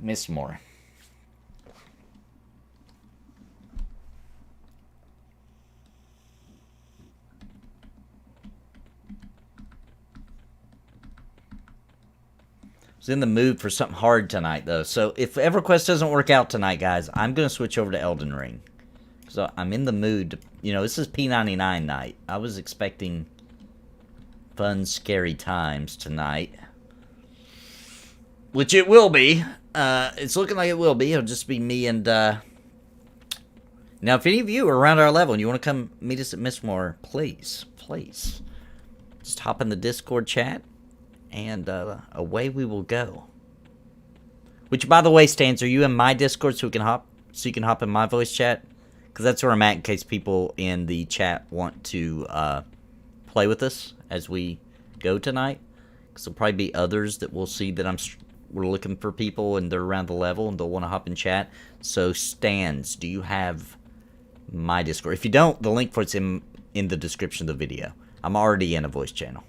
Mistmoore. Was in the mood for something hard tonight, though. So if EverQuest doesn't work out tonight, guys, I'm going to switch over to Elden Ring. So I'm in the mood. You know, this is P99 night. I was expecting fun, scary times tonight. Which it will be. It's looking like it will be. It'll just be me and... Now, if any of you are around our level and you want to come meet us at Mistmoore, please, please. Just hop in the Discord chat. And away we will go. Which, by the way, Stans, are you in my Discord so you can hop in my voice chat? Because that's where I'm at in case people in the chat want to play with us as we go tonight. Because there'll probably be others that will see that we're looking for people and they're around the level and they'll want to hop in chat. So, Stans, do you have my Discord? If you don't, the link for it's in the description of the video. I'm already in a voice channel.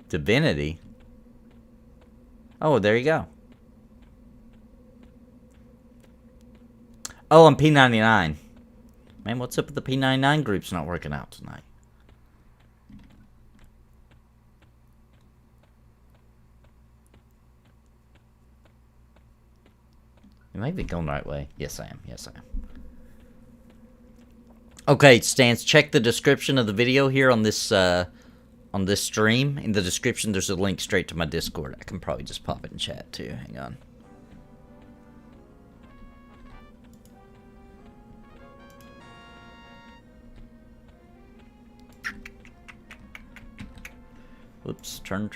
Divinity? Oh, there you go. Oh, I'm P99. Man, what's up with the P99 groups not working out tonight? You might be going the right way. Yes, I am. Yes, I am. Okay, Stans, check the description of the video here on this stream. In the description, there's a link straight to my Discord. I can probably just pop it in chat, too. Hang on. Whoops. Turn.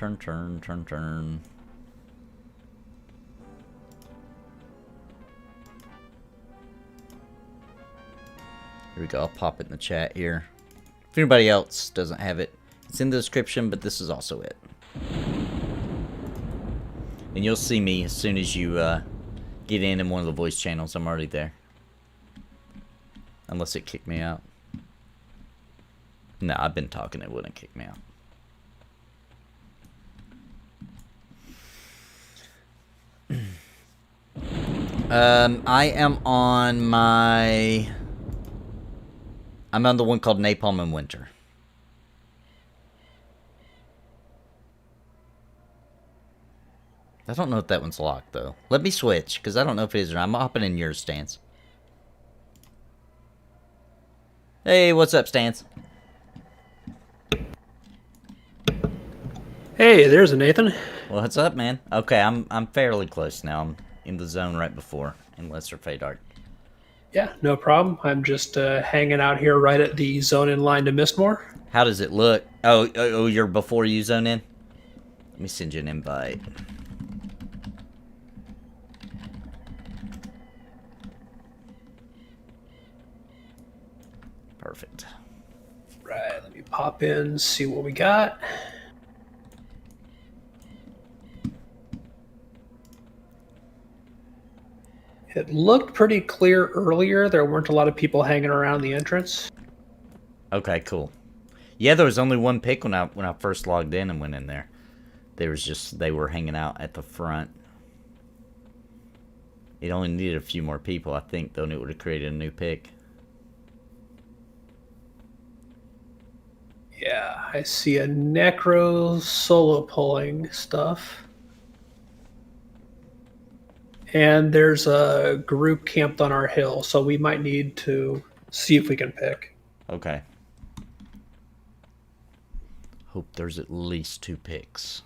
Here we go. I'll pop it in the chat here. If anybody else doesn't have it, it's in the description, but this is also it. And you'll see me as soon as you get in one of the voice channels. I'm already there. Unless it kicked me out. No, I've been talking. It wouldn't kick me out. I am on my... I'm on the one called Napalm in Winter. I don't know if that one's locked, though. Let me switch, because I don't know if it is or not. I'm hopping in your Stance. Hey, what's up, Stance? Hey, there's a Nathan. Well, what's up, man? Okay, I'm fairly close now. I'm in the zone right before, in Lesser Fadart. Yeah, no problem. I'm just hanging out here right at the zone in line to Mistmoore. How does it look? Oh, you're before you zone in? Let me send you an invite. Perfect. Right, let me pop in, see what we got. It looked pretty clear earlier. There weren't a lot of people hanging around the entrance. Okay, cool. Yeah, there was only one pick when I first logged in and went in there. They were hanging out at the front. It only needed a few more people, I think, though, and it would have created a new pick. Yeah, I see a Necro solo pulling stuff. And there's a group camped on our hill, so we might need to see if we can pick. Okay. Hope there's at least 2 picks.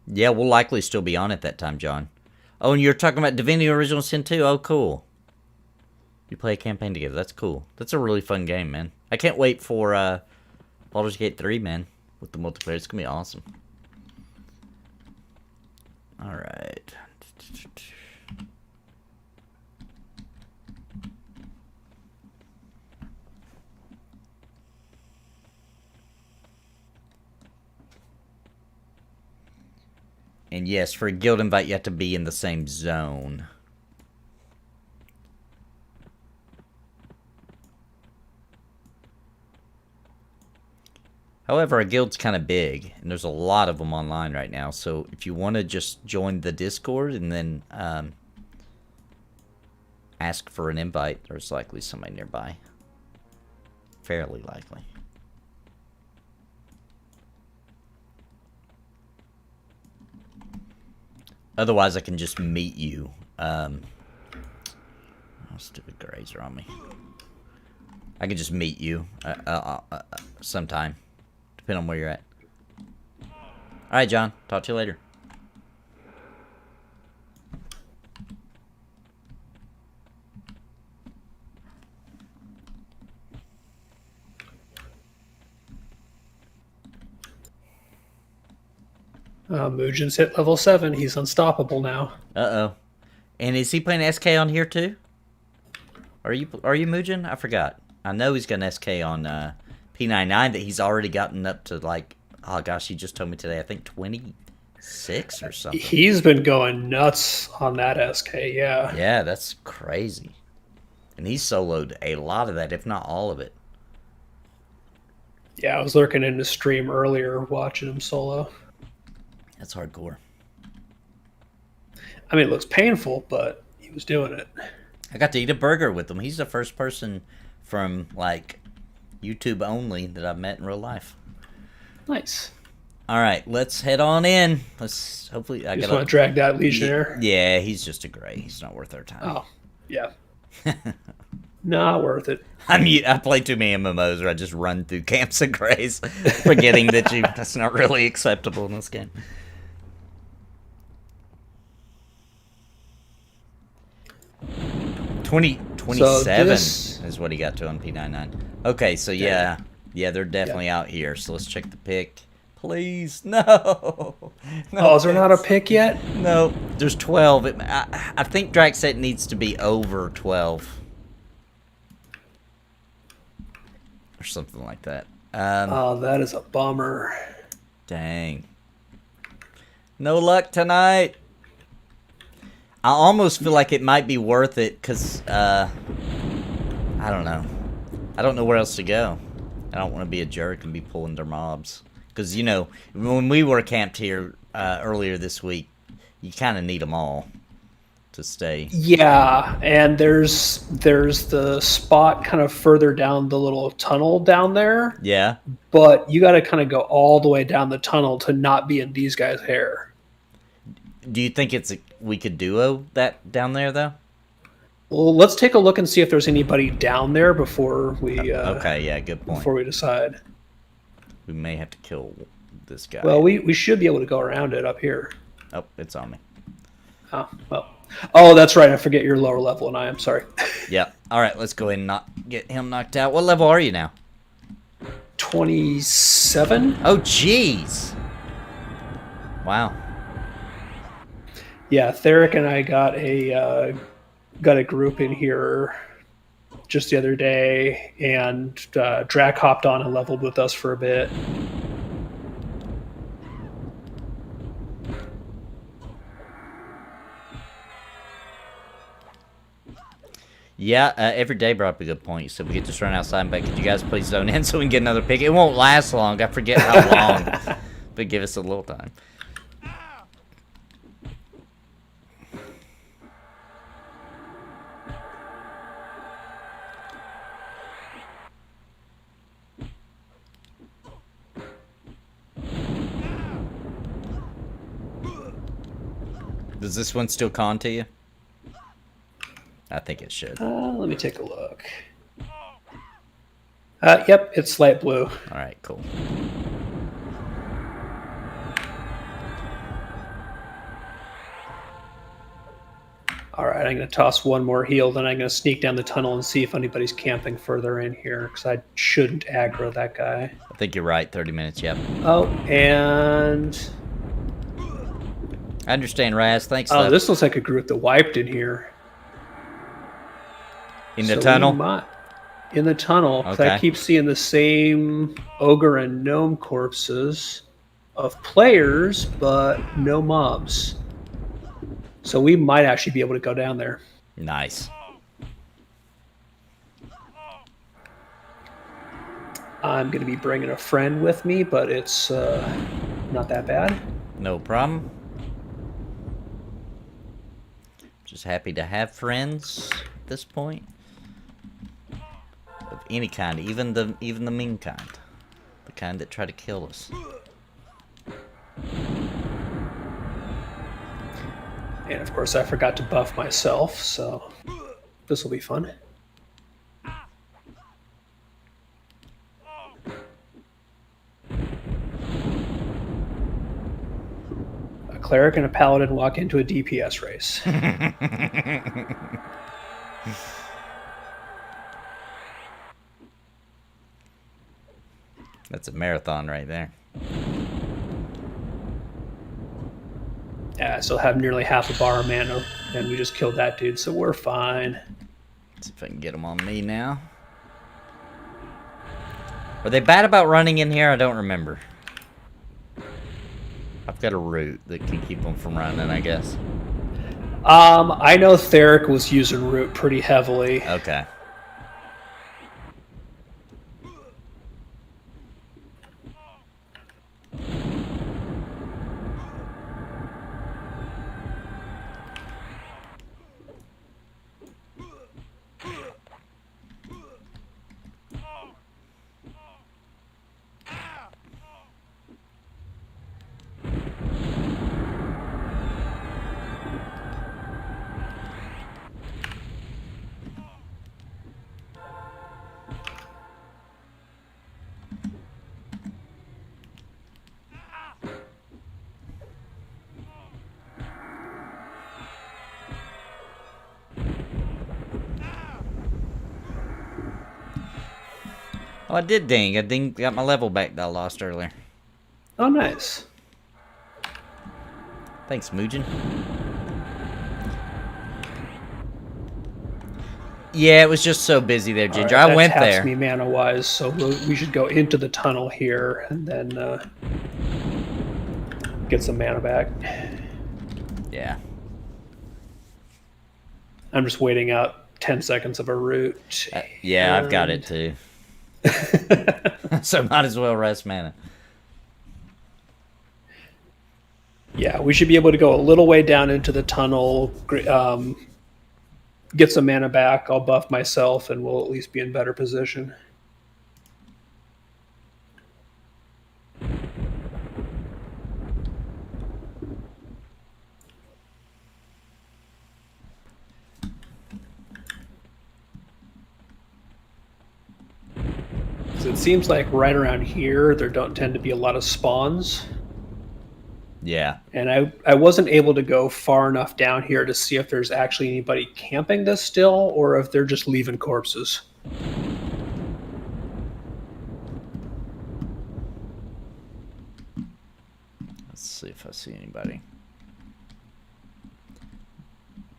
Yeah, we'll likely still be on at that time, John. Oh, and you're talking about Divinity Original Sin 2? Oh, cool. You play a campaign together. That's cool. That's a really fun game, man. I can't wait for Baldur's Gate 3, man. With the multiplayer. It's going to be awesome. Alright. And yes, for a guild invite, you have to be in the same zone. However, our guild's kind of big, and there's a lot of them online right now. So if you want to just join the Discord and then ask for an invite, there's likely somebody nearby. Fairly likely. Otherwise, I can just meet you. Oh, stupid grazer on me. I can just meet you sometime, depending on where you're at. All right, John. Talk to you later. Mugen's hit level 7. He's unstoppable now. Uh-oh. And is he playing SK on here too? Are you Mugen? I forgot. I know he's got an SK on P99 that he's already gotten up to, like, oh gosh, he just told me today, I think 26 or something. He's been going nuts on that SK, yeah. Yeah, that's crazy. And he's soloed a lot of that, if not all of it. Yeah, I was lurking in the stream earlier watching him solo. That's hardcore. I mean, it looks painful, but he was doing it. I got to eat a burger with him. He's the first person from, like, YouTube only that I've met in real life. Nice. All right, let's head on in. Let's hopefully. I just want to drag that Legionnaire. Yeah, he's just a gray. He's not worth our time. Oh, yeah. Not worth it. I play too many MMOs where I just run through camps of grays, forgetting that that's not really acceptable in this game. $27 is what he got to on P99. Okay, so yeah, they're definitely out here. So let's check the pick, please. No. Oh, is there not a pick yet? No, there's 12. I think Draxet needs to be over 12 or something like that. Oh, that is a bummer. Dang. No luck tonight. I almost feel like it might be worth it because, I don't know. I don't know where else to go. I don't want to be a jerk and be pulling their mobs. Because, you know, when we were camped here earlier this week, you kind of need them all to stay. Yeah, and there's the spot kind of further down the little tunnel down there. Yeah. But you got to kind of go all the way down the tunnel to not be in these guys' hair. Do you think we could duo that down there, though? Well, let's take a look and see if there's anybody down there before we... okay, yeah, good point. Before we decide. We may have to kill this guy. Well, we should be able to go around it up here. Oh, it's on me. Oh, well. Oh, that's right. I forget you're lower level than I am. Sorry. Yep. All right, let's go ahead and get him knocked out. What level are you now? 27. Oh, jeez. Wow. Yeah, Theric and I got a group in here just the other day, and Drac hopped on and leveled with us for a bit. Yeah, every day brought up a good point. So we get just run outside and back. Could you guys please zone in so we can get another pick? It won't last long. I forget how long, but give us a little time. Does this one still con to you? I think it should. Let me take a look. Yep, it's light blue. All right, cool. All right, I'm going to toss one more heal, then I'm going to sneak down the tunnel and see if anybody's camping further in here, because I shouldn't aggro that guy. I think you're right, 30 minutes, yep. Oh, and... I understand, Raz. Thanks. Oh, this looks like a group that wiped in here. In the tunnel? In the tunnel. Okay. I keep seeing the same ogre and gnome corpses of players, but no mobs. So we might actually be able to go down there. Nice. I'm going to be bringing a friend with me, but it's not that bad. No problem. Just happy to have friends at this point. Of any kind, even the mean kind. The kind that try to kill us. And of course I forgot to buff myself, so this will be fun. A cleric and a paladin walk into a DPS race. That's a marathon right there. Yeah, I still have nearly half a bar of mana, and we just killed that dude, so we're fine. Let's see if I can get him on me now. Are they bad about running in here? I don't remember. I've got a route that can keep them from running, I guess. I know Theric was using root pretty heavily. Okay. Oh, I did ding. I got my level back that I lost earlier. Oh, nice. Thanks, Mugen. Yeah, it was just so busy there, Ginger. Right, I went there. That taps me mana-wise, so we should go into the tunnel here and then get some mana back. Yeah. I'm just waiting out 10 seconds of a route. Yeah, I've got it too. So might as well rest mana. Yeah, we should be able to go a little way down into the tunnel, get some mana back. I'll buff myself, and we'll at least be in better position. So it seems like right around here, there don't tend to be a lot of spawns. Yeah. And I wasn't able to go far enough down here to see if there's actually anybody camping this still, or if they're just leaving corpses. Let's see if I see anybody.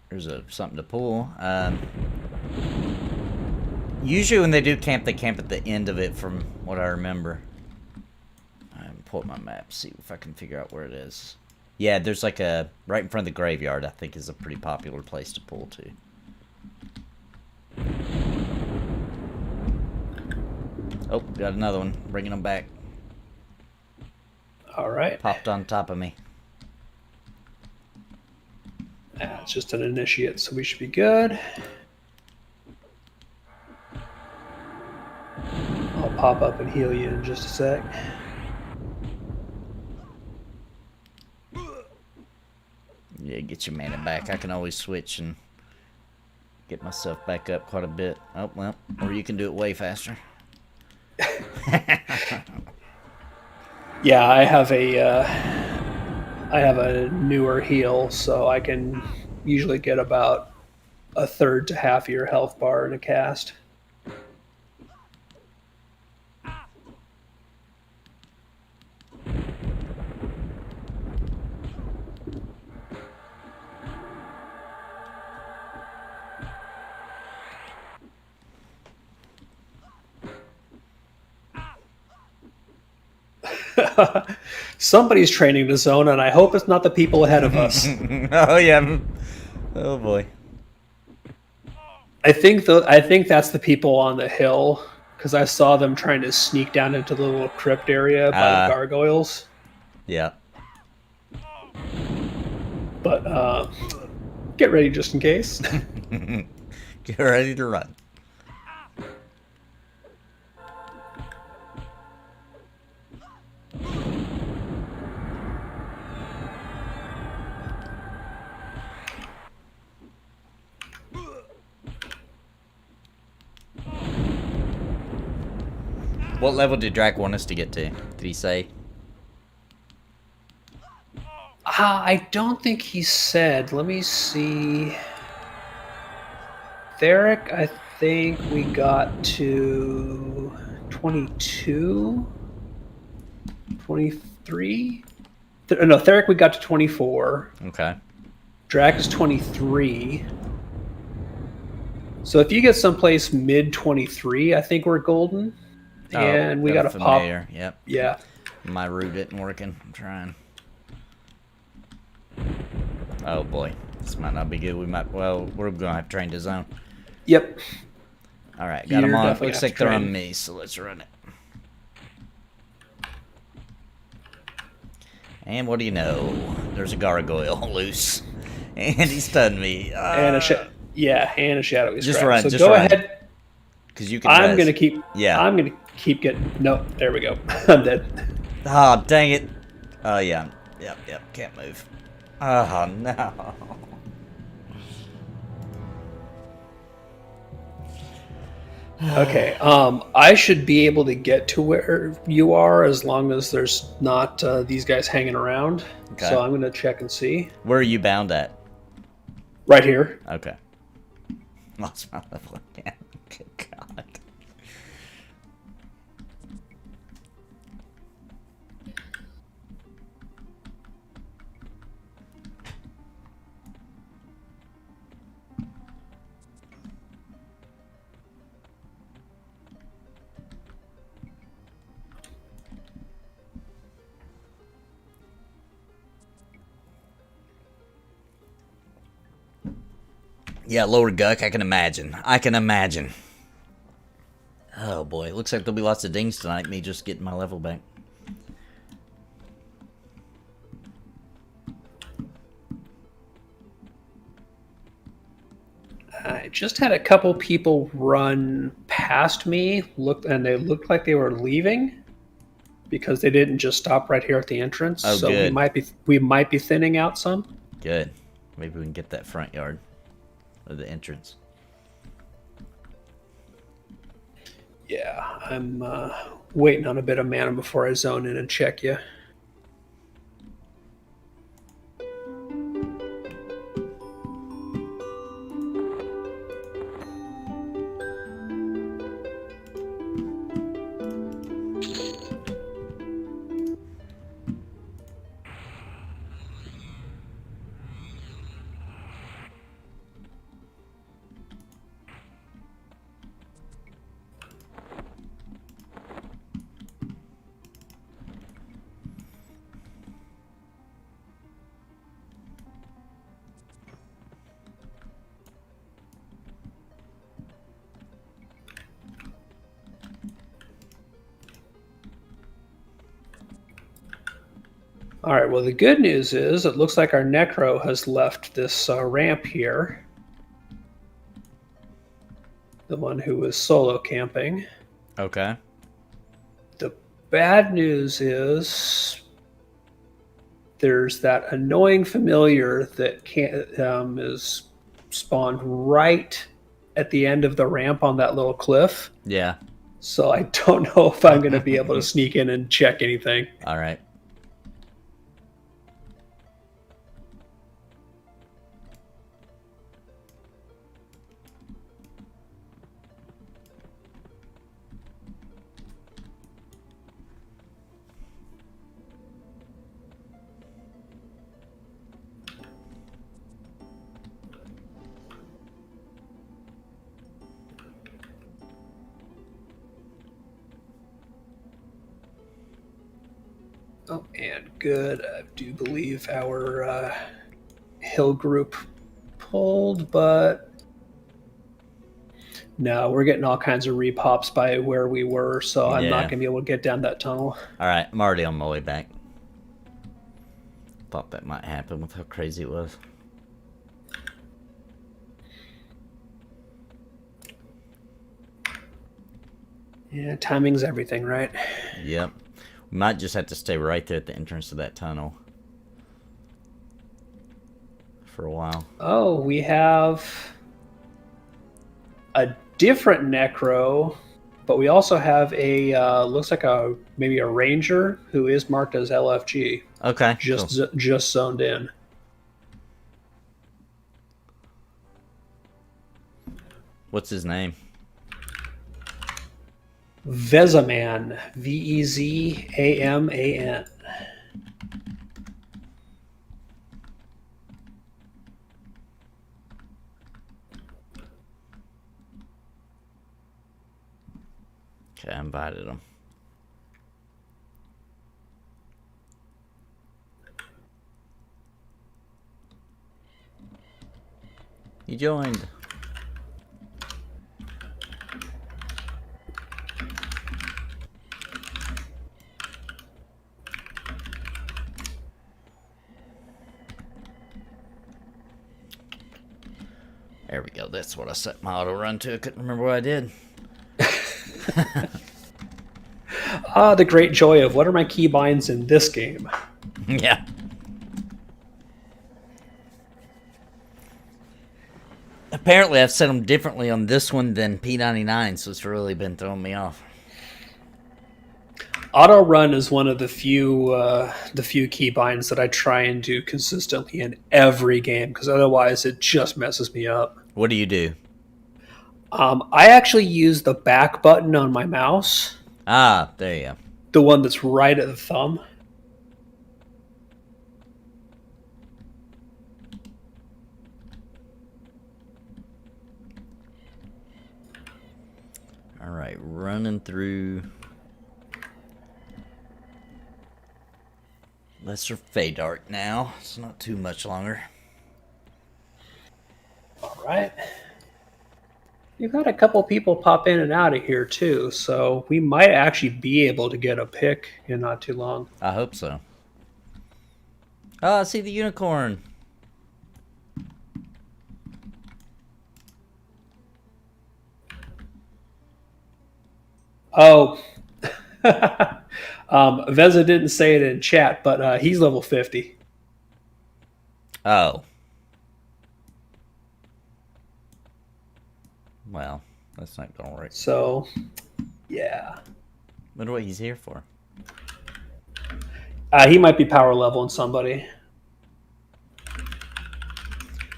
There's something to pull. Usually when they do camp, they camp at the end of it from what I remember. Pull up my map, see if I can figure out where it is. Yeah, there's like a right in front of the graveyard. I think is a pretty popular place to pull to. Oh, got another one. Bringing them back. All right. Popped on top of me. It's just an initiate, so we should be good. I'll pop up and heal you in just a sec. Yeah, get your mana back. I can always switch and get myself back up quite a bit. Oh, well, or you can do it way faster. Yeah, I have a newer heal, so I can usually get about a third to half of your health bar in a cast. Somebody's training the zone, and I hope it's not the people ahead of us. Oh yeah. Oh boy. I think that's the people on the hill, because I saw them trying to sneak down into the little crypt area by the gargoyles. Yeah. But get ready just in case. Get ready to run. What level did Drac want us to get to? Did he say? I don't think he said. Let me see. Theric, I think we got to 22, 23. No, Theric, we got to 24. Okay. Drac is 23. So if you get someplace mid 23, I think we're golden. And we got a pop. Yep. Yeah. My route isn't working. I'm trying. Oh boy, this might not be good. We're gonna have to train to zone. Yep. All right, got them on. Looks like they're on me, so let's run it. And what do you know? There's a gargoyle loose, and he stunned me. And a shadowy just scrap. run. So just go run. ahead. Because you can. I'm gonna keep. Yeah. I'm gonna keep getting. No, there we go. I'm dead. Oh dang it! Oh yeah. Yep. Can't move. Oh no. Okay. I should be able to get to where you are as long as there's not these guys hanging around. Okay. So I'm gonna check and see. Where are you bound at? Right here. Okay. Lost my level again. Good God. Yeah, lower Guck, I can imagine. Oh boy, looks like there'll be lots of dings tonight, me just getting my level back. I just had a couple people run past me, and they looked like they were leaving because they didn't just stop right here at the entrance. Oh, so good. we might be thinning out some. Good. Maybe we can get that front yard or the entrance. Yeah, I'm waiting on a bit of mana before I zone in and check you. All right, well, the good news is it looks like our Necro has left this ramp here. The one who was solo camping. Okay. The bad news is there's that annoying familiar that is spawned right at the end of the ramp on that little cliff. Yeah. So I don't know if I'm going to be able to sneak in and check anything. All right. Oh, and good. I do believe our hill group pulled, but No, we're getting all kinds of repops by where we were, so I'm not Yeah. going to be able to get down that tunnel. Alright, I'm already on my way back. Thought that might happen with how crazy it was. Yeah, timing's everything, right? Yep. We might just have to stay right there at the entrance of that tunnel for a while. Oh, we have a different necro, but we also have a looks like maybe a ranger who is marked as LFG. Okay. Just zoned in. What's his name? Vezaman, Vezaman. Okay, I invited him. He joined. There we go. That's what I set my auto run to. I couldn't remember what I did. The great joy of what are my keybinds in this game? Yeah. Apparently, I've set them differently on this one than P99, so it's really been throwing me off. Auto run is one of the few keybinds that I try and do consistently in every game, because otherwise it just messes me up. What do you do? I actually use the back button on my mouse. Ah, there you go. The one that's right at the thumb. All right, running through Lesser Feydark now. It's not too much longer. All right. You've had a couple people pop in and out of here too, so we might actually be able to get a pick in not too long. I hope so. Oh, I see the unicorn. Oh, Veza didn't say it in chat, but he's level 50. Oh. Well, that's not gonna work. So, yeah. Wonder what he's here for. He might be power leveling somebody.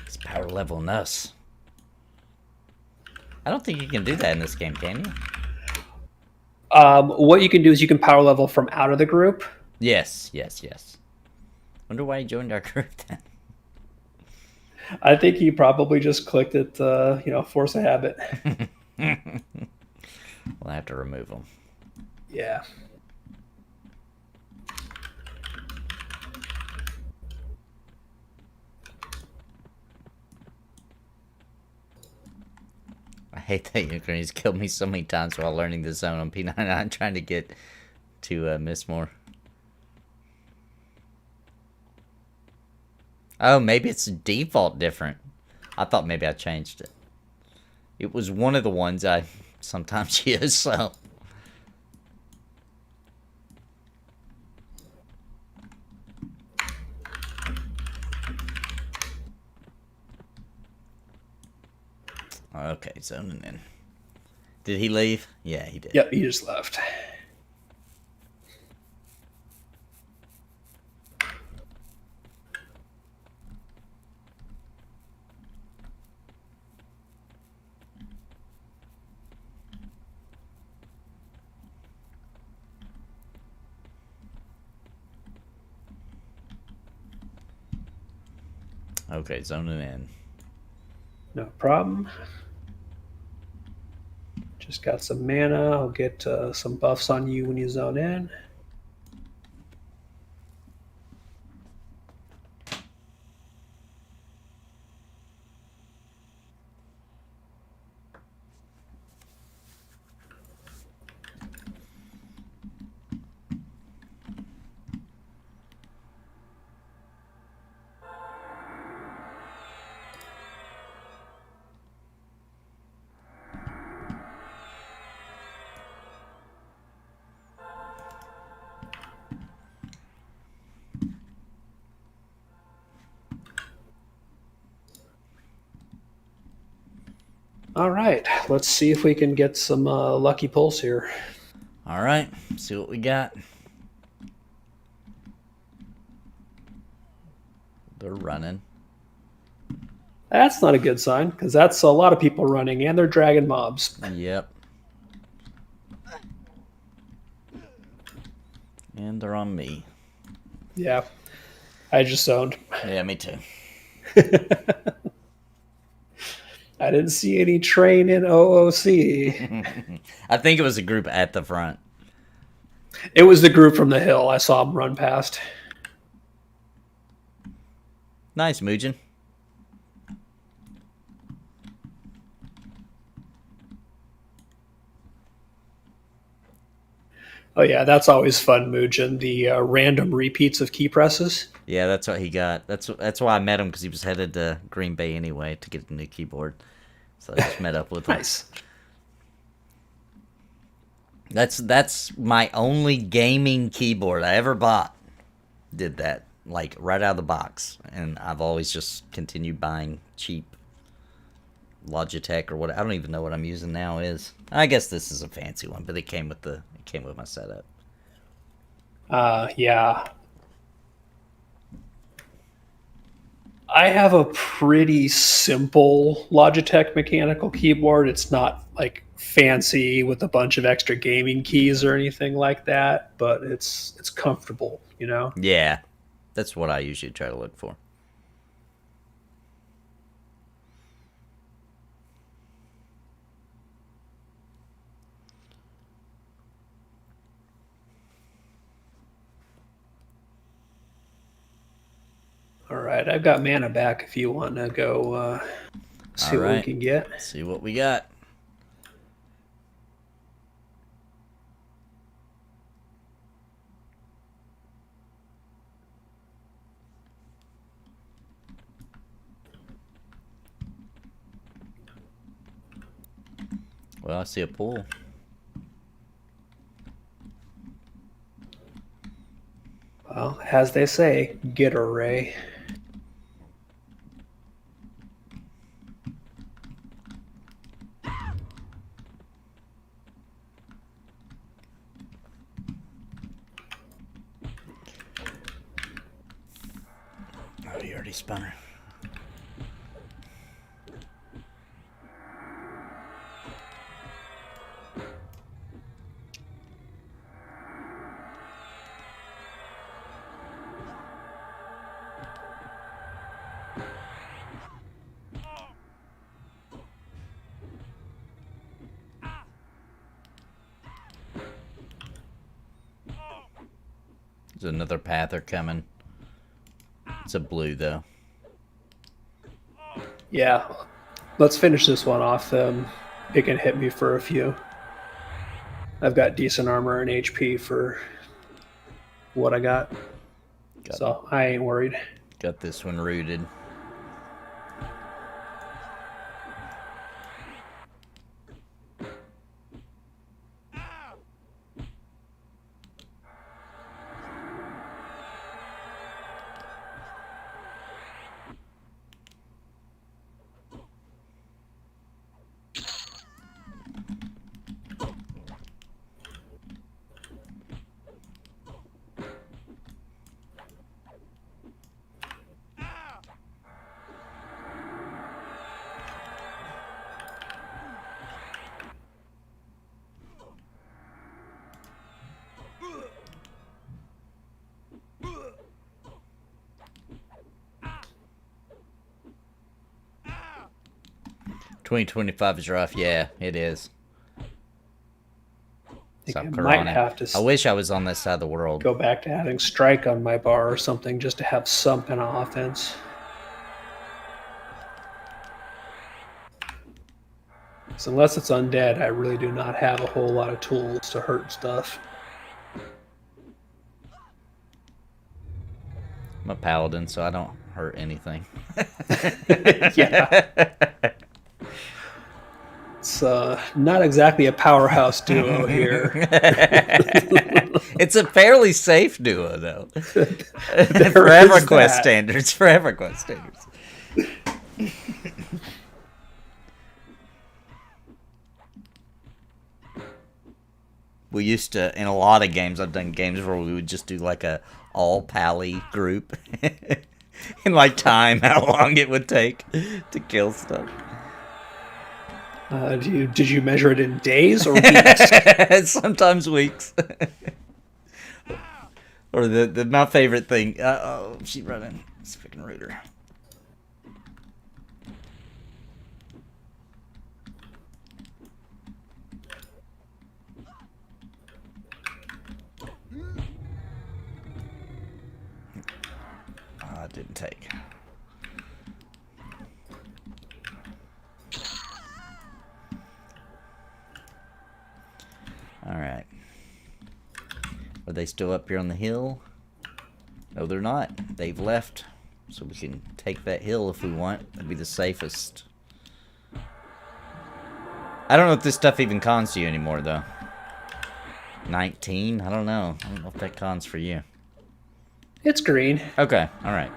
He's power leveling us. I don't think you can do that in this game, can you? What you can do is you can power level from out of the group. Yes. Wonder why he joined our group then. I think he probably just clicked it, force a habit. We'll have to remove him. Yeah. I hate that unicorn. He's killed me so many times while learning the zone on P99 trying to get to Mistmoore. Oh, maybe it's default different. I thought maybe I changed it. It was one of the ones I sometimes use, so. Okay, zoning in. Did he leave? Yeah, he did. Yep, he just left. Okay, zoning in. No problem. Just got some mana. I'll get some buffs on you when you zone in. All right, let's see if we can get some lucky pulls here. All right, see what we got. They're running. That's not a good sign, because that's a lot of people running, and they're dragging mobs. Yep. And they're on me. Yeah, I just zoned. Yeah, me too. I didn't see any train in OOC. I think it was a group at the front. It was the group from the hill. I saw them run past. Nice, Mugen. Oh yeah, that's always fun, Mugen. The random repeats of key presses. Yeah, that's what he got. That's why I met him, because he was headed to Green Bay anyway to get a new keyboard. So I just met up with him. Nice. That's my only gaming keyboard I ever bought. Did that, like, right out of the box. And I've always just continued buying cheap Logitech or what. I don't even know what I'm using now is. I guess this is a fancy one, but it came with my setup. Yeah. I have a pretty simple Logitech mechanical keyboard. It's not like fancy with a bunch of extra gaming keys or anything like that, but it's comfortable, you know? Yeah, that's what I usually try to look for. All right, I've got mana back if you want to go see what we can get. Let's see what we got. Well, I see a pool. Well, as they say, get her, Ray. Oh, you already spun her. There's another pather coming. It's a blue, though. Yeah. Let's finish this one off. It can hit me for a few. I've got decent armor and HP for what I got. So I ain't worried. Got this one rooted. $2025 is rough. Yeah, it is. I might have to. I wish I was on this side of the world. Go back to having strike on my bar or something just to have some kind of offense. So unless it's undead, I really do not have a whole lot of tools to hurt stuff. I'm a paladin, so I don't hurt anything. Yeah. It's not exactly a powerhouse duo here. It's a fairly safe duo, though. For EverQuest standards. For EverQuest standards. we used to, in a lot of games, I've done games where we would just do like a all pally group and like time how long it would take to kill stuff. Did you measure it in days or weeks? Sometimes weeks. Or my favorite thing. Oh, she's running. It's a freaking rooter. It didn't take. Alright. Are they still up here on the hill? No, they're not. They've left. So we can take that hill if we want. That'd be the safest. I don't know if this stuff even cons to you anymore, though. 19? I don't know. I don't know if that cons for you. It's green. Okay, alright.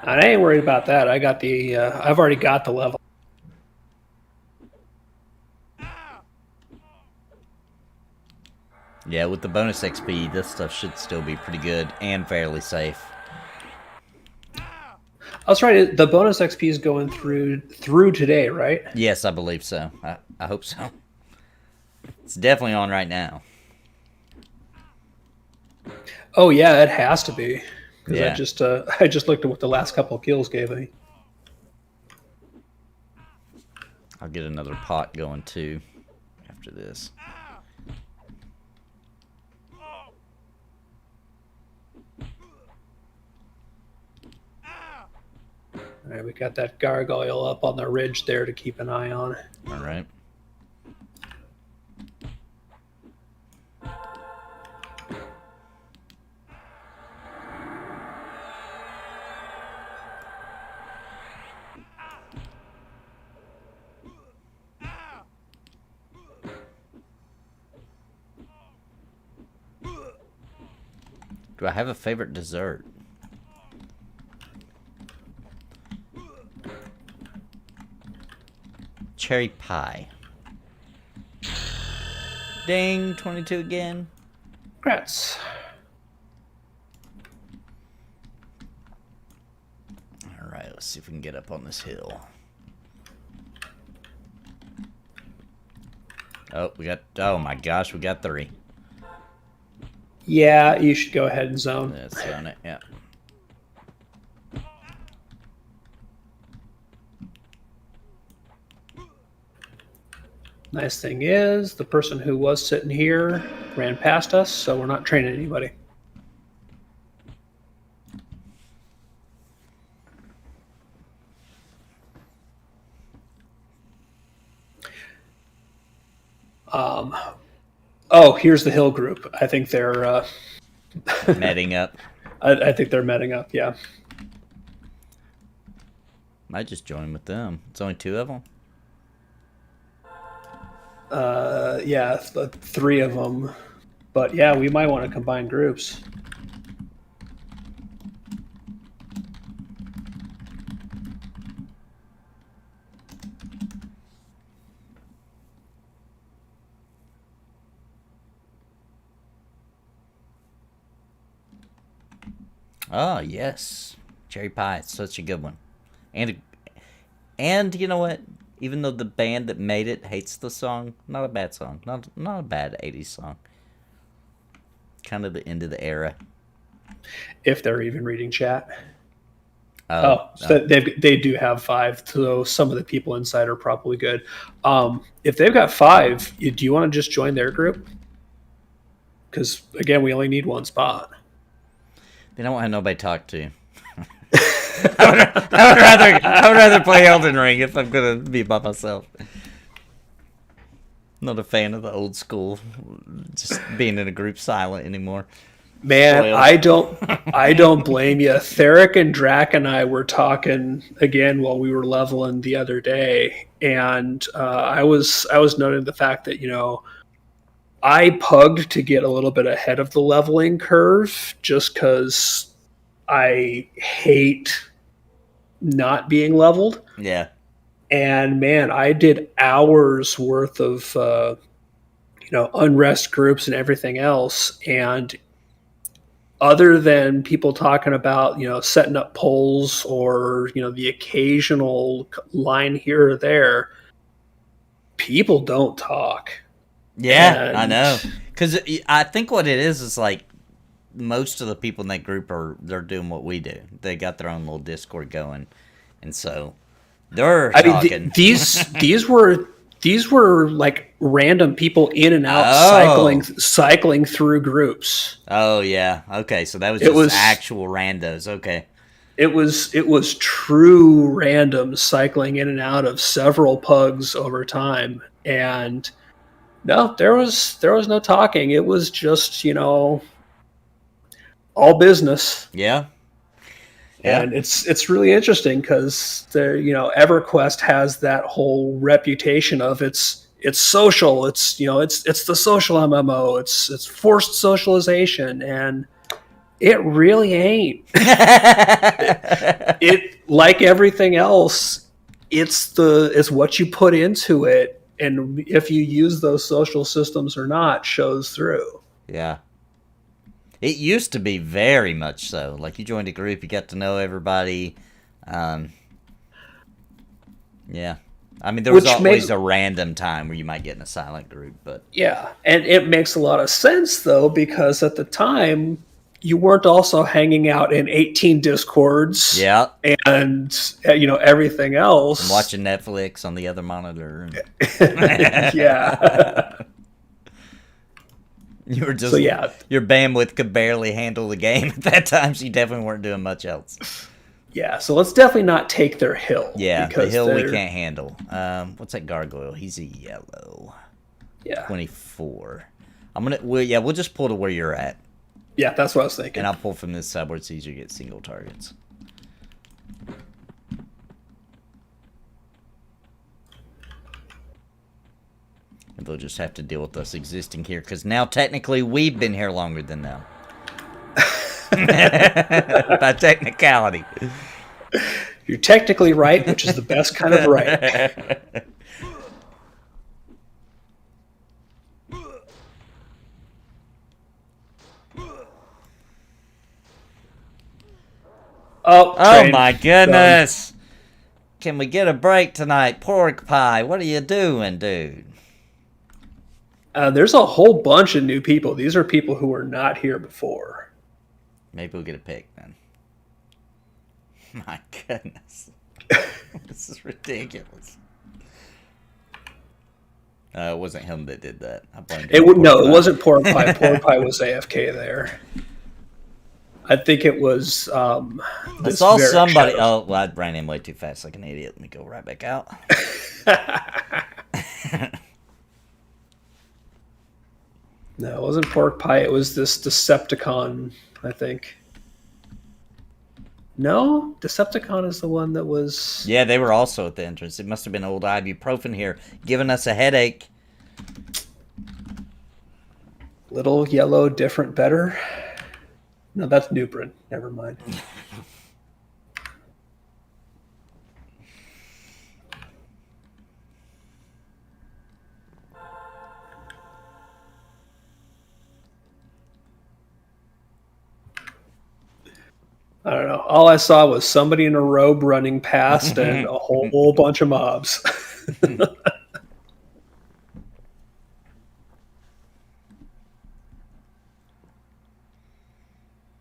I ain't worried about that. I got the. I've already got the level. Yeah, with the bonus XP, this stuff should still be pretty good and fairly safe. I was right. The bonus XP is going through today, right? Yes, I believe so. I hope so. It's definitely on right now. Oh yeah, it has to be. Because Yeah. I just looked at what the last couple of kills gave me. I'll get another pot going too after this. All right, we got that gargoyle up on the ridge there to keep an eye on. All right. Do I have a favorite dessert? Cherry pie. Ding, 22 again. Congrats. Alright, let's see if we can get up on this hill. Oh, oh my gosh, we got 3. Yeah, you should go ahead and zone. Let's zone it, yeah. Nice thing is, the person who was sitting here ran past us, so we're not training anybody. Oh, here's the hill group. I think they're Netting up. I think they're meting up. Yeah. Might just join with them. It's only 2 of them. Yeah, 3 of them. But yeah, we might want to combine groups. Oh, yes. Cherry pie. It's such a good one. And you know what? Even though the band that made it hates the song, not a bad song. Not a bad 80s song. Kind of the end of the era. If they're even reading chat. So They do have 5, so some of the people inside are probably good. If they've got 5, do you want to just join their group? Because, again, we only need 1 spot. They don't have nobody to talk to. I would rather play Elden Ring if I'm gonna be by myself. Not a fan of the old school, just being in a group silent anymore. Man, Spoiled. I don't blame you. Theric and Drac and I were talking again while we were leveling the other day, and I was noting the fact that I pugged to get a little bit ahead of the leveling curve just because I hate not being leveled. Yeah. And man, I did hours worth of unrest groups and everything else. And other than people talking about, setting up polls or, the occasional line here or there, people don't talk. Yeah, I And know. Because I think what it is like most of the people in that group they're doing what we do. They got their own little Discord going, and so they're talking. These were like random people in and out cycling through groups. Oh yeah, okay. So that was actual randos. Okay. It was true random cycling in and out of several pugs over time, and no, there was no talking. It was just all business. Yeah. And it's really interesting because EverQuest has that whole reputation of it's social. It's it's the social MMO. It's forced socialization, and it really ain't. It like everything else, it's what you put into it, and if you use those social systems or not shows through. Yeah. It used to be very much so. Like, you joined a group, you got to know everybody. Yeah. I mean, there was always a random time where you might get in a silent group, but... Yeah, and it makes a lot of sense, though, because at the time, you weren't also hanging out in 18 Discords. Yeah. And, everything else. And watching Netflix on the other monitor. Yeah. You were just... So, yeah. Your bandwidth could barely handle the game at that time, so you definitely weren't doing much else. Yeah, so let's definitely not take their hill. Yeah, the hill we can't handle. What's that gargoyle? He's a yellow. Yeah. 24. We'll just pull to where you're at. Yeah, that's what I was thinking. And I'll pull from this side where it's easier to get single targets. And they'll just have to deal with us existing here, because now technically we've been here longer than them. By technicality. You're technically right, which is the best kind of right. Oh my goodness. Can we get a break tonight? Pork pie, what are you doing, dude? There's a whole bunch of new people. These are people who were not here before. Maybe we'll get a pick then. My goodness. This is ridiculous. It wasn't him that did that. I blamed him. It wasn't Pork Pie. Pork Pie was AFK there. I think it was. I saw somebody. Oh, well, I ran in way too fast like an idiot. Let me go right back out. No, it wasn't Pork Pie. It was this Decepticon, I think. No, Decepticon is the one that was... Yeah, they were also at the entrance. It must have been old ibuprofen here, giving us a headache. Little yellow, different, better. No, that's Nubrin. Never mind. I don't know. All I saw was somebody in a robe running past and a whole bunch of mobs.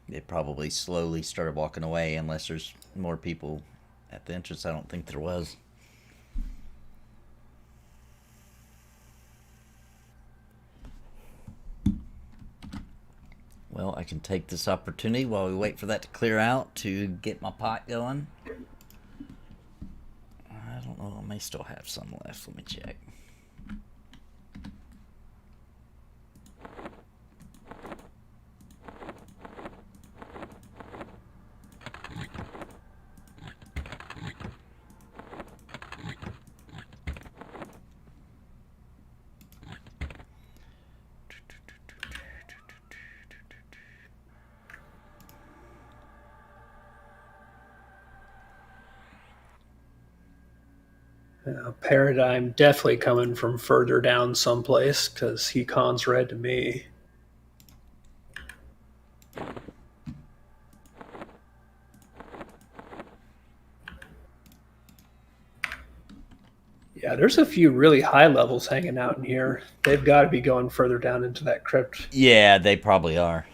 They probably slowly started walking away unless there's more people at the entrance. I don't think there was. Well, I can take this opportunity while we wait for that to clear out to get my pot going. I don't know. I may still have some left. Let me check. Paradigm definitely coming from further down someplace because he cons red to me. Yeah, there's a few really high levels hanging out in here. They've got to be going further down into that crypt. Yeah, they probably are.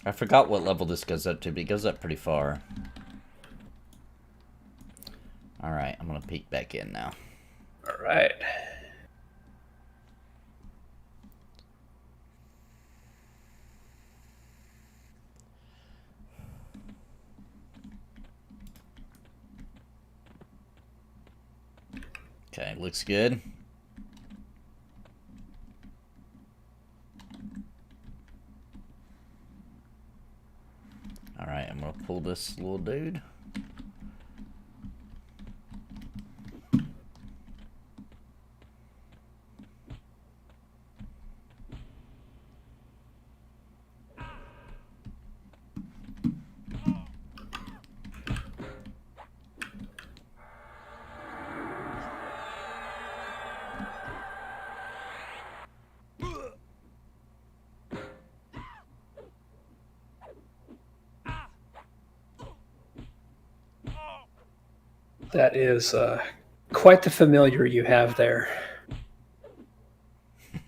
I forgot what level this goes up to, but it goes up pretty far. Alright, I'm going to peek back in now. Alright. Okay, looks good. Alright, I'm going to pull this little dude. That is quite the familiar you have there.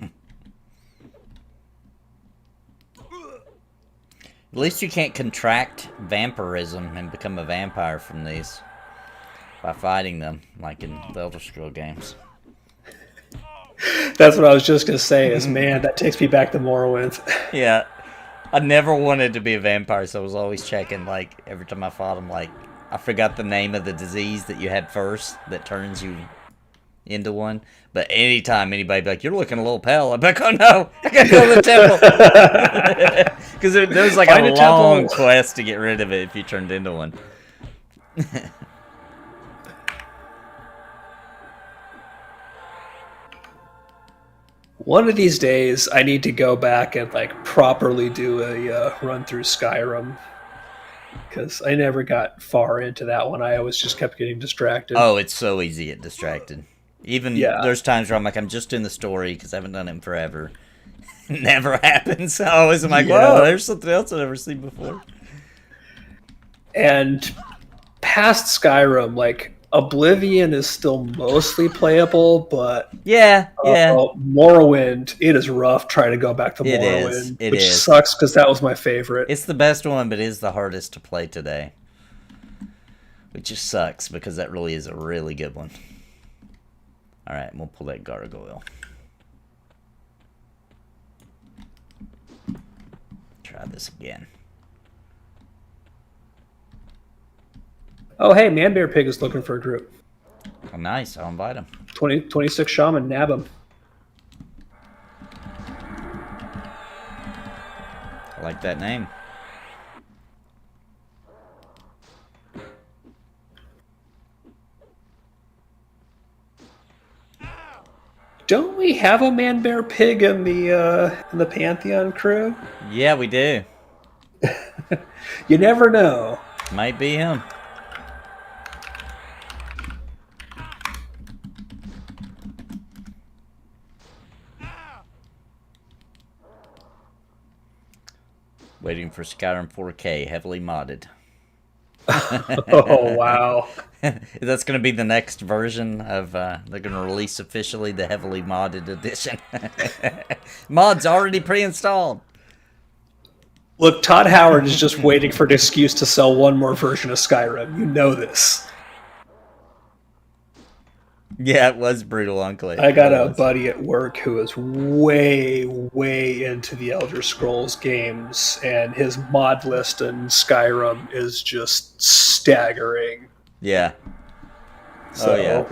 At least you can't contract vampirism and become a vampire from these by fighting them, like in the Elder Scrolls games. That's what I was just going to say is, man, that takes me back to Morrowind. Yeah. I never wanted to be a vampire, so I was always checking, like, every time I fought him, like, I forgot the name of the disease that you had first that turns you into one. But anytime anybody be like, you're looking a little pale, I'm like, oh no, I gotta go to the temple. Because there was like a long quest to get rid of it if you turned into one. One of these days, I need to go back and like properly do a run through Skyrim, because I never got far into that one. I always just kept getting distracted. Oh, it's so easy to get distracted. Even there's times where I'm like, I'm just in the story because I haven't done it in forever. It never happens. I always am like, whoa, there's something else I've never seen before. And past Skyrim, like, Oblivion is still mostly playable, but Morrowind, it is rough trying to go back to Morrowind, which sucks because that was my favorite. It's the best one, but it is the hardest to play today, which just sucks because that really is a really good one. All right, we'll pull that gargoyle. Try this again. Oh, hey, Manbear Pig is looking for a group. Oh, nice. I'll invite him. 26 Shaman, nab him. I like that name. Don't we have a Manbear Pig in the Pantheon crew? Yeah, we do. You never know. Might be him. Waiting for Skyrim 4K, heavily modded. Oh, wow. That's going to be the next version of, they're going to release officially the heavily modded edition. Mods already pre-installed. Look, Todd Howard is just waiting for an excuse to sell one more version of Skyrim. You know this. Yeah, it was brutal on Clay. I got a buddy at work who is way, way into the Elder Scrolls games, and his mod list in Skyrim is just staggering. Yeah. So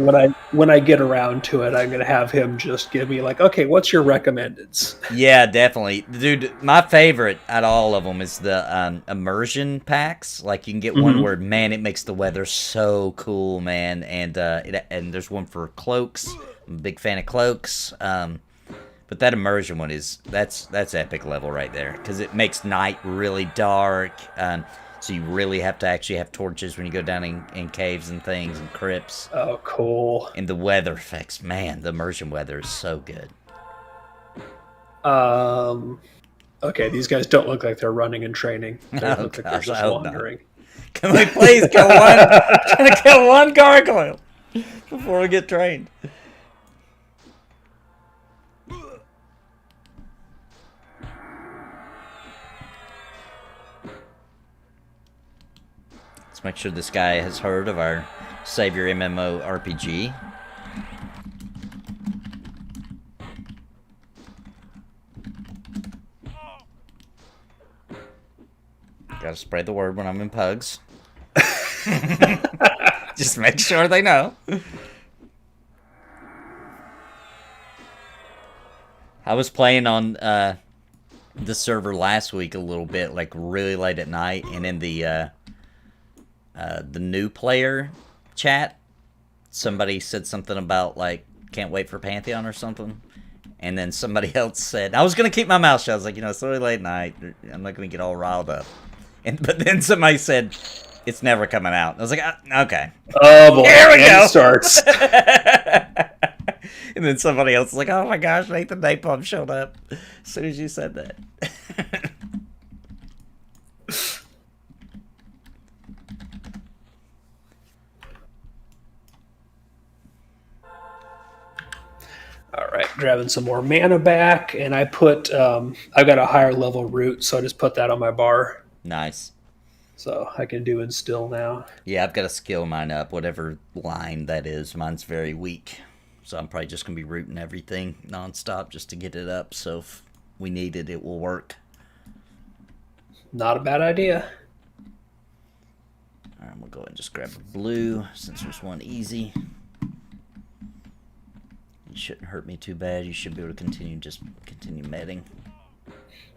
when I get around to it, I'm going to have him just give me like, okay, what's your recommendeds? Yeah, definitely. Dude, my favorite out of all of them is the immersion packs. Like, you can get one where, man, it makes the weather so cool, man. And and there's one for cloaks. I'm a big fan of cloaks. But that immersion one that's epic level right there. Because it makes night really dark. So you really have to actually have torches when you go down in caves and things and crypts. Oh, cool. And the weather effects, man, the immersion weather is so good. Okay, these guys don't look like they're running and training. They Oh, look like gosh, they're I just hope wandering. not. Can we please kill one? Trying to kill one gargoyle before we get trained. Let's make sure this guy has heard of our Savior MMORPG. Gotta spread the word when I'm in pugs. Just make sure they know. I was playing on the server last week a little bit, like really late at night, and in the new player chat, somebody said something about like can't wait for Pantheon or something. And then somebody else said, I was going to keep my mouth shut. I was like, it's really late at night. I'm not going to get all riled up. But then somebody said, it's never coming out. I was like, okay. Oh, boy. Here we go. It starts. And then somebody else was like, oh my gosh, Nathan Napalm showed up as soon as you said that. All right, grabbing some more mana back, and I put, I've got a higher level root, so I just put that on my bar. Nice. So I can do instill now. Yeah, I've got to skill mine up, whatever line that is. Mine's very weak. So I'm probably just going to be rooting everything nonstop just to get it up. So if we need it, it will work. Not a bad idea. All right, we'll go ahead and just grab a blue since there's one easy. It shouldn't hurt me too bad. You should be able to continue medding.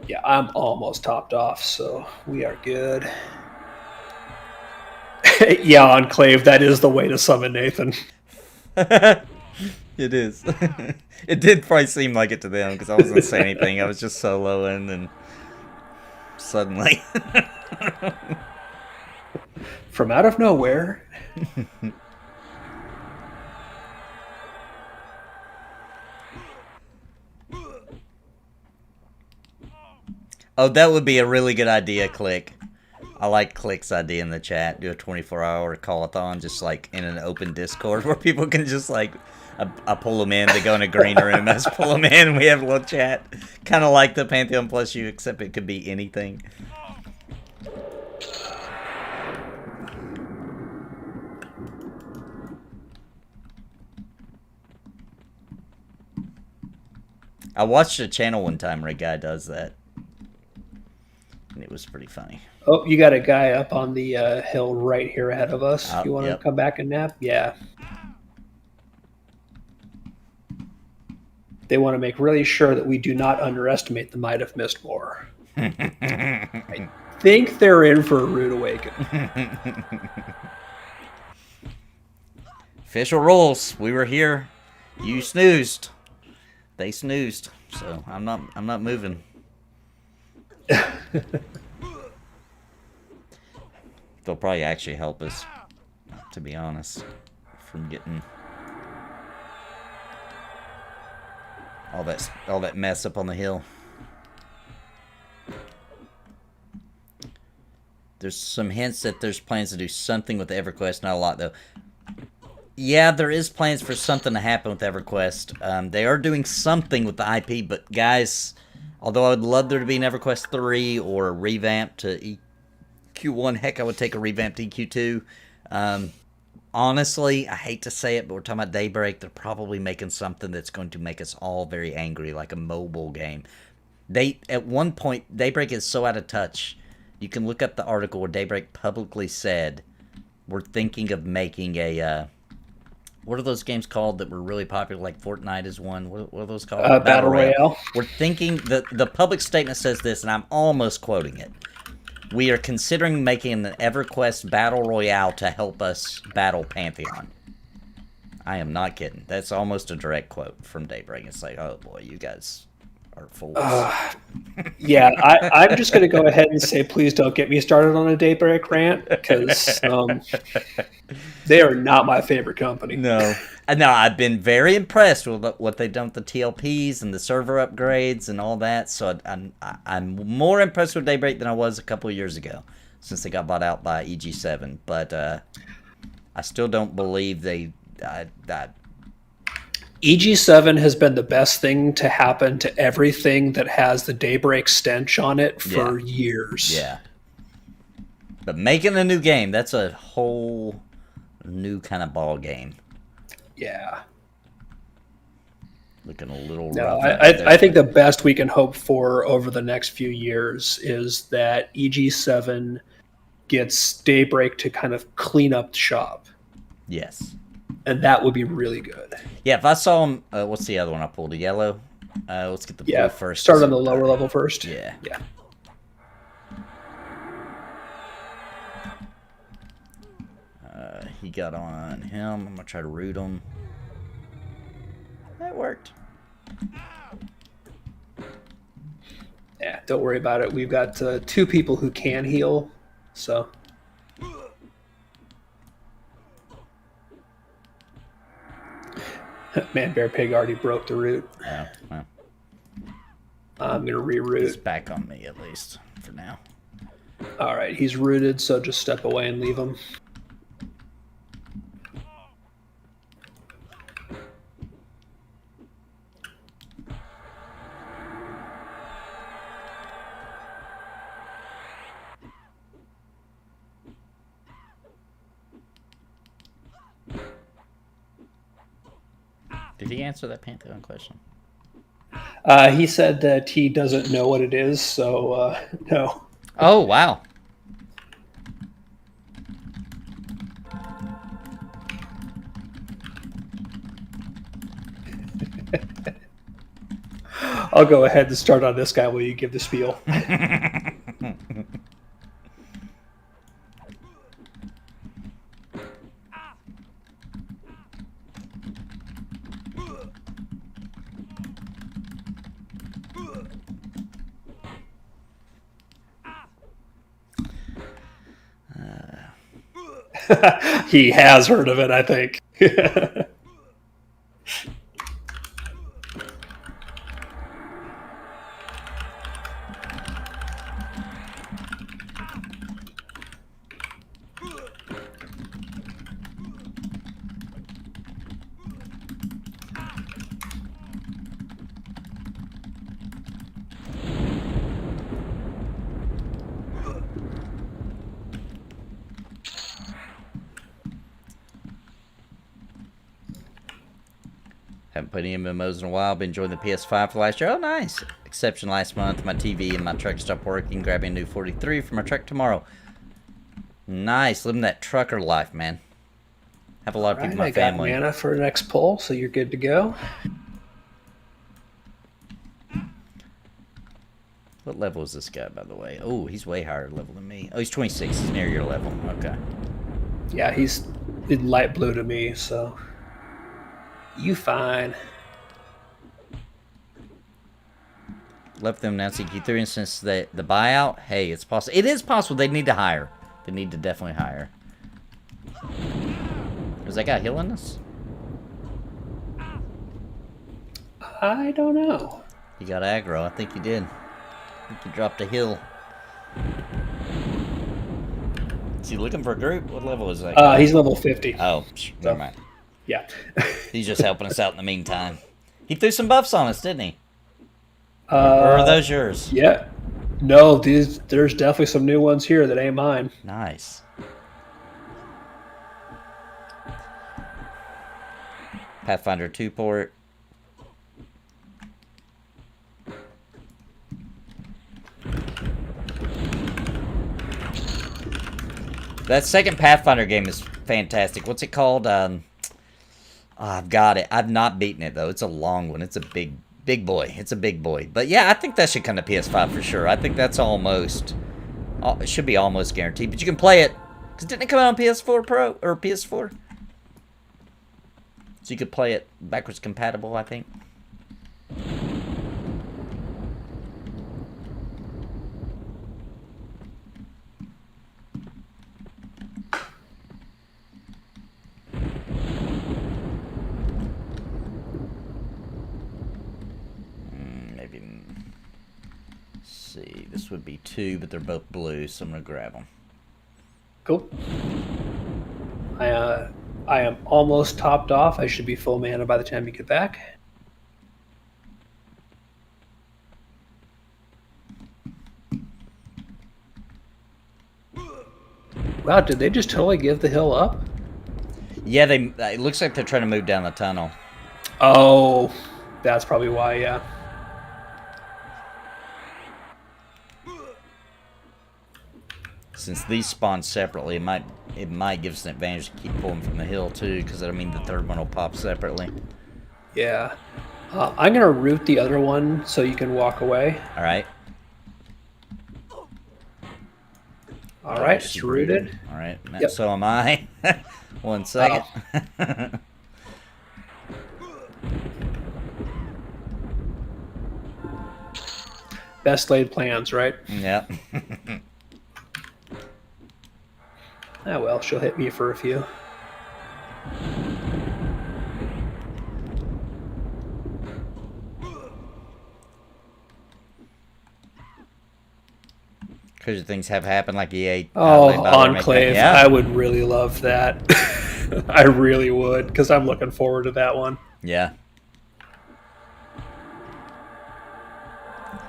Yeah, I'm almost topped off, so we are good. Yeah, Enclave, that is the way to summon Nathan. It is. It did probably seem like it to them because I wasn't saying anything. I was just soloing and suddenly. From out of nowhere. Oh, that would be a really good idea, Click. I like Click's idea in the chat. Do a 24-hour call-a-thon just like in an open Discord where people can just like, I pull them in, they go in a green room, I just pull them in, and we have a little chat. Kind of like the Pantheon Plus U, except it could be anything. I watched a channel one time where a guy does that. And it was pretty funny. Oh, you got a guy up on the hill right here ahead of us. You want to come back and nap? Yeah. They want to make really sure that we do not underestimate the might of Mistmoore. I think they're in for a rude awakening. Official rules. We were here. You snoozed. They snoozed. So I'm not moving. They'll probably actually help us, to be honest, from getting all that mess up on the hill. There's some hints that there's plans to do something with EverQuest. Not a lot, though. Yeah, there is plans for something to happen with EverQuest. They are doing something with the IP, but guys, although I would love there to be an EverQuest 3 or a revamp to EQ1, heck, I would take a revamped EQ2. Honestly, I hate to say it, but we're talking about Daybreak. They're probably making something that's going to make us all very angry, like a mobile game. At one point, Daybreak is so out of touch. You can look up the article where Daybreak publicly said, we're thinking of making a... what are those games called that were really popular? Like Fortnite is one. What are those called? Battle Royale. We're thinking... The public statement says this, and I'm almost quoting it. We are considering making an EverQuest Battle Royale to help us battle Pantheon. I am not kidding. That's almost a direct quote from Daybreak. It's like, oh boy, you guys are fools. Yeah, I'm just going to go ahead and say, please don't get me started on a Daybreak rant, because they are not my favorite company. No, I've been very impressed with what they've done with the TLPs and the server upgrades and all that. So I'm more impressed with Daybreak than I was a couple of years ago, since they got bought out by EG7. But I still don't believe that. EG7 has been the best thing to happen to everything that has the Daybreak stench on it for years. Yeah. But making a new game, that's a whole new kind of ball game. Yeah. Looking a little No, rough. I think the best we can hope for over the next few years is that EG7 gets Daybreak to kind of clean up the shop. Yes. And that would be really good. Yeah, if I saw him, what's the other one I pulled? A yellow? Let's get the blue first. Start on the lower level first. Yeah. Yeah. He got on him. I'm going to try to root him. That worked. Yeah, don't worry about it. We've got 2 people who can heal, so... Man, Bear Pig already broke the root. Yeah, well. I'm going to reroute. He's back on me, at least, for now. All right, he's rooted, so just step away and leave him. Did he answer that Pantheon question? He said that he doesn't know what it is, so no. Oh, wow. I'll go ahead and start on this guy while you give the spiel. He has heard of it, I think. Haven't played any MMOs in a while. Been enjoying the PS5 for last year. Oh, nice. Exception last month. My TV and my truck stopped working. Grabbing a new 43 for my truck tomorrow. Nice. Living that trucker life, man. Have a lot of people in my family. I got mana for the next pull, so you're good to go. What level is this guy, by the way? Oh, he's way higher level than me. Oh, he's 26. He's near your level. Okay. Yeah, he's in light blue to me, so... You fine. Left them now CQ3, and since the buyout, hey, it's possible. It is possible. They need to hire. They need to definitely hire. Was that guy healing us? I don't know. He got aggro. I think he did. I think he dropped a hill. Is he looking for a group? What level is that guy? He's level 50. Oh, never mind. Yeah. He's just helping us out in the meantime. He threw some buffs on us, didn't he? Or are those yours? Yeah. No, there's definitely some new ones here that ain't mine. Nice. Pathfinder 2 port. That second Pathfinder game is fantastic. What's it called? I've got it. I've not beaten it, though. It's a long one. It's a big boy. It's a big boy. But yeah, I think that should come to PS5 for sure. I think that's almost... It should be almost guaranteed. But you can play it. Because didn't it come out on PS4 Pro? Or PS4? So you could play it backwards compatible, I think. see. This would be 2, but they're both blue, so I'm going to grab them. Cool. I am almost topped off. I should be full mana by the time you get back. Wow, did they just totally give the hill up? Yeah, it looks like they're trying to move down the tunnel. Oh, that's probably why, yeah. Since these spawn separately, it might give us an advantage to keep pulling from the hill too, because I mean the third one will pop separately. Yeah. I'm going to root the other one so you can walk away. All right. All right, it's rooted. All right, Yep. So am I. 1 second. Best laid plans, right? Yep. Ah, well, she'll hit me for a few. Crazy things have happened, like EA. Oh, Enclave. Yeah. I would really love that. I really would, because I'm looking forward to that one. Yeah.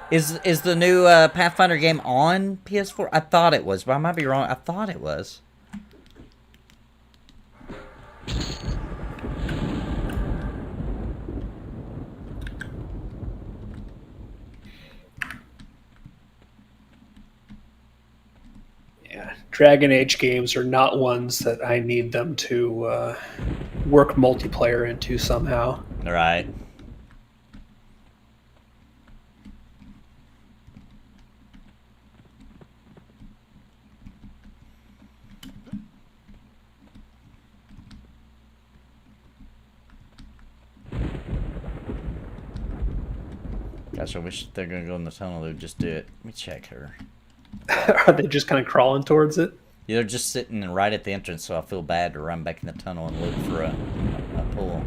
Is the new Pathfinder game on PS4? I thought it was, but I might be wrong. I thought it was. Yeah, Dragon Age games are not ones that I need them to work multiplayer into somehow. Right. Gosh, I wish they're going to go in the tunnel. They would just do it. Let me check her. Are they just kind of crawling towards it? Yeah, they're just sitting right at the entrance, so I feel bad to run back in the tunnel and look for a pool.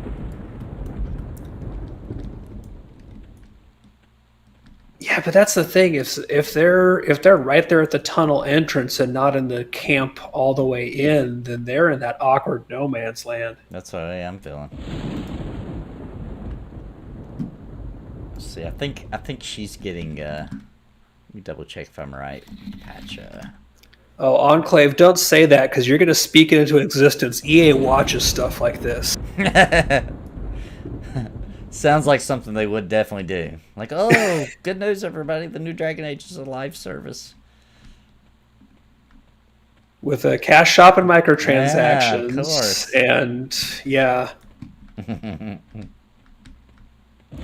Yeah, but that's the thing. If they're right there at the tunnel entrance and not in the camp all the way in, then they're in that awkward no man's land. That's what I'm feeling. Let's see. I think she's getting. Let me double check if I'm right. Patch. Oh, Enclave, don't say that because you're going to speak it into existence. EA watches stuff like this. Sounds like something they would definitely do. Like, oh, good news, everybody. The new Dragon Age is a live service. With a cash shop and microtransactions. Yeah, of course. And, yeah.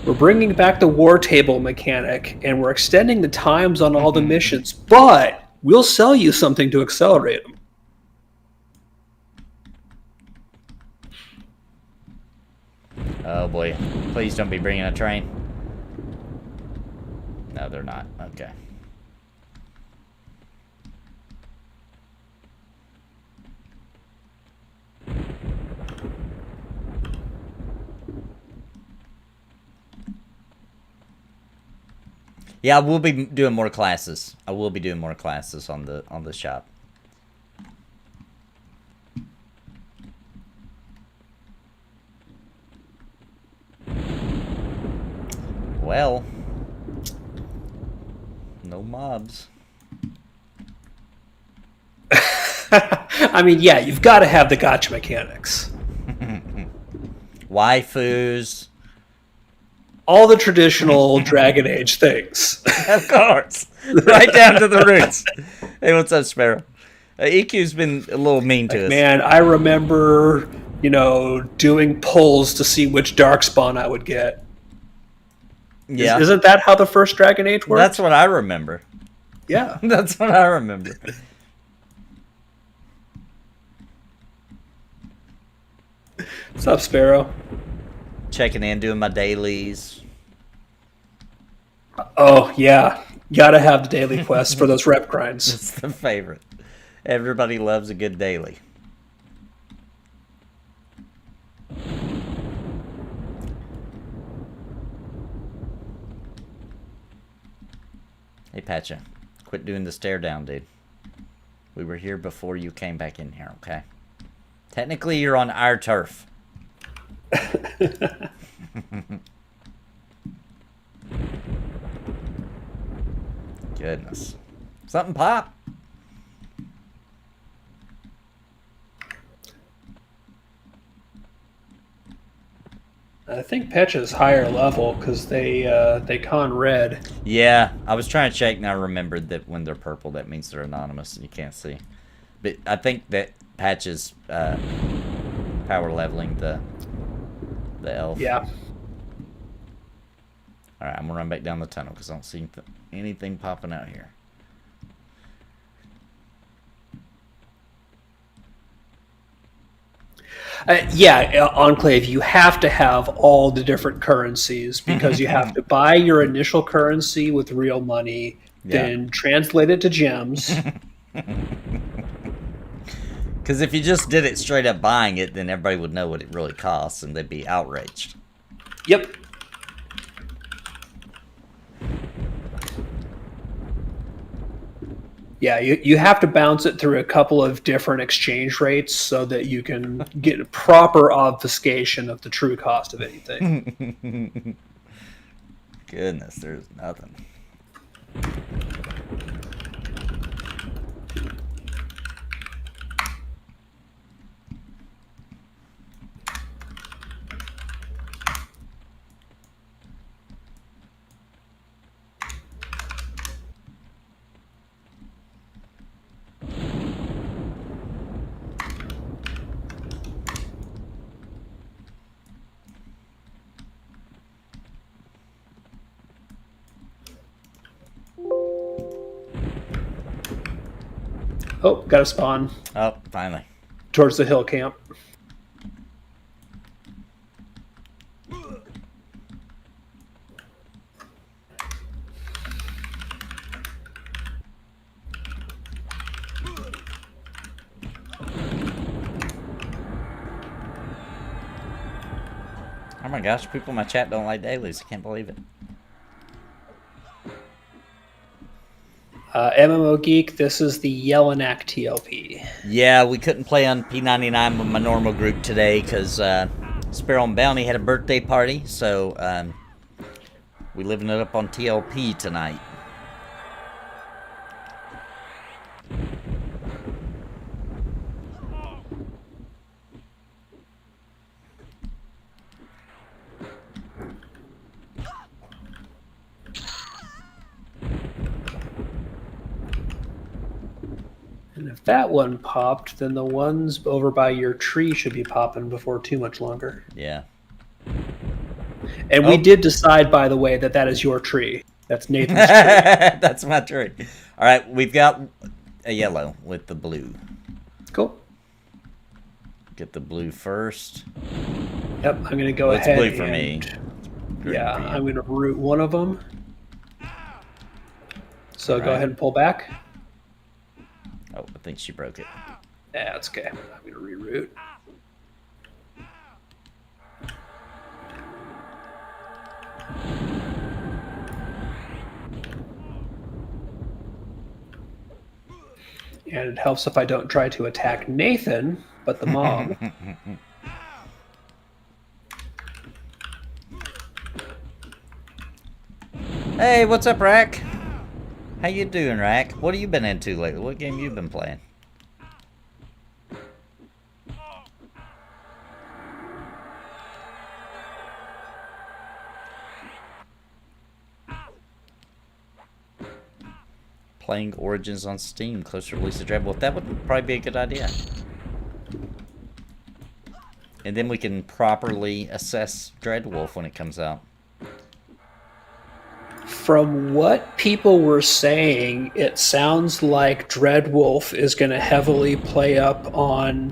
We're bringing back the war table mechanic, and we're extending the times on all the missions, but we'll sell you something to accelerate them. Oh boy, please don't be bringing a train. No, they're not. Okay. Yeah, I will be doing more classes. I will be doing more classes on the shop. Well, no mobs. I mean, yeah, you've got to have the gacha mechanics. Waifus. All the traditional Dragon Age things. Of course. Right down to the roots. Hey, what's up, Sparrow? EQ's been a little mean to us. Man, I remember, doing pulls to see which Darkspawn I would get. Yeah. Isn't that how the first Dragon Age worked? That's what I remember. Yeah. That's what I remember. What's up, Sparrow? Checking in, doing my dailies. Oh, yeah. Gotta have the daily quests for those rep grinds. It's the favorite. Everybody loves a good daily. Hey, Patcha. Quit doing the stare down, dude. We were here before you came back in here, okay? Technically, you're on our turf. Goodness. Something pop. I think Petch is higher level because they con red. Yeah, I was trying to check and I remembered that when they're purple, that means they're anonymous and you can't see. But I think that Patch is power leveling the elf. Yeah. All right, I'm gonna run back down the tunnel because I don't see anything popping out here. Yeah, Enclave, you have to have all the different currencies because you have to buy your initial currency with real money, then translate it to gems. Because if you just did it straight up buying it, then everybody would know what it really costs and they'd be outraged. Yep. Yeah, you have to bounce it through a couple of different exchange rates so that you can get a proper obfuscation of the true cost of anything. Goodness, there's nothing. Oh, got a spawn. Oh, finally. Towards the hill camp. Oh my gosh, people in my chat don't like dailies. I can't believe it. MMO Geek, this is the Yelinak TLP. Yeah, we couldn't play on P99 with my normal group today because Sparrow and Bounty had a birthday party, so we living it up on TLP tonight. And if that one popped, then the ones over by your tree should be popping before too much longer. Yeah. And we did decide, by the way, that that is your tree. That's Nathan's tree. That's my tree. All right, we've got a yellow with the blue. Cool. Get the blue first. Yep, I'm going to go It's ahead. blue for me. Yeah, I'm going to root one of them. So go ahead and pull back. Oh, I think she broke it. Yeah, that's okay. I'm going to reroute. And it helps if I don't try to attack Nathan, but the mob. Hey, what's up, Rack? How you doing, Rack? What have you been into lately? What game you been playing? Playing Origins on Steam, close to release of Dreadwolf. That would probably be a good idea. And then we can properly assess Dreadwolf when it comes out. From what people were saying, it sounds like Dreadwolf is going to heavily play up on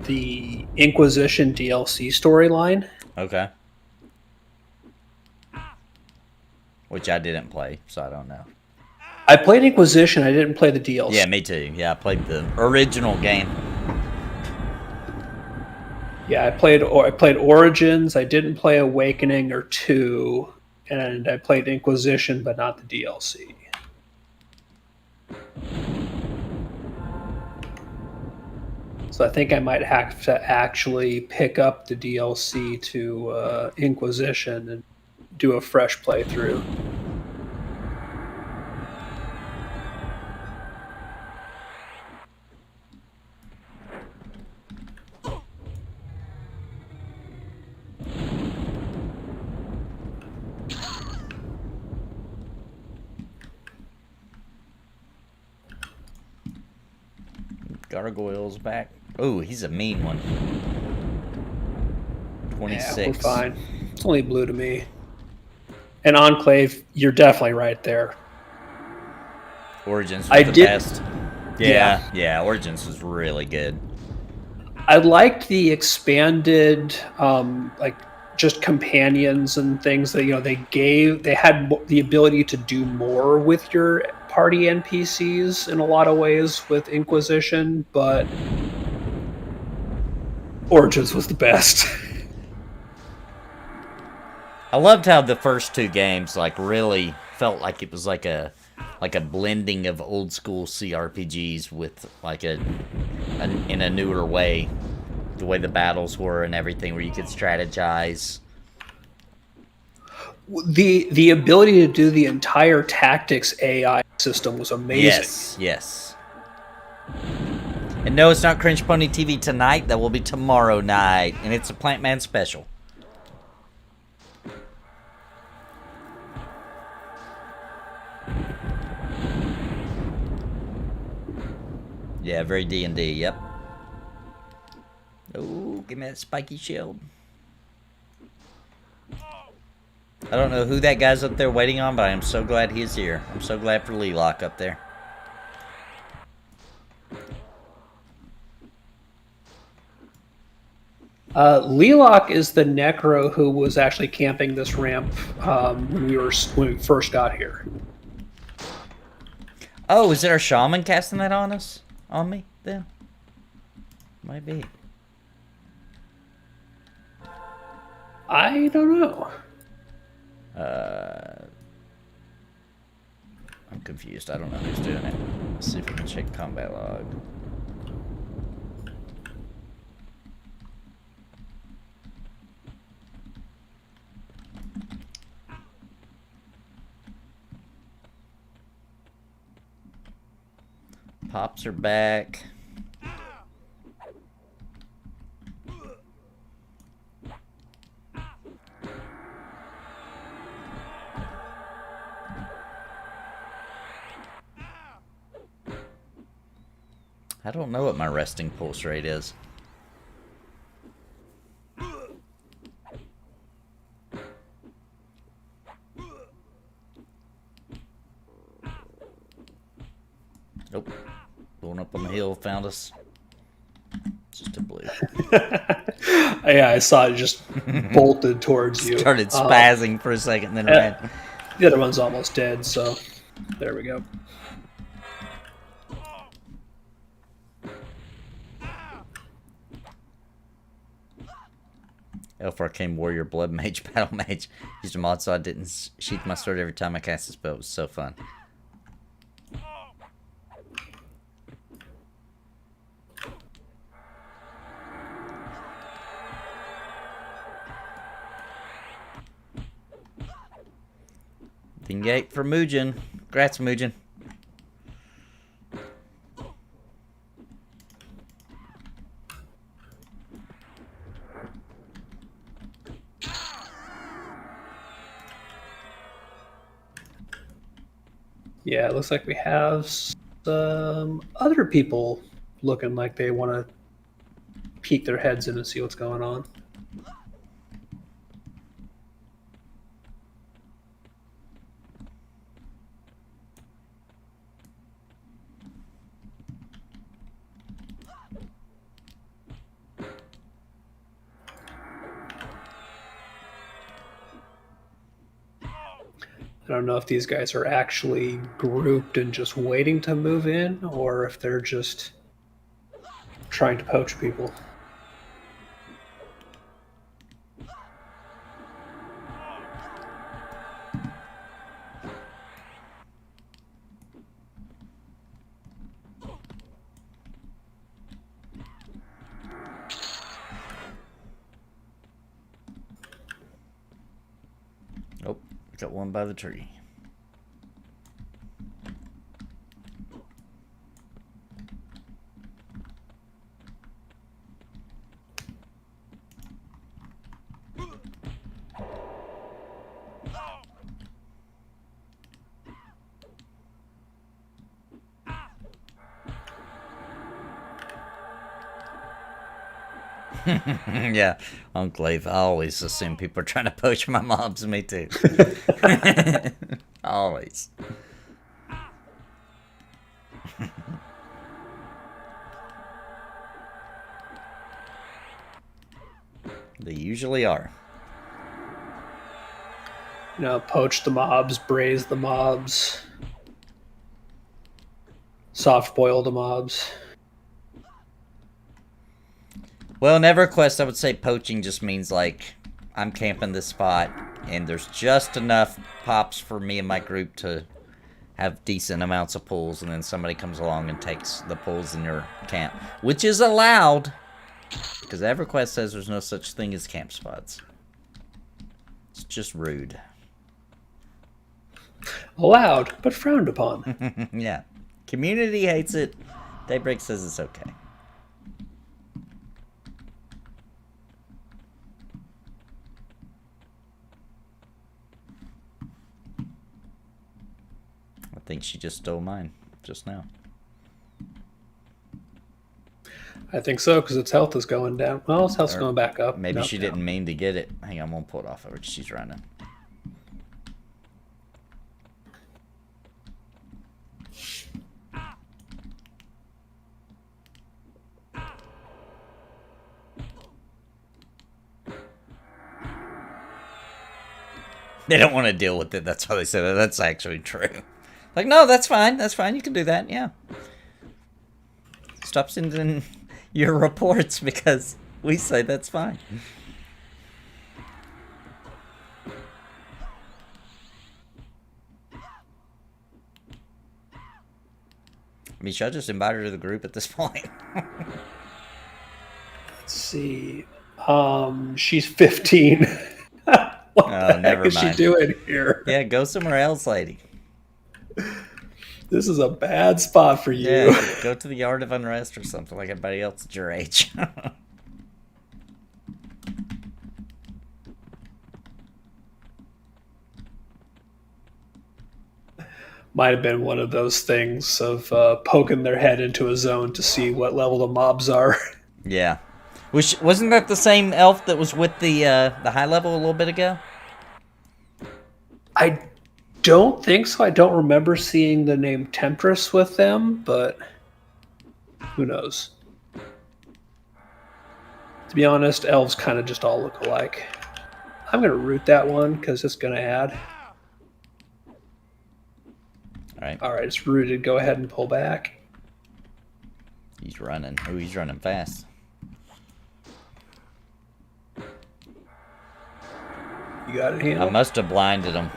the Inquisition DLC storyline. Okay. Which I didn't play, so I don't know. I played Inquisition. I didn't play the DLC. Yeah, me too. Yeah, I played the original game. Yeah, I played Origins. I didn't play Awakening or 2, and I played Inquisition, but not the DLC. So I think I might have to actually pick up the DLC to Inquisition and do a fresh playthrough. Gargoyle's back. Oh, he's a mean one. 26. Yeah, we're fine. It's only blue to me. And Enclave, you're definitely right there. Origins was the best. Yeah, Origins was really good. I liked the expanded, like just companions and things that they had the ability to do more with your party NPCs in a lot of ways with Inquisition, but Origins was the best. I loved how the first two games like really felt like it was like a blending of old school CRPGs with like in a newer way, the way the battles were and everything, where you could strategize. The ability to do the entire tactics AI system was amazing. Yes. And no, it's not Cringe Pony TV tonight. That will be tomorrow night, and it's a Plant Man special. Yeah, very D&D, yep. Oh, give me that spiky shield. I don't know who that guy's up there waiting on, but I am so glad he's here. I'm so glad for Lelock up there. Lelock is the Necro who was actually camping this ramp when we first got here. Oh, is it our shaman casting that on us? On me, then? Might be. I don't know. I'm confused. I don't know who's doing it. Let's see if we can check combat log. Pops are back. I don't know what my resting pulse rate is. Nope. Going up on the hill found us. Just a blue. Yeah, I saw it just bolted towards you. Started spazzing for a second, then ran. The other one's almost dead, so there we go. Elf Arcane Warrior Blood Mage Battle Mage. Used a mod so I didn't sheath my sword every time I cast a spell. It was so fun. Gate for Mugen. Congrats, Mugen. Yeah, it looks like we have some other people looking like they want to peek their heads in and see what's going on. I don't know if these guys are actually grouped and just waiting to move in, or if they're just trying to poach people. Got one by the tree. Yeah, Enclave. I always assume people are trying to poach my mobs. Me too. Always. They usually are. You know, poach the mobs, braise the mobs, soft boil the mobs. Well, in EverQuest, I would say poaching just means, like, I'm camping this spot, and there's just enough pops for me and my group to have decent amounts of pulls, and then somebody comes along and takes the pulls in your camp, which is allowed, because EverQuest says there's no such thing as camp spots. It's just rude. Allowed, but frowned upon. Yeah. Community hates it. Daybreak says it's okay. I think she just stole mine just now. I think so, because its health is going down. Well, its health's going back up. Maybe she didn't mean to get it. Hang on, I'm going to pull it off of her. She's running. They don't want to deal with it. That's how they said it. That's actually true. Like, no, that's fine. That's fine. You can do that. Yeah. Stop sending your reports because we say that's fine. I mean, should I just invite her to the group at this point? Let's see. She's 15. What the never heck is mind. she doing here? Yeah, go somewhere else, lady. This is a bad spot for you. Yeah, go to the Yard of Unrest or something like everybody else at your age. Might have been one of those things of poking their head into a zone to see what level the mobs are. Yeah. Wasn't that the same elf that was with the high level a little bit ago? I don't think so. I don't remember seeing the name Temptress with them, but who knows? To be honest, elves kind of just all look alike. I'm going to root that one because it's going to add. All right, it's rooted. Go ahead and pull back. He's running. Oh, he's running fast. You got it handled? I must have blinded him.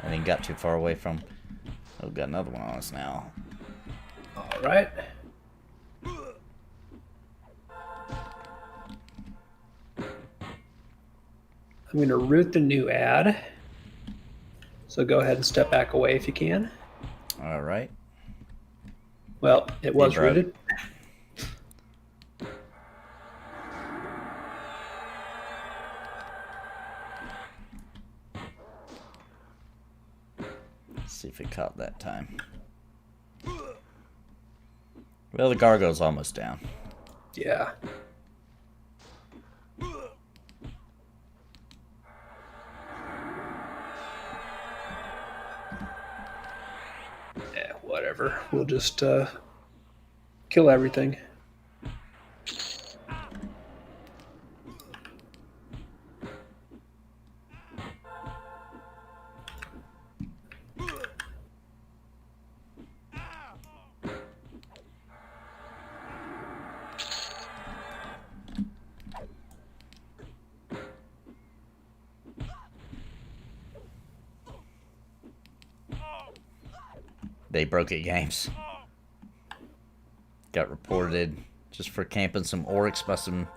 I think got too far away from... Oh, got another one on us now. All right. I'm going to root the new ad. So go ahead and step back away if you can. All right. Well, it was rooted. Let's see if it caught that time. Well, the gargoyle's almost down. Yeah. Yeah, whatever. We'll just kill everything. They broke it games. Got reported just for camping some oryx by some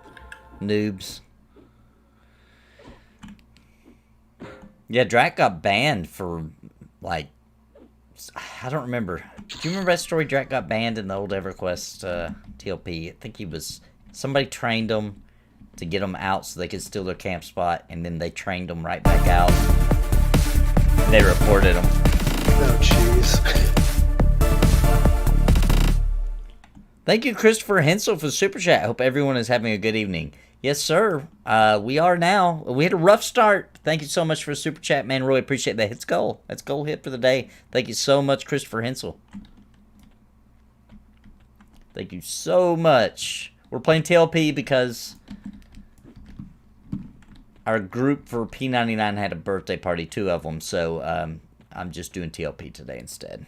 noobs. Yeah, Drak got banned for, like, I don't remember. Do you remember that story? Drak got banned in the old EverQuest TLP. I think he was, somebody trained him to get them out so they could steal their camp spot, and then they trained them right back out. They reported him. Oh, jeez. Thank you, Christopher Hensel, for the super chat. I hope everyone is having a good evening. Yes, sir. We are now. We had a rough start. Thank you so much for the super chat, man. Really appreciate that. It's goal. That's goal hit for the day. Thank you so much, Christopher Hensel. Thank you so much. We're playing TLP because our group for P99 had a birthday party, 2 of them. So I'm just doing TLP today instead.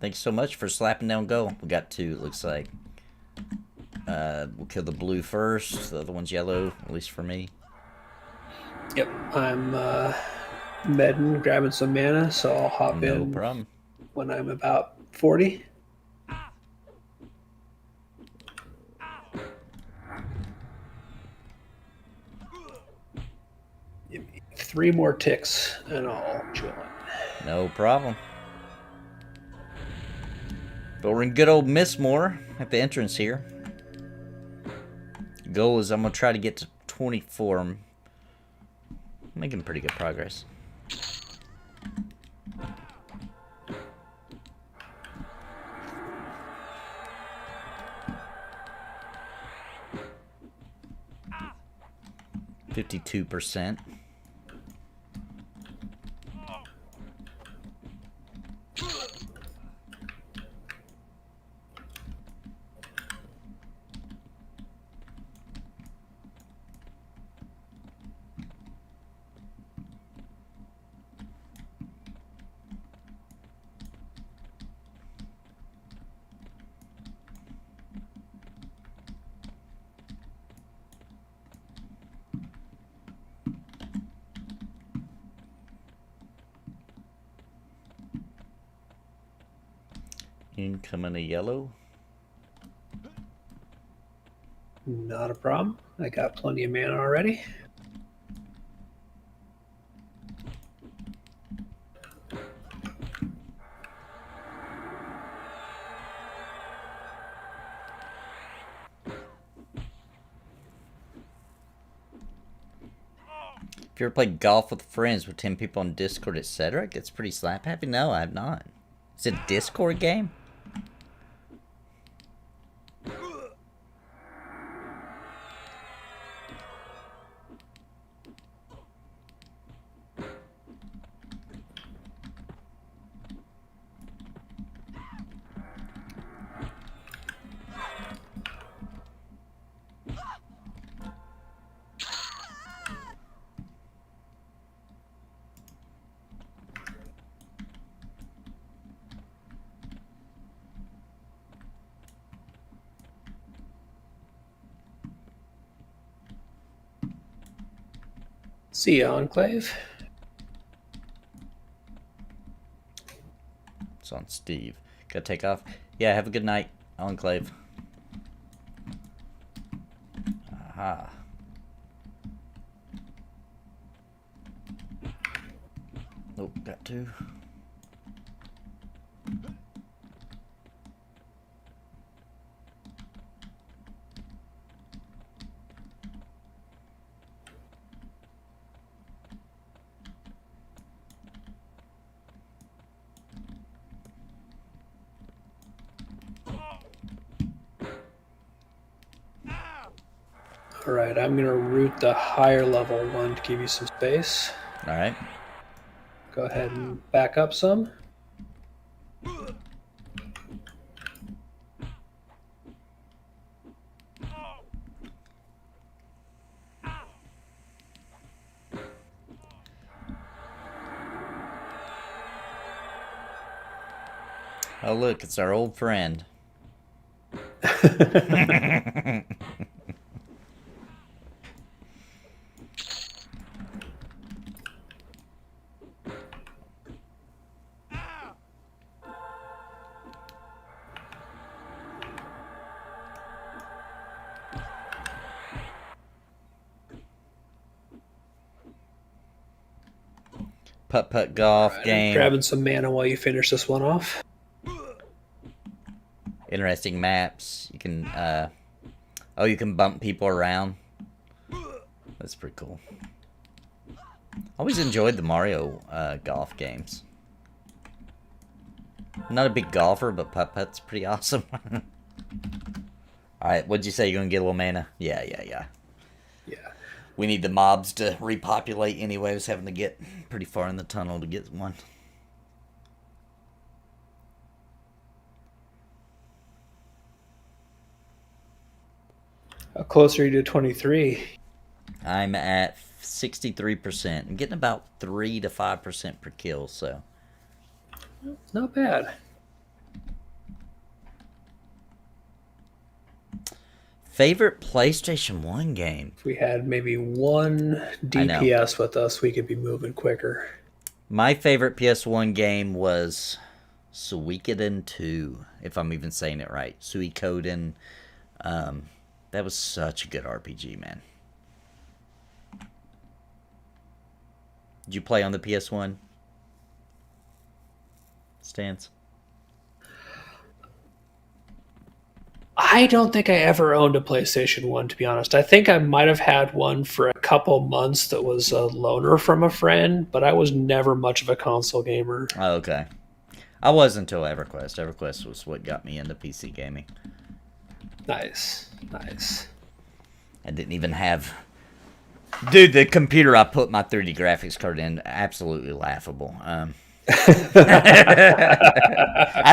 Thank you so much for slapping down go. We got 2, it looks like. We'll kill the blue first. The other one's yellow, at least for me. Yep, I'm medding, grabbing some mana, so I'll hop in. No problem. When I'm about 40. Give me 3 more ticks, and I'll join. No problem. But we're in good old Mistmoore at the entrance here. Goal is I'm going to try to get to 24. I'm making pretty good progress. %. 'Incoming a yellow. Not a problem. I got plenty of mana already. If you ever played golf with friends with 10 people on Discord, etc., it gets pretty slap happy. No, I have not. It's a Discord game? See ya, Enclave. It's on Steve. Gotta take off. Yeah, have a good night, Enclave. Aha. Oh, got 2. All right, I'm going to root the higher level one to give you some space. All right. Go ahead and back up some. Oh, look, it's our old friend. putt golf Right, game. grabbing some mana while you finish this one off. Interesting maps. You can you can bump people around. That's pretty cool. Always enjoyed the Mario golf games. I'm not a big golfer, but putt-putt's pretty awesome. Alright, what'd you say? You're gonna get a little mana? Yeah. Yeah. We need the mobs to repopulate anyway. I was having to get pretty far in the tunnel to get one. How close are you to 23? I'm at 63%. I'm getting about 3 to 5% per kill, so. Not bad. Favorite PlayStation 1 game? If we had maybe one DPS with us, we could be moving quicker. My favorite PS1 game was Suikoden 2, if I'm even saying it right. Suikoden. That was such a good RPG, man. Did you play on the PS1? Stance? I don't think I ever owned a PlayStation 1, to be honest. I think I might have had one for a couple months that was a loaner from a friend, but I was never much of a console gamer. Oh, okay. I was until EverQuest. EverQuest was what got me into PC gaming. Nice. I didn't even have... Dude, the computer I put my 3D graphics card in, absolutely laughable. I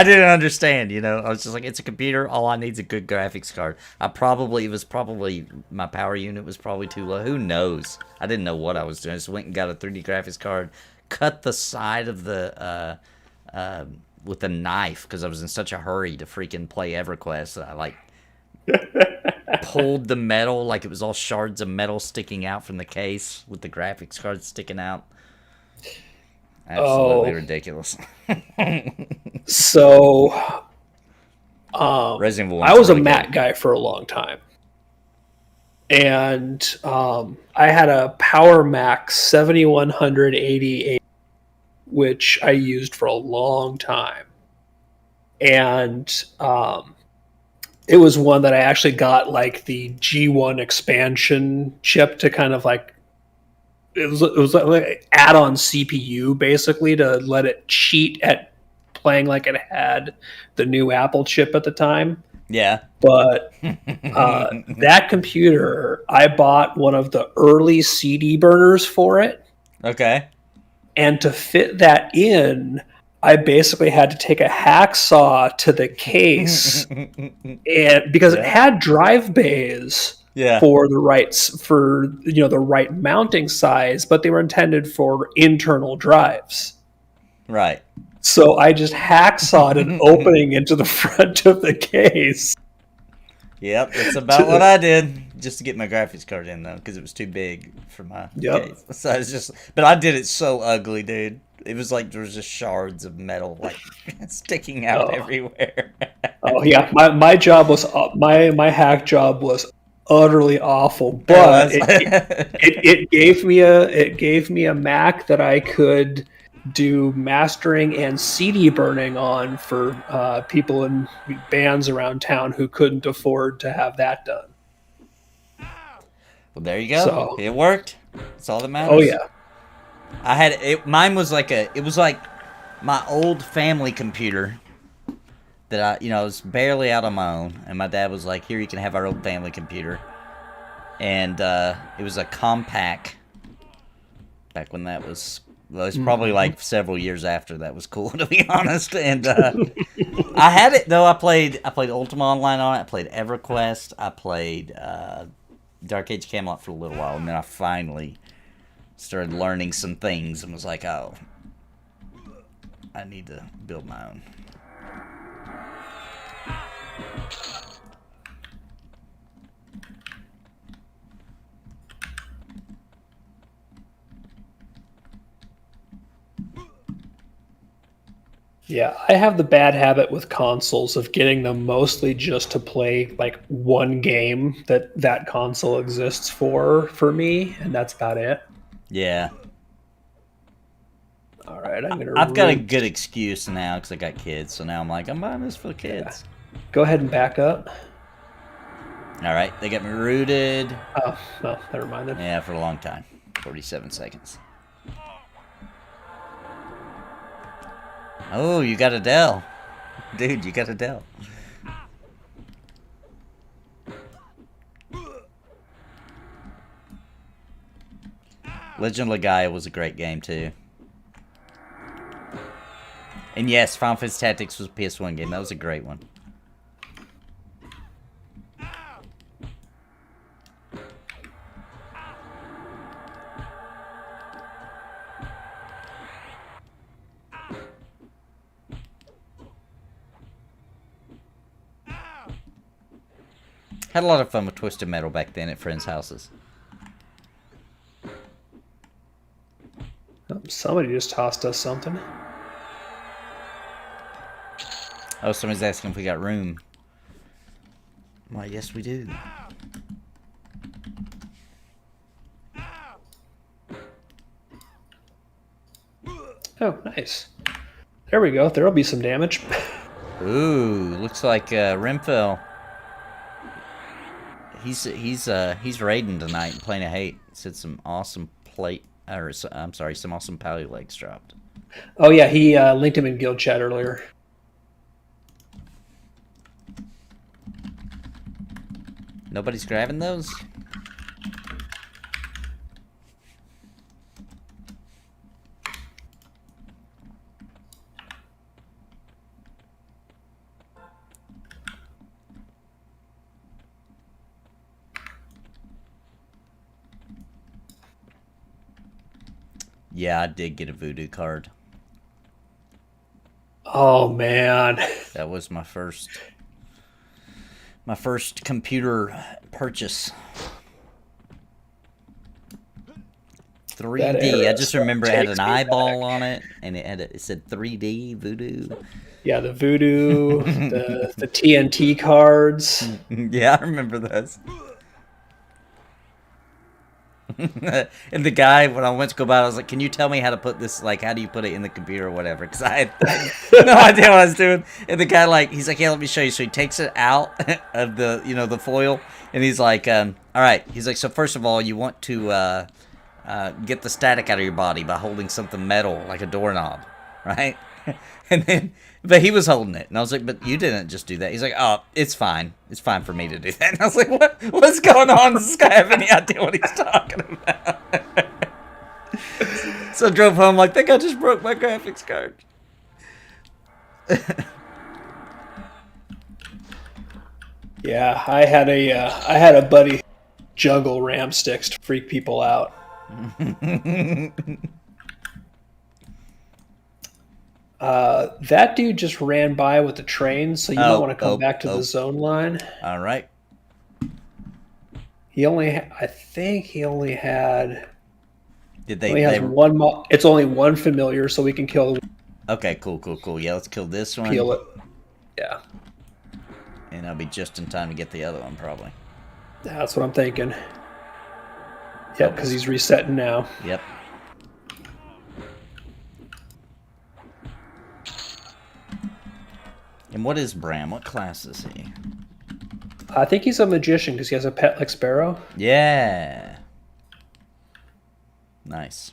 didn't understand, you know. I was just like, it's a computer. All I need is a good graphics card. It was probably my power unit was probably too low. Who knows? I didn't know what I was doing. I just went and got a 3D graphics card, cut the side of the with a knife because I was in such a hurry to freaking play EverQuest that I like pulled the metal like it was all shards of metal sticking out from the case with the graphics card sticking out. Absolutely ridiculous. So, Resident Evil I was a really Mac good. guy for a long time. And I had a Power Mac 7188, which I used for a long time. And it was one that I actually got like the G1 expansion chip to kind of like, it was like an add-on CPU basically to let it cheat at playing like it had the new Apple chip at the time. Yeah. But that computer, I bought one of the early CD burners for it. Okay. And to fit that in, I basically had to take a hacksaw to the case, and because it had drive bays for the right mounting size, but they were intended for internal drives. Right. So I just hacksawed an opening into the front of the case. Yep, that's about what I did, just to get my graphics card in though, because it was too big for my case. So but I did it so ugly, dude. It was like there was just shards of metal like sticking out everywhere. Oh yeah, my job was my hack job was utterly awful, but it gave me a Mac that I could do mastering and CD burning on for people in bands around town who couldn't afford to have that done. Well, there you go. So, it worked. That's all that matters. Oh yeah. I had it. Mine was it was like my old family computer that I was barely out on my own, and my dad was like, "Here, you can have our old family computer," and it was a Compaq. Back when that was. Well, it's probably like several years after that was cool, to be honest. And I had it though. I played Ultima Online on it. I played EverQuest. I played Dark Age Camelot for a little while, and then I finally started learning some things and was like, "Oh, I need to build my own." Yeah, I have the bad habit with consoles of getting them mostly just to play like one game that console exists for me, and that's about it. Yeah. All right, I'm gonna. I've got a good excuse now because I got kids. So now I'm like, I'm buying this for the kids. Yeah. Go ahead and back up. All right, they got me rooted. Oh, well, never mind then. Yeah, for a long time. 47 seconds. Oh, you got Adele. Dude, you got Adele. Legend of Legaia was a great game, too. And yes, Final Fantasy Tactics was a PS1 game. That was a great one. Had a lot of fun with Twisted Metal back then at friends' houses. Somebody just tossed us something. Oh, somebody's asking if we got room. Why, yes, we do. Oh, nice. There we go. There'll be some damage. Ooh, looks like Renfell. He's raiding tonight and playing a hate. Said some awesome some awesome pally legs dropped. Oh yeah, he linked him in guild chat earlier. Nobody's grabbing those? Yeah, I did get a voodoo card. Oh man, that was my first computer purchase. 3D. I just remember it had an eyeball on it, and it said 3D voodoo. Yeah, the voodoo, the TNT cards. Yeah, I remember those. And the guy, when I went to go buy it, I was like, can you tell me how to put this, like, how do you put it in the computer or whatever? Because I had no idea what I was doing. And the guy, like, he's like, yeah, let me show you. So he takes it out of the, the foil, and he's like, all right. He's like, so first of all, you want to get the static out of your body by holding something metal, like a doorknob, right? And then, but he was holding it, and I was like, but you didn't just do that. He's like, oh, it's fine. It's fine for me to do that. And I was like, what's going on? Does this guy have any idea what he's talking about? So I drove home like, that guy just broke my graphics card. Yeah, I had a buddy juggle RAM sticks to freak people out. That dude just ran by with the train, so you might want to come back to the zone line. All right. I think he only had. Did they? Only has one. It's only one familiar, so we can kill. Okay, cool. Yeah, let's kill this one. Peel it. Yeah. And I'll be just in time to get the other one, probably. That's what I'm thinking. Yep, because he's resetting now. Yep. And what is Bram? What class is he? I think he's a magician because he has a pet like Sparrow. Yeah. Nice.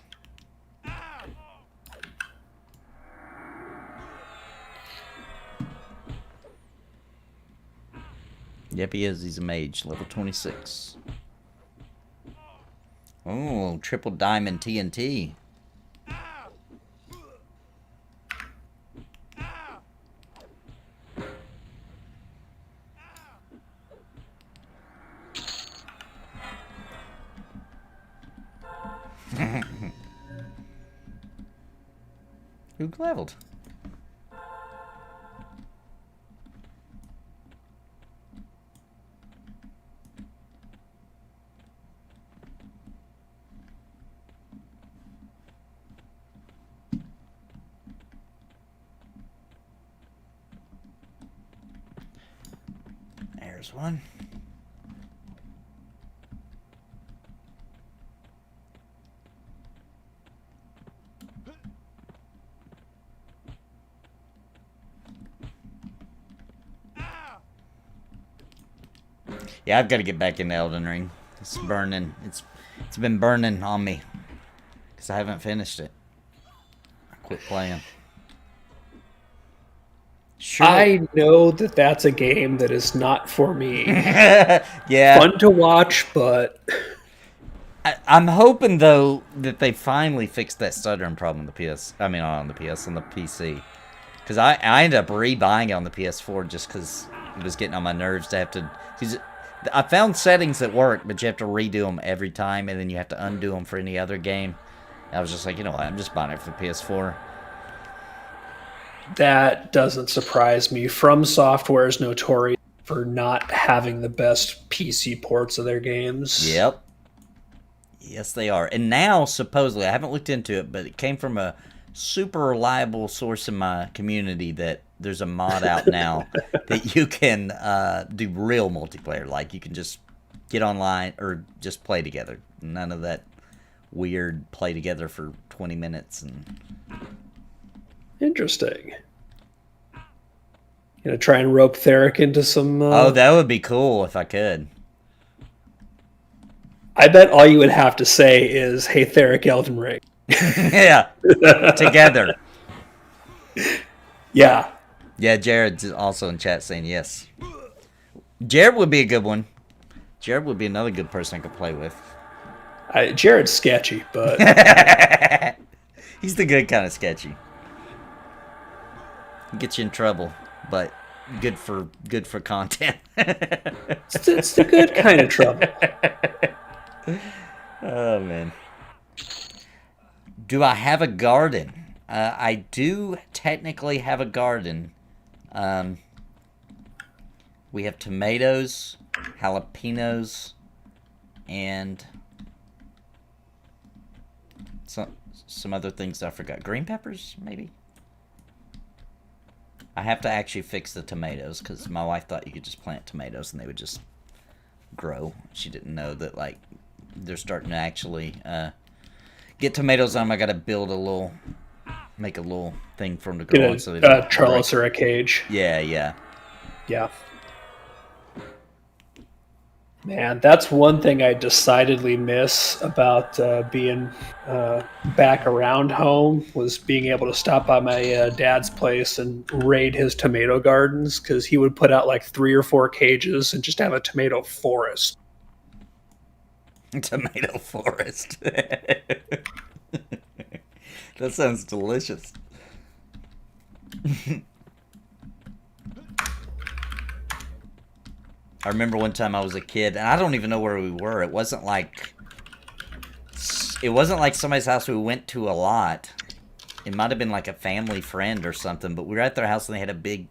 Yep, he is. He's a mage, level 26. Oh, triple diamond TNT. Who leveled? There's one. Yeah, I've got to get back into Elden Ring. It's burning. It's been burning on me because I haven't finished it. I quit playing. Sure. I know that that's a game that is not for me. Yeah. Fun to watch, but I'm hoping though that they finally fixed that stuttering problem on the PS. I mean, not on the PS, on the PC. Because I ended up rebuying it on the PS4 just because it was getting on my nerves to have to. Cause I found settings that work, but you have to redo them every time, and then you have to undo them for any other game. I was just like, you know what? I'm just buying it for the PS4. that doesn't surprise me. From Software is notorious for not having the best PC ports of their games. Yep. Yes, they are. And now, supposedly, I haven't looked into it, but it came from a super reliable source in my community that there's a mod out now that you can do real multiplayer. Like, you can just get online or just play together. None of that weird play together for 20 minutes. And Interesting. Gonna try and rope Theric into some... oh, that would be cool if I could. I bet all you would have to say is, hey, Theric, Elden Ring. Yeah. Together. Yeah. Yeah, Jared's also in chat saying yes. Jared would be a good one. Jared would be another good person I could play with. Jared's sketchy, but... He's the good kind of sketchy. Get you in trouble, but good for content. it's the good kind of trouble. Oh, man. Do I have a garden? I do technically have a garden. We have tomatoes, jalapenos, and some other things I forgot. Green peppers, maybe? I have to actually fix the tomatoes because my wife thought you could just plant tomatoes and they would just grow. She didn't know that, like, they're starting to actually get tomatoes on them. I got to make a little thing for them to grow on. So they don't Charles or a cage. Yeah. Yeah. Man, that's one thing I decidedly miss about being back around home was being able to stop by my dad's place and raid his tomato gardens because he would put out like 3 or 4 cages and just have a tomato forest. Tomato forest. That sounds delicious. I remember one time I was a kid, and I don't even know where we were. It wasn't like somebody's house we went to a lot. It might have been like a family friend or something, but we were at their house and they had a big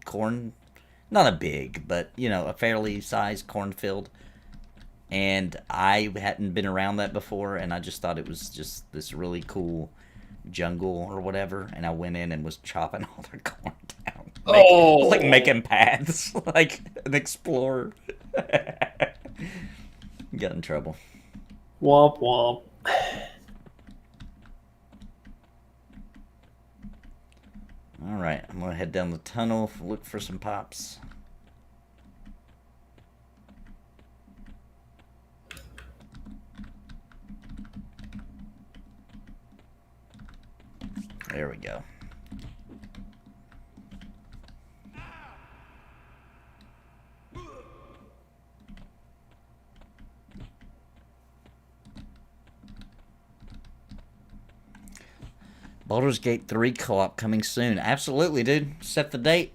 not a big, but, you know, a fairly sized cornfield. And I hadn't been around that before, and I just thought it was just this really cool jungle or whatever. And I went in and was chopping all their corn down. Like making paths, like an explorer. Got in trouble. Womp womp. Alright, I'm going to head down the tunnel, look for some pops. There we go. Baldur's Gate 3 co-op coming soon. Absolutely, dude. Set the date.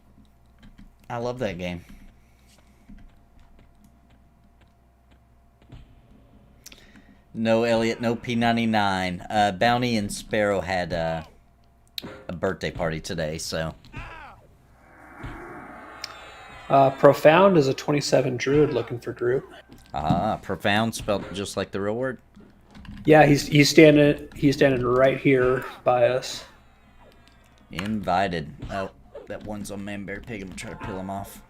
I love that game. No Elliot, no P99. Bounty and Sparrow had a birthday party today, so. Profound is a 27 druid looking for Drew. Profound, spelled just like the real word. Yeah, he's standing right here by us. Invited. Oh, that one's on Manbear Pig. I'm gonna try to peel him off.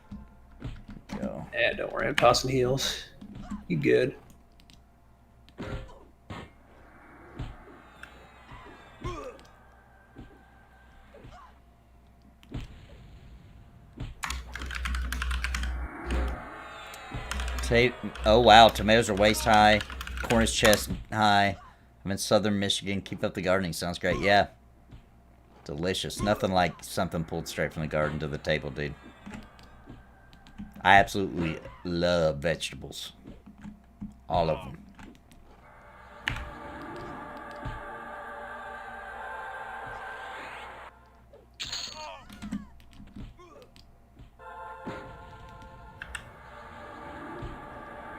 Go. Yeah, don't worry, I'm tossing heels. You good? Oh, wow. Tomatoes are waist high. Corn is chest high. I'm in southern Michigan. Keep up the gardening. Sounds great. Yeah. Delicious. Nothing like something pulled straight from the garden to the table, dude. I absolutely love vegetables. All of them.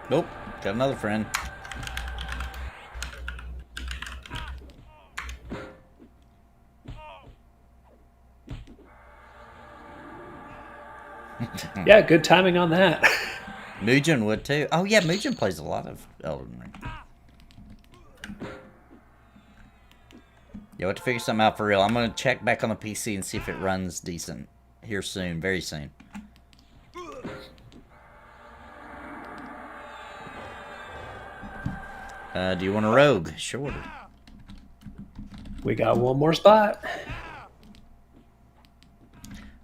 Nope. Got another friend. Yeah, good timing on that. Mugen would too. Oh yeah, Mugen plays a lot of Elden Ring. You have to figure something out for real. I'm gonna check back on the PC and see if it runs decent here soon, very soon. Do you want a rogue? Sure. We got one more spot.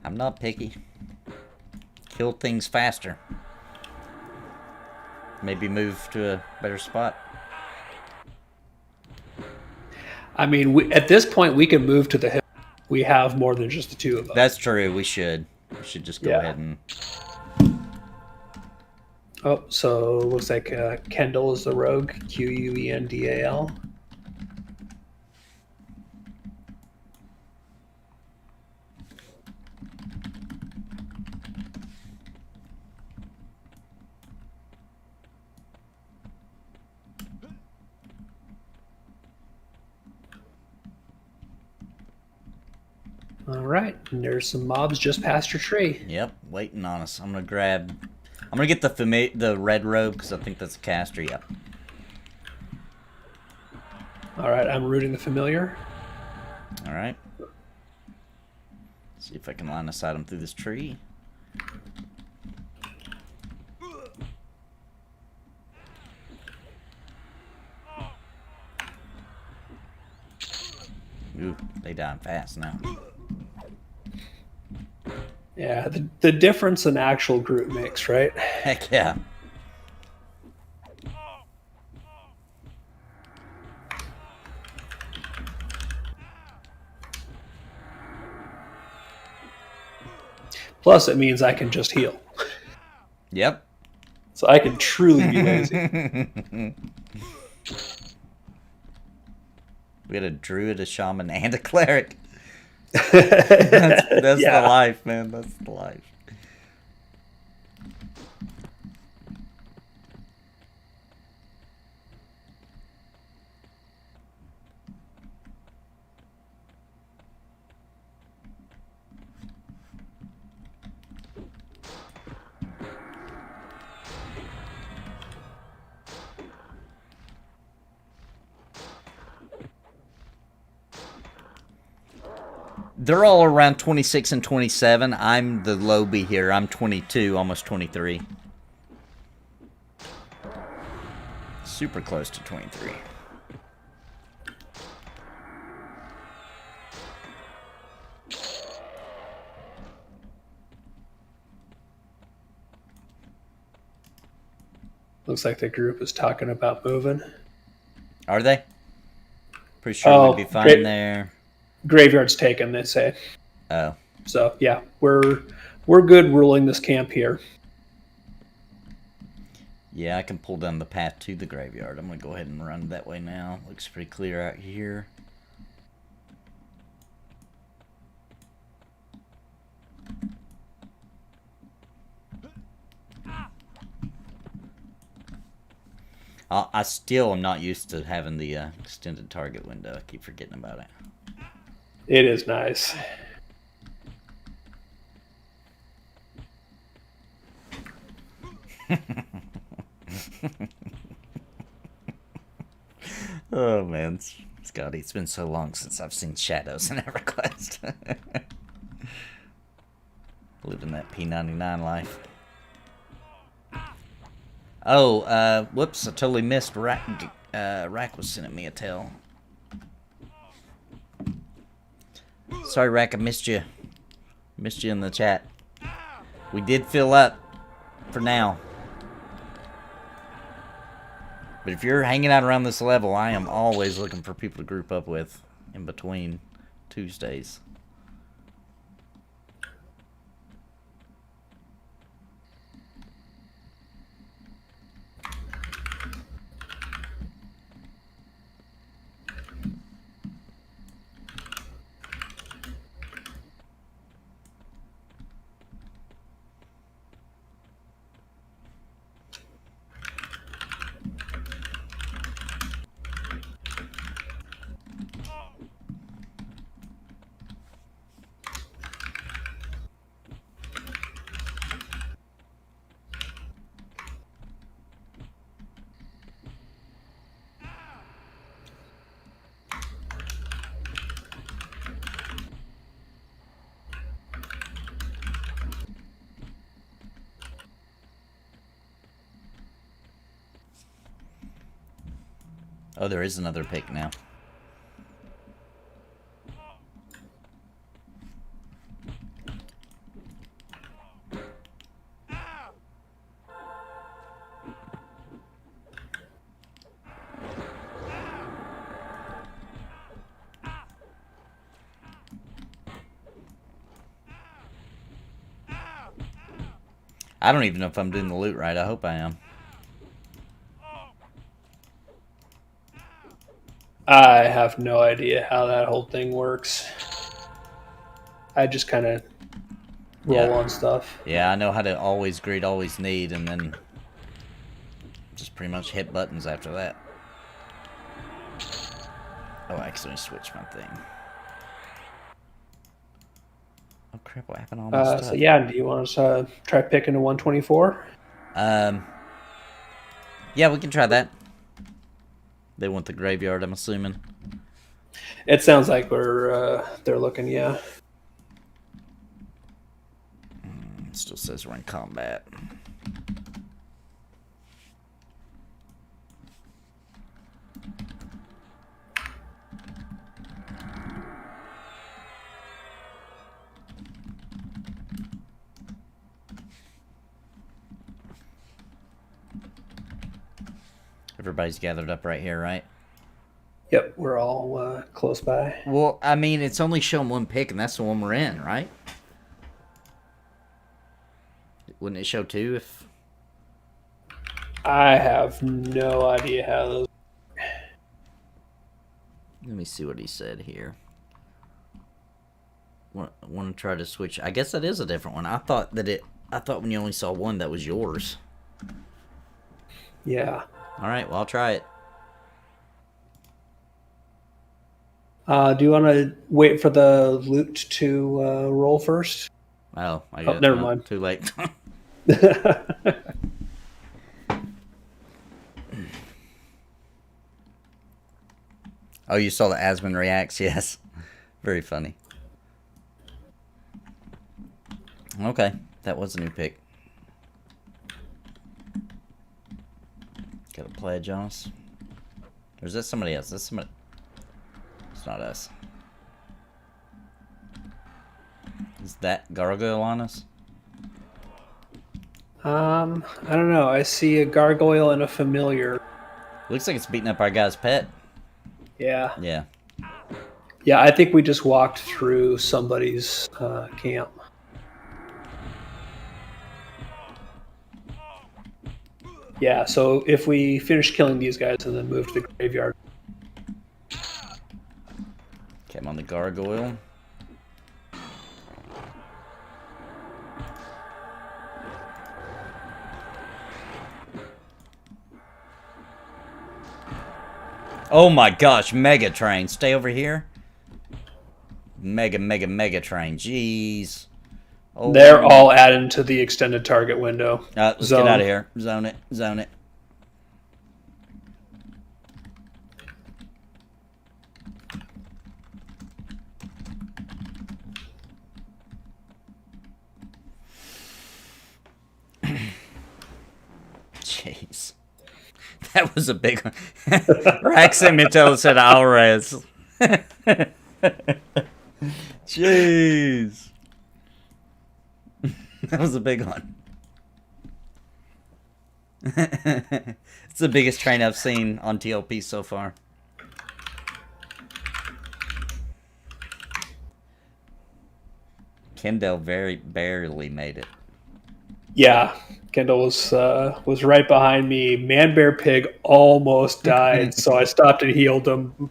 I'm not picky. Kill things faster. Maybe move to a better spot. I mean, at this point, we can move to the hill. We have more than just the two of us. That's true. We should. We should just go ahead and... Oh, so looks like Kendall is the rogue. Quendal. All right, and there's some mobs just past your tree. Yep, waiting on us. I'm gonna get the red robe because I think that's a caster. Yep. All right, I'm rooting the familiar. All right. See if I can line of sight him through this tree. Ooh, they dying fast now. Yeah, the difference in actual group makes, right? Heck yeah. Plus, it means I can just heal. Yep. So I can truly be lazy. We got a druid, a shaman, and a cleric. That's Yeah. the life, man. That's the life. They're all around 26 and 27. I'm the lowbie here. I'm 22, almost 23. Super close to 23. Looks like the group is talking about moving. Are they? Pretty sure we'd be fine great. there. Graveyard's taken, they say. Oh. So yeah, we're good ruling this camp here. Yeah, I can pull down the path to the graveyard. I'm going to go ahead and run that way now. Looks pretty clear out here. I still am not used to having the extended target window. I keep forgetting about it. It is nice. Oh man, Scotty, it's been so long since I've seen shadows in EverQuest. Living that P99 life. Oh, whoops, I totally missed. Rack was sending me a tell. Sorry, Rack, I missed you. Missed you in the chat. We did fill up for now. But if you're hanging out around this level, I am always looking for people to group up with in between Tuesdays. Oh, there is another pick now. I don't even know if I'm doing the loot right. I hope I am. I have no idea how that whole thing works. I just kind of roll on stuff. Yeah, I know how to always greet, always need, and then just pretty much hit buttons after that. Oh, I accidentally switched my thing. Oh crap, what happened to all my stuff? So yeah, do you want us to try picking a 124? Yeah, we can try that. They want the graveyard, I'm assuming. It sounds like they're looking, yeah. It still says we're in combat. Everybody's gathered up right here, right? Yep, we're all close by. Well, I mean, it's only showing one pick, and that's the one we're in, right? Wouldn't it show two if... I have no idea how those... Let me see what he said here. Want to try to switch... I guess that is a different one. I thought when you only saw one, that was yours. Yeah. Alright, well, I'll try it. Do you want to wait for the loot to roll first? Oh, I guess. Never mind. Too late. Oh, you saw the Asmon reacts? Yes. Very funny. Okay, that was a new pick. Got a pledge on us. Or is that somebody else? That's somebody... It's not us. Is that gargoyle on us? I don't know. I see a gargoyle and a familiar. Looks like it's beating up our guy's pet. Yeah. Yeah. Yeah, I think we just walked through somebody's camp. Yeah, so if we finish killing these guys and then move to the graveyard. Okay, I'm on the gargoyle. Oh my gosh, Mega Train. Stay over here. Mega Train. Jeez. Oh, they're all adding to the extended target window. Let's get out of here. Zone it. Zone it. Jeez. That was a big one. Rax and Mitchell said Alres. Jeez. That was a big one. It's the biggest train I've seen on TLP so far. Kendall very barely made it. Yeah, Kendall was right behind me. Man Bear Pig almost died, so I stopped and healed him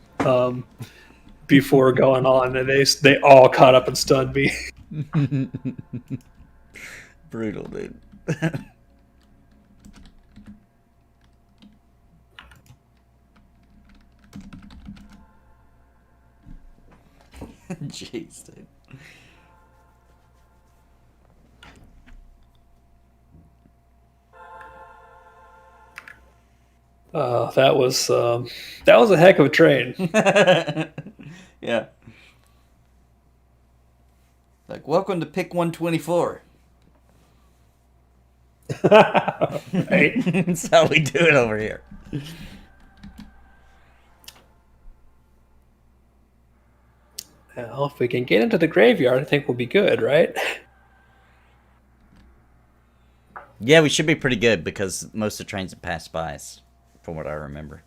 before going on, and they all caught up and stunned me. Brutal, dude. Jeez, dude. That was a heck of a train. Yeah. Like, welcome to pick 124. Right? That's how we do it over here. Well, if we can get into the graveyard, I think we'll be good, right? Yeah, we should be pretty good because most of the trains have passed by us, from what I remember.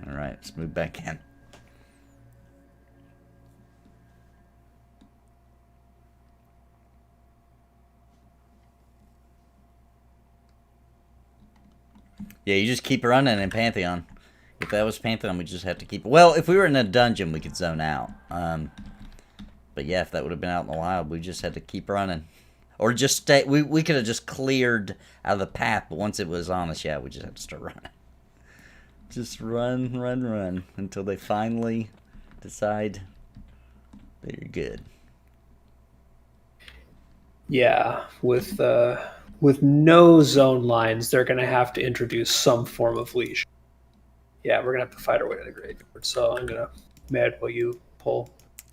All right, let's move back in. Yeah, you just keep running in Pantheon. If that was Pantheon, we just have to keep... Well, if we were in a dungeon, we could zone out. But yeah, if that would have been out in the wild, we just had to keep running. Or just stay... We could have just cleared out of the path, but once it was on us, yeah, we just had to start running. Just run, run, run, until they finally decide that you're good. Yeah, with no zone lines, they're going to have to introduce some form of leash. Yeah, we're going to have to fight our way to the graveyard. So I'm going to mad while you pull.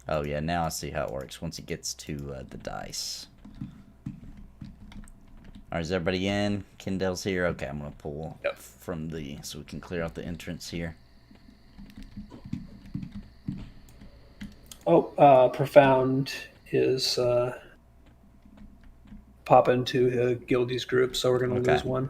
Oh, yeah, now I see how it works once it gets to the dice. All right, is everybody in? Kendall's here. Okay, I'm going to pull from the... So we can clear out the entrance here. Oh, Profound is popping to Gildy's group, so we're going to lose one.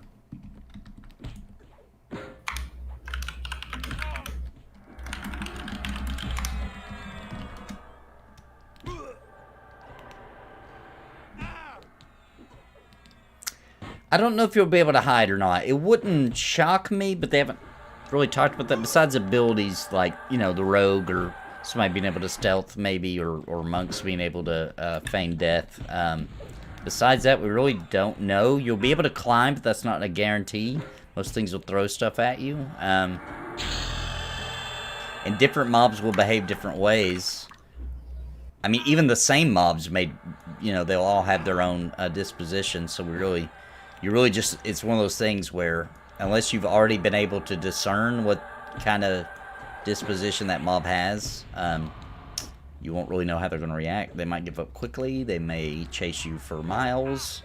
I don't know if you'll be able to hide or not. It wouldn't shock me, but they haven't really talked about that. Besides abilities like, you know, the rogue or somebody being able to stealth maybe, or monks being able to feign death. Besides that, we really don't know. You'll be able to climb, but that's not a guarantee. Most things will throw stuff at you. And different mobs will behave different ways. I mean, even the same mobs they'll all have their own disposition, so you really just, it's one of those things where, unless you've already been able to discern what kind of disposition that mob has, you won't really know how they're going to react. They might give up quickly. They may chase you for miles.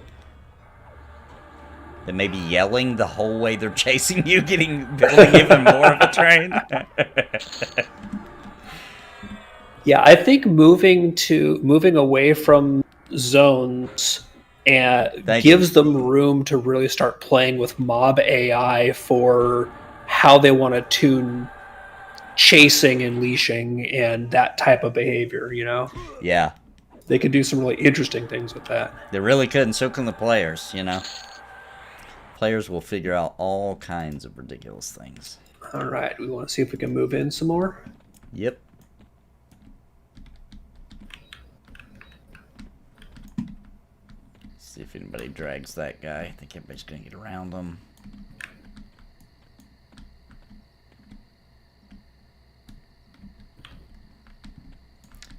They may be yelling the whole way they're chasing you, building even more of a train. Yeah, I think moving away from zones and gives them room to really start playing with mob AI for how they want to tune chasing and leashing and that type of behavior, you know? Yeah. They could do some really interesting things with that. They really could, and so can the players, you know? Players will figure out all kinds of ridiculous things. All right, we want to see if we can move in some more? Yep. See if anybody drags that guy. I think everybody's going to get around him.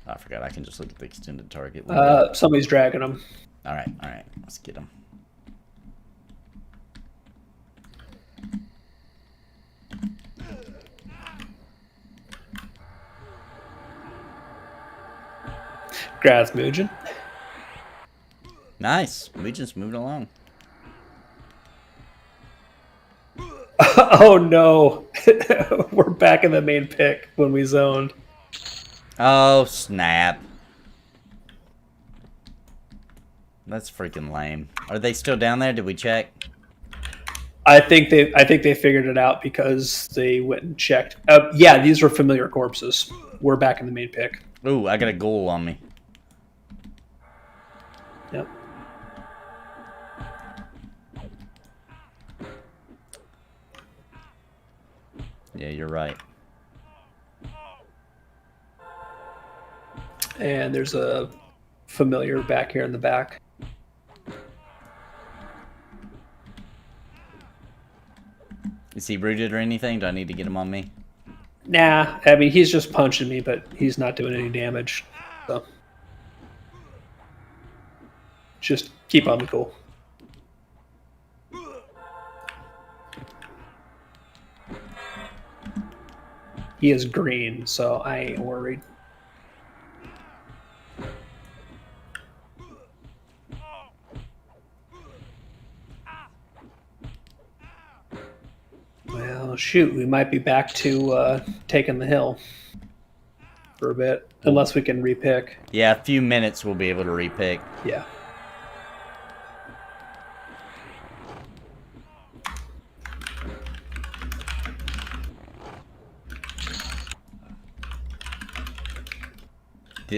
Oh, I forgot I can just look at the extended target window. Somebody's dragging him. All right. Let's get him. Grass Mugen. Nice. We just moved along. Oh no. We're back in the main pick when we zoned. Oh, snap. That's freaking lame. Are they still down there? Did we check? I think they figured it out because they went and checked. Yeah, these are familiar corpses. We're back in the main pick. Ooh, I got a ghoul on me. Yep. Yeah, you're right. And there's a familiar back here in the back. Is he rooted or anything? Do I need to get him on me? Nah, I mean, he's just punching me, but he's not doing any damage. So just keep on the cool. He is green, so I ain't worried. Well, shoot, we might be back to taking the hill for a bit, unless we can repick. Yeah, a few minutes we'll be able to repick. Yeah.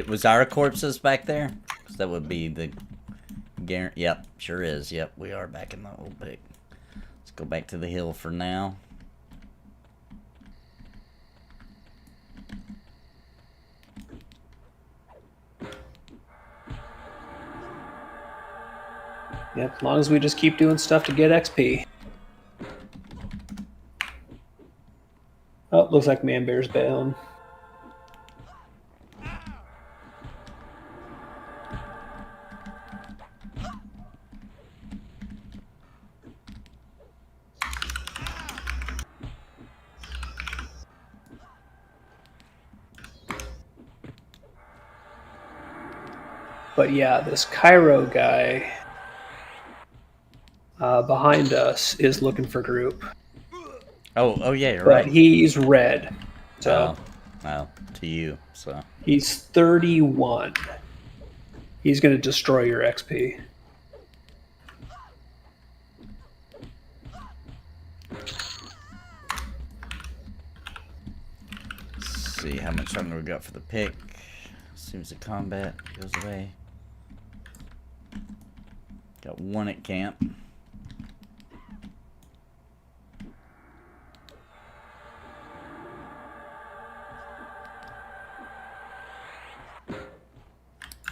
Was our corpses back there? 'Cause that would be the guarantee. Yep, sure is. Yep, we are back in the old pick. Let's go back to the hill for now. Yep, as long as we just keep doing stuff to get XP. Oh, looks like Man Bear's bound. But yeah, this Cairo guy behind us is looking for group. Oh yeah, you're But right. he's red. So oh, to you. So he's 31. He's going to destroy your XP. let's see how much longer we got for the pick. As soon as the combat goes away. Got one at camp.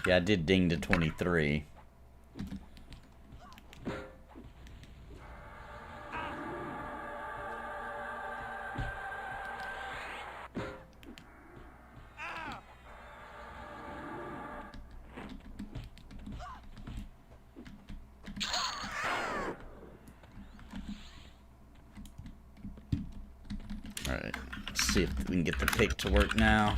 Yeah, I did ding to 23. Alright, let's see if we can get the pick to work now.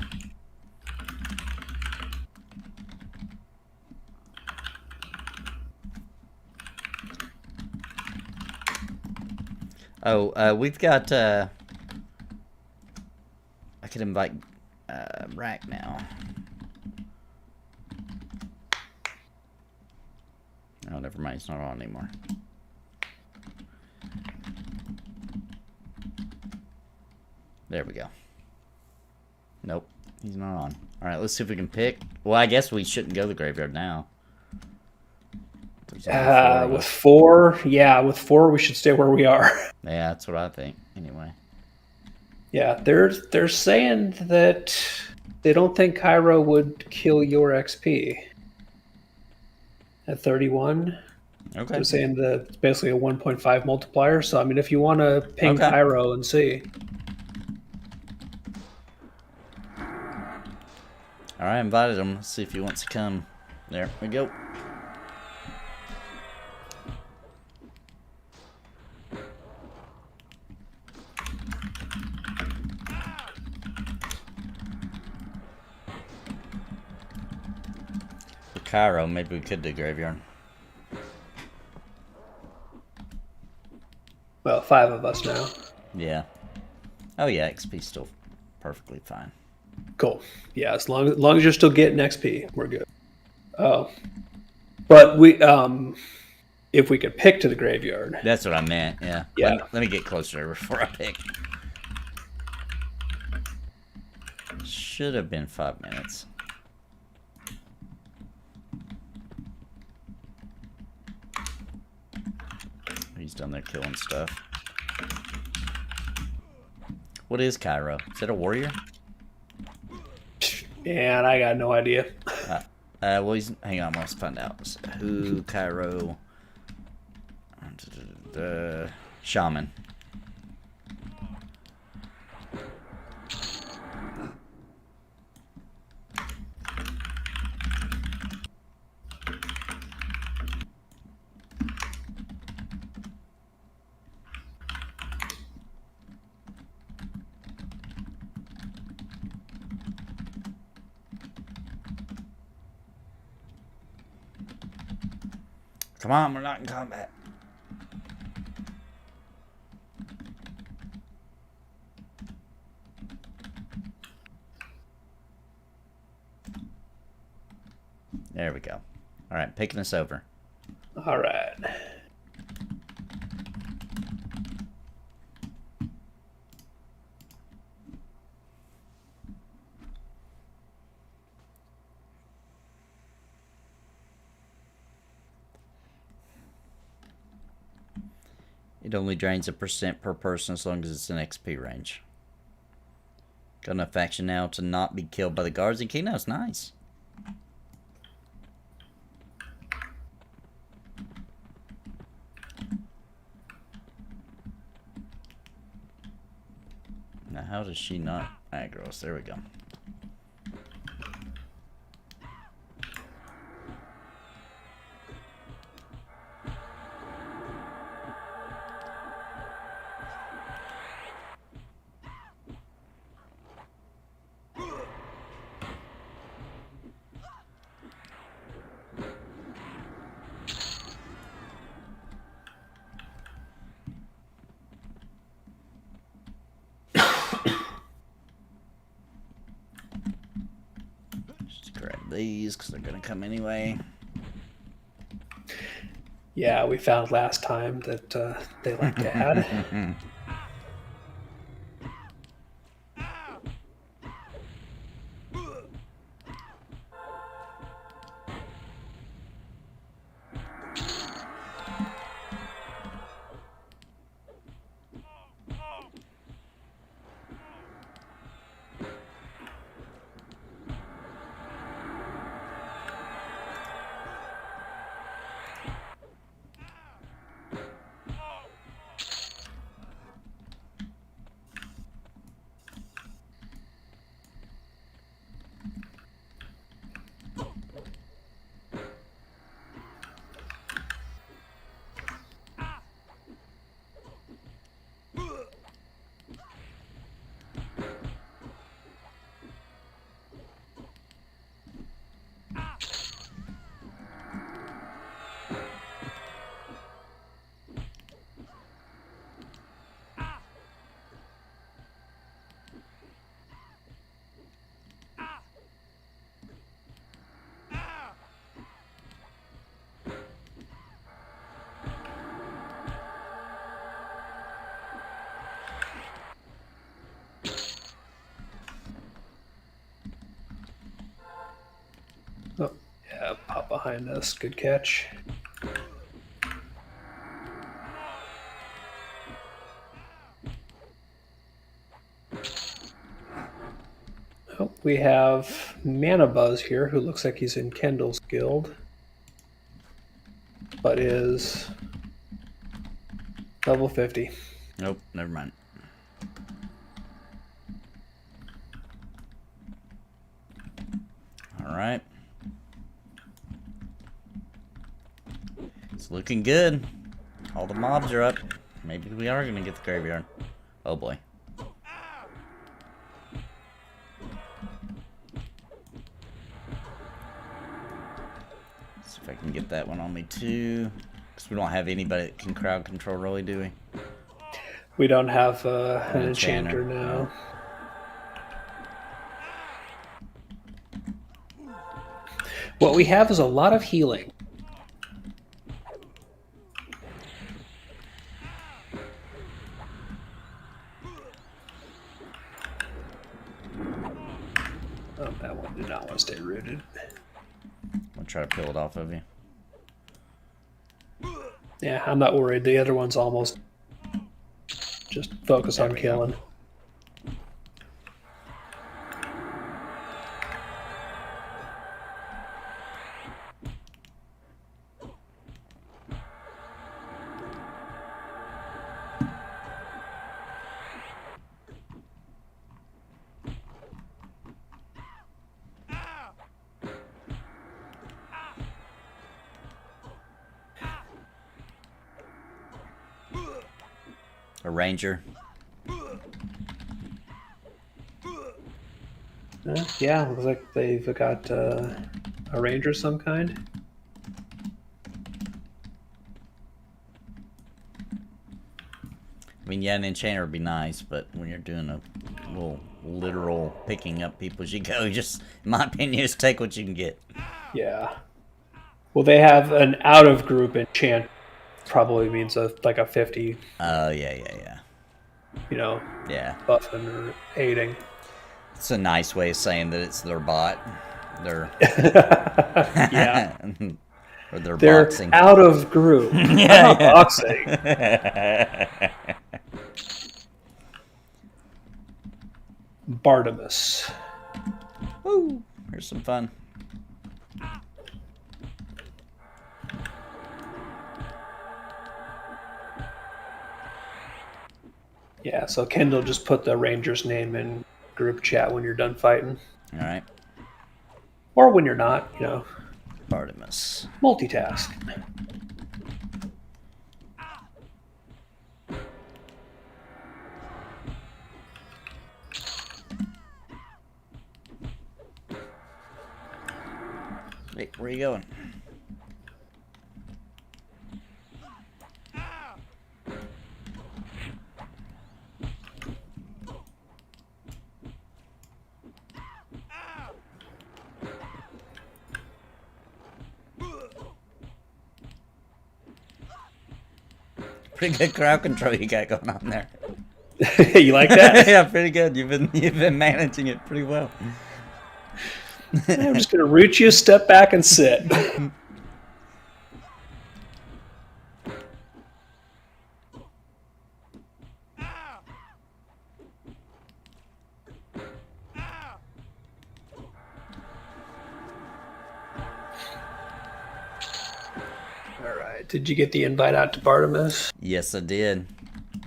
Oh, we've got, I could invite, Rack now. Oh, never mind, it's not on anymore. There we go. Nope, he's not on. Alright, let's see if we can pick. Well, I guess we shouldn't go to the graveyard now. With four, we should stay where we are. Yeah, that's what I think, anyway. Yeah, they're saying that they don't think Cairo would kill your XP at 31. Okay. They're saying that it's basically a 1.5 multiplier. So, I mean, if you want to ping Okay. Cairo and see. Alright, I invited him. Let's see if he wants to come. There we go. For Cairo, maybe we could do graveyard. Well, 5 of us now. Yeah. Oh yeah, XP's still perfectly fine. Cool. Yeah, as long as you're still getting XP, we're good. But if we could pick to the graveyard. That's what I meant. Yeah. Yeah. Let me get closer before I pick. Should have been 5 minutes. He's down there killing stuff. What is Cairo? Is that a warrior? Man, I got no idea. Well, hang on, let's find out. Who Cairo? Shaman. Come on, we're not in combat. There we go. All right, picking us over. All right. It only drains 1% per person as long as it's in XP range. Got enough faction now to not be killed by the guards and keynotes. Nice. Now, how does she not aggro us? There we go. These because they're gonna come anyway. Yeah, we found last time that they like to add. Oh, yeah, pop behind us. Good catch. Oh, we have Mana Buzz here, who looks like he's in Kendall's guild, but is level 50. Nope, never mind. All right. It's looking good. All the mobs are up. Maybe we are going to get the graveyard. Oh boy. See if I can get that one on me too. Because we don't have anybody that can crowd control really, do we? We don't have an enchanter now. What we have is a lot of healing. Oh, that one did not want to stay rooted. I'll try to peel it off of you. Yeah, I'm not worried. The other one's almost just focus on killing. A ranger. Yeah, looks like they've got a ranger of some kind. I mean, yeah, an enchanter would be nice, but when you're doing a little literal picking up people as you go, just, in my opinion, just take what you can get. Yeah. Well, they have an out-of-group enchant. Probably means like a 50. Oh, yeah. You know, Yeah. buffing or aiding. It's a nice way of saying that it's their bot. Their Yeah. Or they're boxing. Out of group. Yeah, boxing. Bartimus. Woo! Here's some fun. Yeah, so Kendall just put the ranger's name in group chat when you're done fighting. All right. Or when you're not, you know. Bartimus. Multitask. Hey, where are you going? Pretty good crowd control you got going on there. You like that? Yeah, pretty good. You've been managing it pretty well. I'm just gonna root you, step back, and sit. All right. Did you get the invite out to Bartimus? Yes, I did.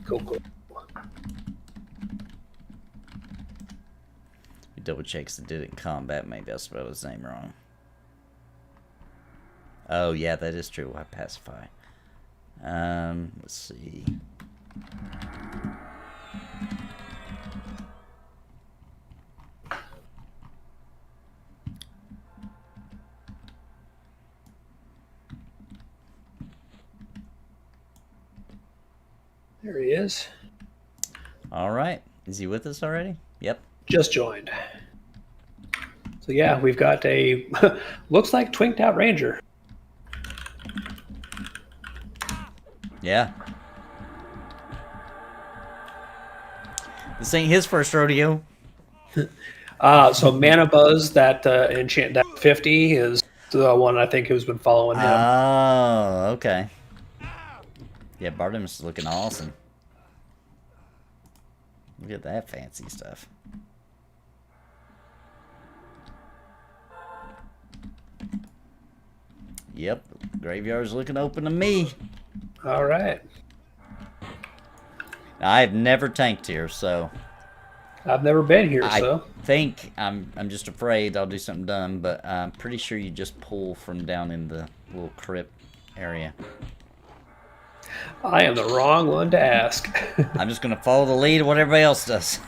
Cool. You double checks that did it in combat. Maybe I spelled his name wrong. Oh, yeah, that is true. Why pacify? Let's see. There he is. All right. Is he with us already? Yep. Just joined. So yeah, we've got a looks like twinked out ranger. Yeah. This ain't his first rodeo. So Mana Buzz, that enchant, that 50 is the one I think who's been following him. Oh, okay. Yeah, Bartimus is looking awesome. Look at that fancy stuff. Yep, graveyard's looking open to me. All right. I've never tanked here, so I've never been here, I so think I'm just afraid I'll do something dumb, but I'm pretty sure you just pull from down in the little crypt area. I am the wrong one to ask. I'm just gonna follow the lead of what everybody else does.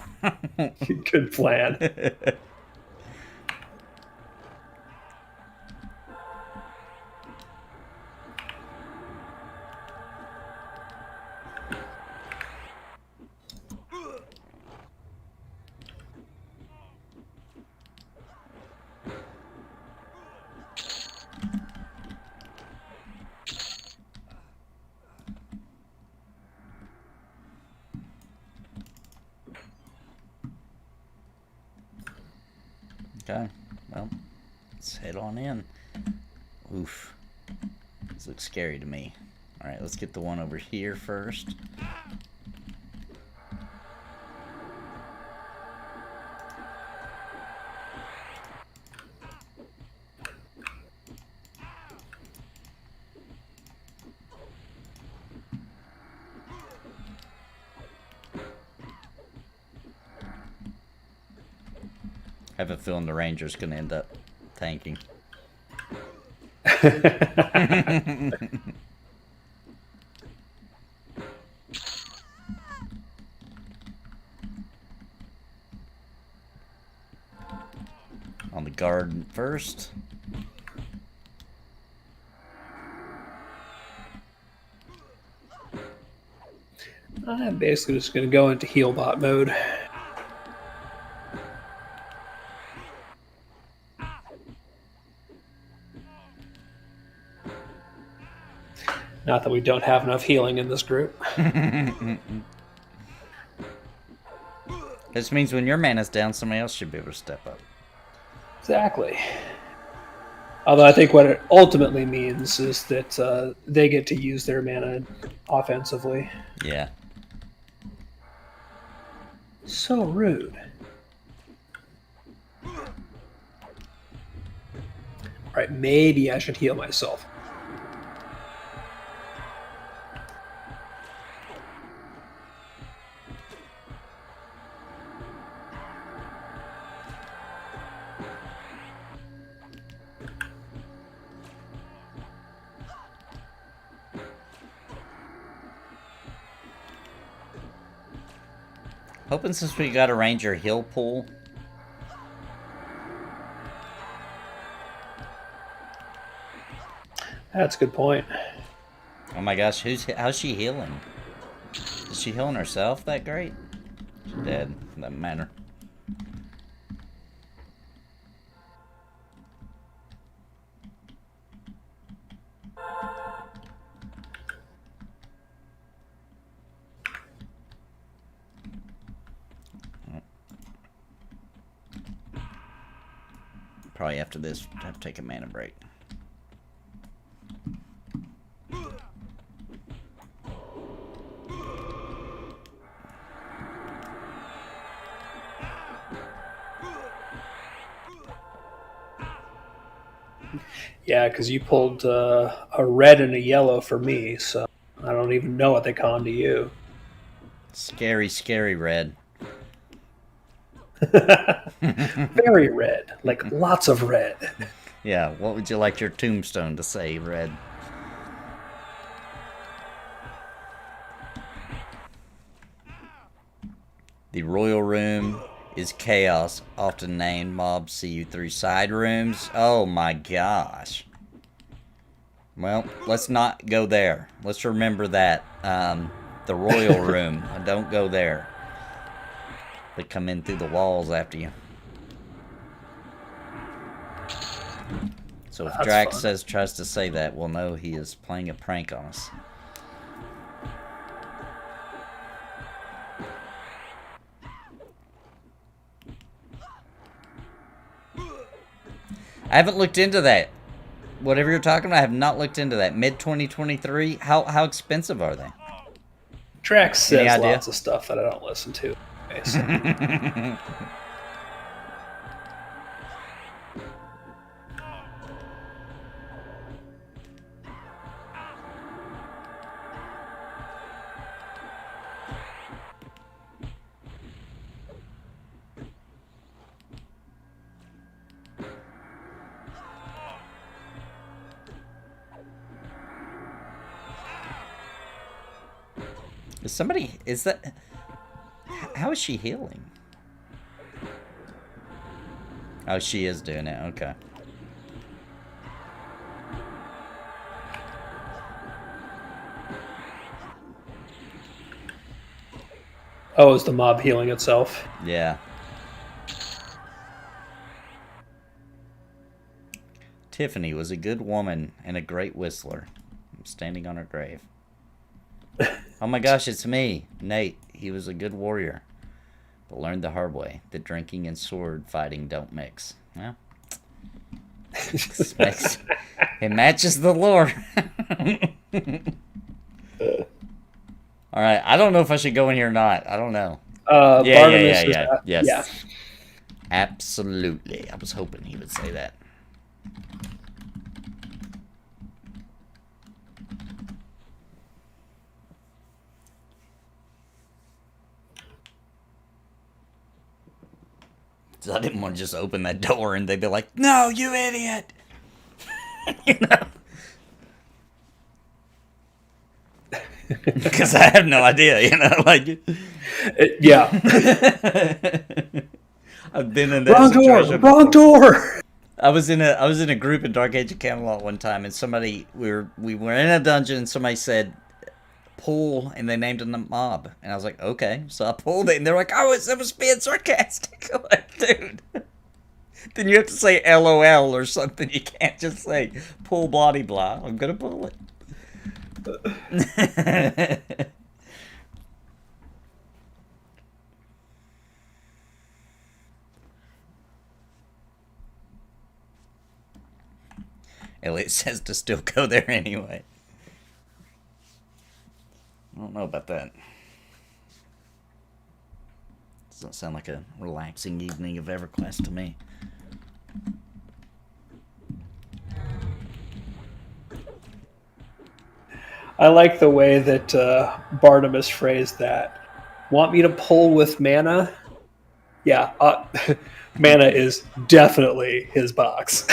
Good plan. Okay. Well, let's head on in. Oof. This looks scary to me. Alright, let's get the one over here first. I have a feeling the Ranger's going to end up tanking. On the guard first. I'm basically just going to go into heal bot mode. Not that we don't have enough healing in this group. This means when your mana's down, somebody else should be able to step up. Exactly. Although I think what it ultimately means is that they get to use their mana offensively. Yeah. So rude. Alright, maybe I should heal myself. Hoping since we got a Ranger heal pool. That's a good point. Oh my gosh, how's she healing? Is she healing herself that great? She's dead. Doesn't matter. Probably after this, I have to take a mana break. Yeah, because you pulled a red and a yellow for me, so I don't even know what they con to you. Scary, scary red. Very red, like lots of red. Yeah, what would you like your tombstone to say, red? The royal room is chaos, often named mobs see you through side rooms. Oh my gosh. Well, let's not go there. Let's remember that. The royal room. Don't go there. They come in through the walls after you. So if Drax tries to say that, we'll know he is playing a prank on us. I haven't looked into that. Whatever you're talking about, I have not looked into that. Mid-2023? How expensive are they? Drax says lots of stuff that I don't listen to. Okay, so. How is she healing? Oh, she is doing it, okay. Oh, is the mob healing itself? Yeah. Tiffany was a good woman and a great whistler. I'm standing on her grave. Oh my gosh, it's me, Nate. He was a good warrior, but learned the hard way that drinking and sword fighting don't mix. Well, it matches the lore. All right, I don't know if I should go in here or not. I don't know. Yeah. Yes. Yeah. Absolutely. I was hoping he would say that. So I didn't want to just open that door and they'd be like, "No, you idiot!" You know. Because I have no idea, you know, like. Yeah. I've been in that situation. Wrong door. I was in a group in Dark Age of Camelot one time, and we were in a dungeon, and somebody said, "Pull," and they named them the mob, and I was like, "Okay," so I pulled it, and they're like, "Oh, it was being sarcastic." I'm like, dude. Then you have to say LOL or something. You can't just say pull blah blah. I'm gonna pull it. Elliot says to still go there anyway. I don't know about that. Doesn't sound like a relaxing evening of EverQuest to me. I like the way that Barnabas phrased that. Want me to pull with mana? Yeah, mana is definitely his box.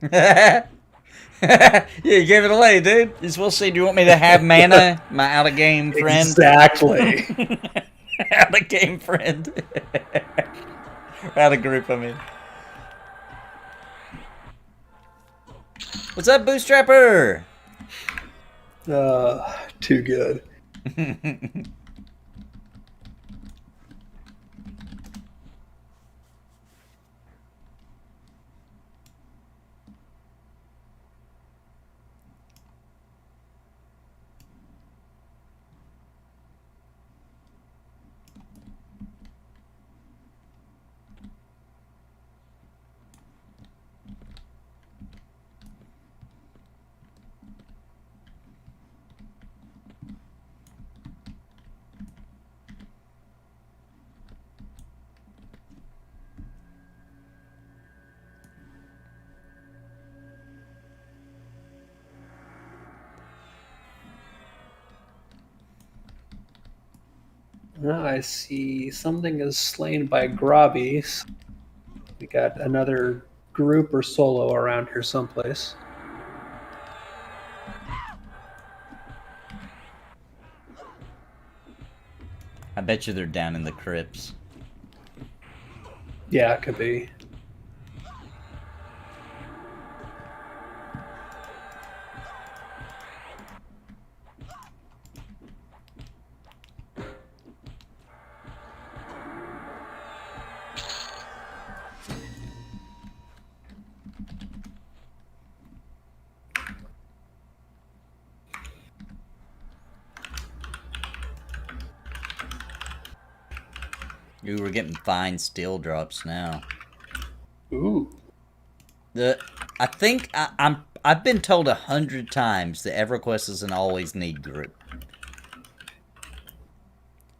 Yeah, you gave it away, dude. You're supposed to say, "Do you want me to have mana, my out-of-game friend?" Exactly. Out-of-game friend. Out-of-group, I mean. What's up, Bootstrapper? Too good. I see something is slain by Grobbies. We got another group or solo around here someplace. I bet you they're down in the crypts. Yeah, it could be. Ooh, we're getting fine steel drops now. Ooh. I think I've been told 100 times that EverQuest is an always need group.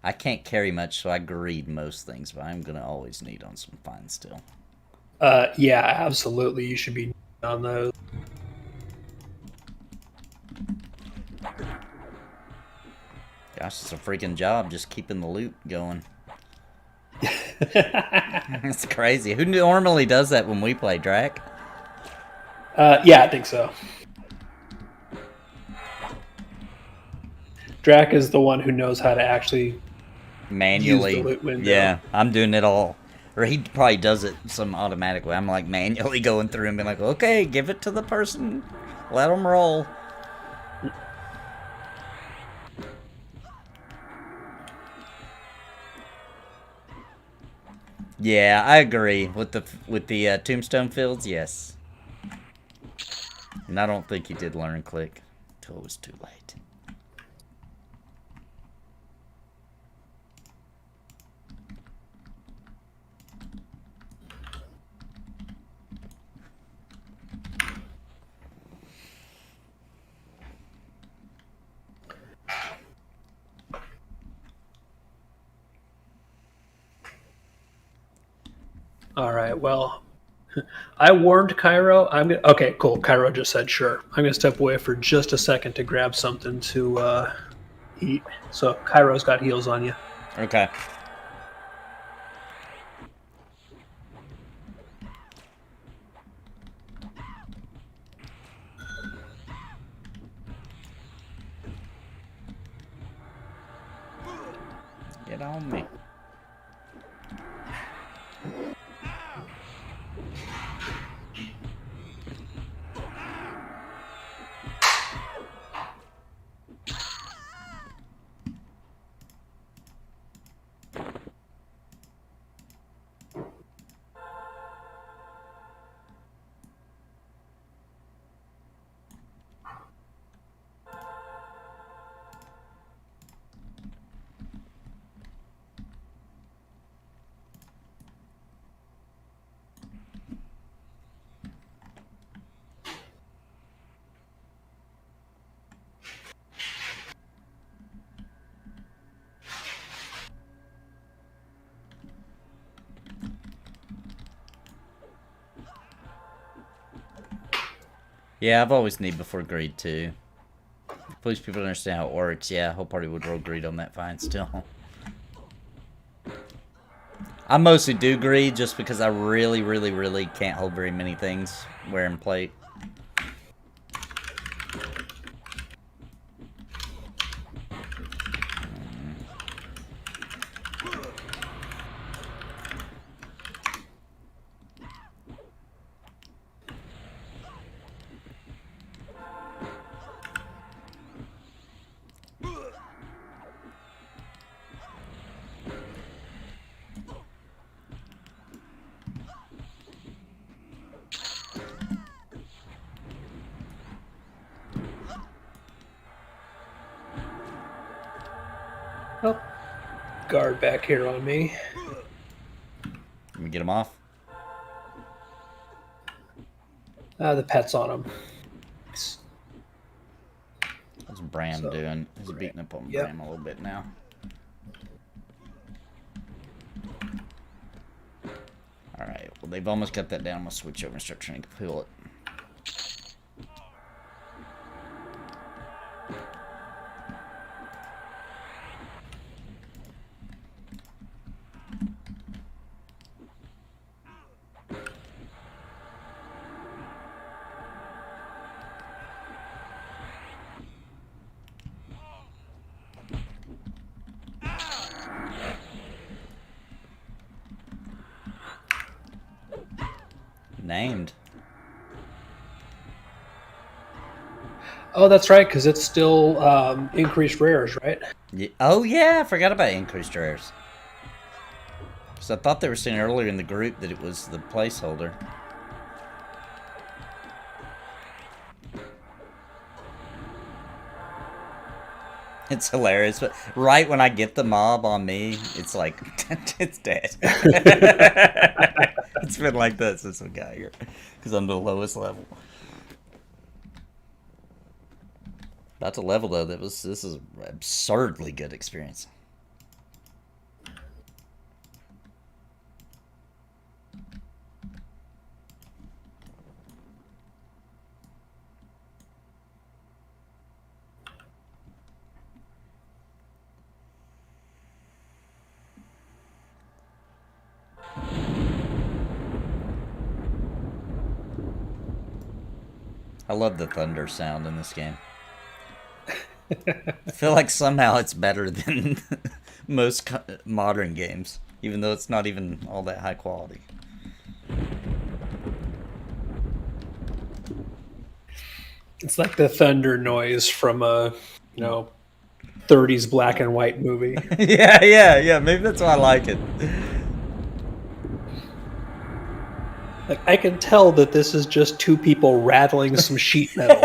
I can't carry much, so I greed most things, but I'm gonna always need on some fine steel. Yeah, absolutely. You should be on those. Gosh, it's a freaking job just keeping the loot going. It's crazy. Who normally does that when we play, Drac? Yeah, I think so. Drac is the one who knows how to actually Manually. use the loot window. Yeah, I'm doing it all. Or he probably does it some automatic way. I'm like manually going through and being like, okay, give it to the person. Let them roll. Yeah, I agree with the tombstone fields. Yes, and I don't think he did learn click until it was too late. All right. Well, I warned Cairo. Okay, cool. Cairo just said sure. I'm gonna step away for just a second to grab something to eat. So Cairo's got heels on you. Okay. Get on me. Yeah, I've always need before greed too. Please people understand how it works. Yeah, whole party would roll greed on that fine still. I mostly do greed just because I really can't hold very many things wearing plate. Oh, guard back here on me. Let me get him off. The pet's on him. What's Bram doing? He's beating up on Bram a little bit now. Alright, well they've almost got that down. I'm gonna switch over and start trying to pull it. Named. Oh, that's right, because it's still increased rares, right? Yeah. Oh yeah, I forgot about increased rares. Because I thought they were saying earlier in the group that it was the placeholder. It's hilarious, but right when I get the mob on me, it's like, it's dead. It's been like that since we got here, because I'm the lowest level. About to level though, this is an absurdly good experience. I love the thunder sound in this game. I feel like somehow it's better than most modern games, even though it's not even all that high quality. It's like the thunder noise from a, 30s black and white movie. Yeah. Maybe that's why I like it. Like, I can tell that this is just two people rattling some sheet metal.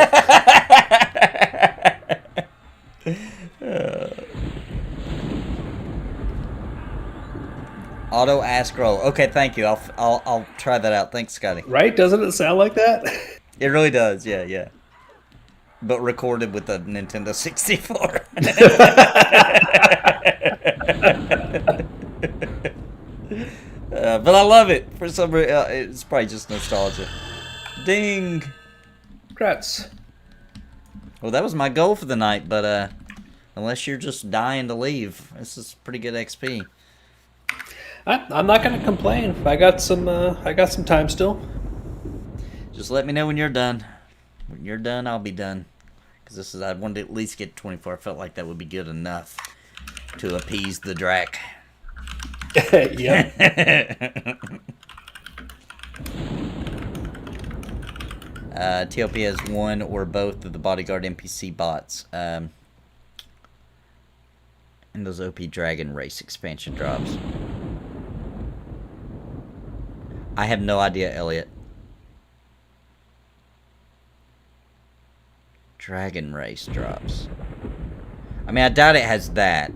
Auto ask roll. Okay, thank you. I'll try that out. Thanks, Scotty. Right? Doesn't it sound like that? It really does. Yeah. But recorded with a Nintendo 64. But But I love it. For some reason, it's probably just nostalgia. Ding. Congrats. Well, that was my goal for the night, but unless you're just dying to leave, this is pretty good XP. I'm not going to complain. I got some time still. Just let me know when you're done. When you're done, I'll be done. Because I wanted to at least get 24. I felt like that would be good enough to appease the Drac. Yeah. TLP has one or both of the bodyguard NPC bots. And those OP Dragon Race expansion drops. I have no idea, Elliot. Dragon Race drops. I mean, I doubt it has that.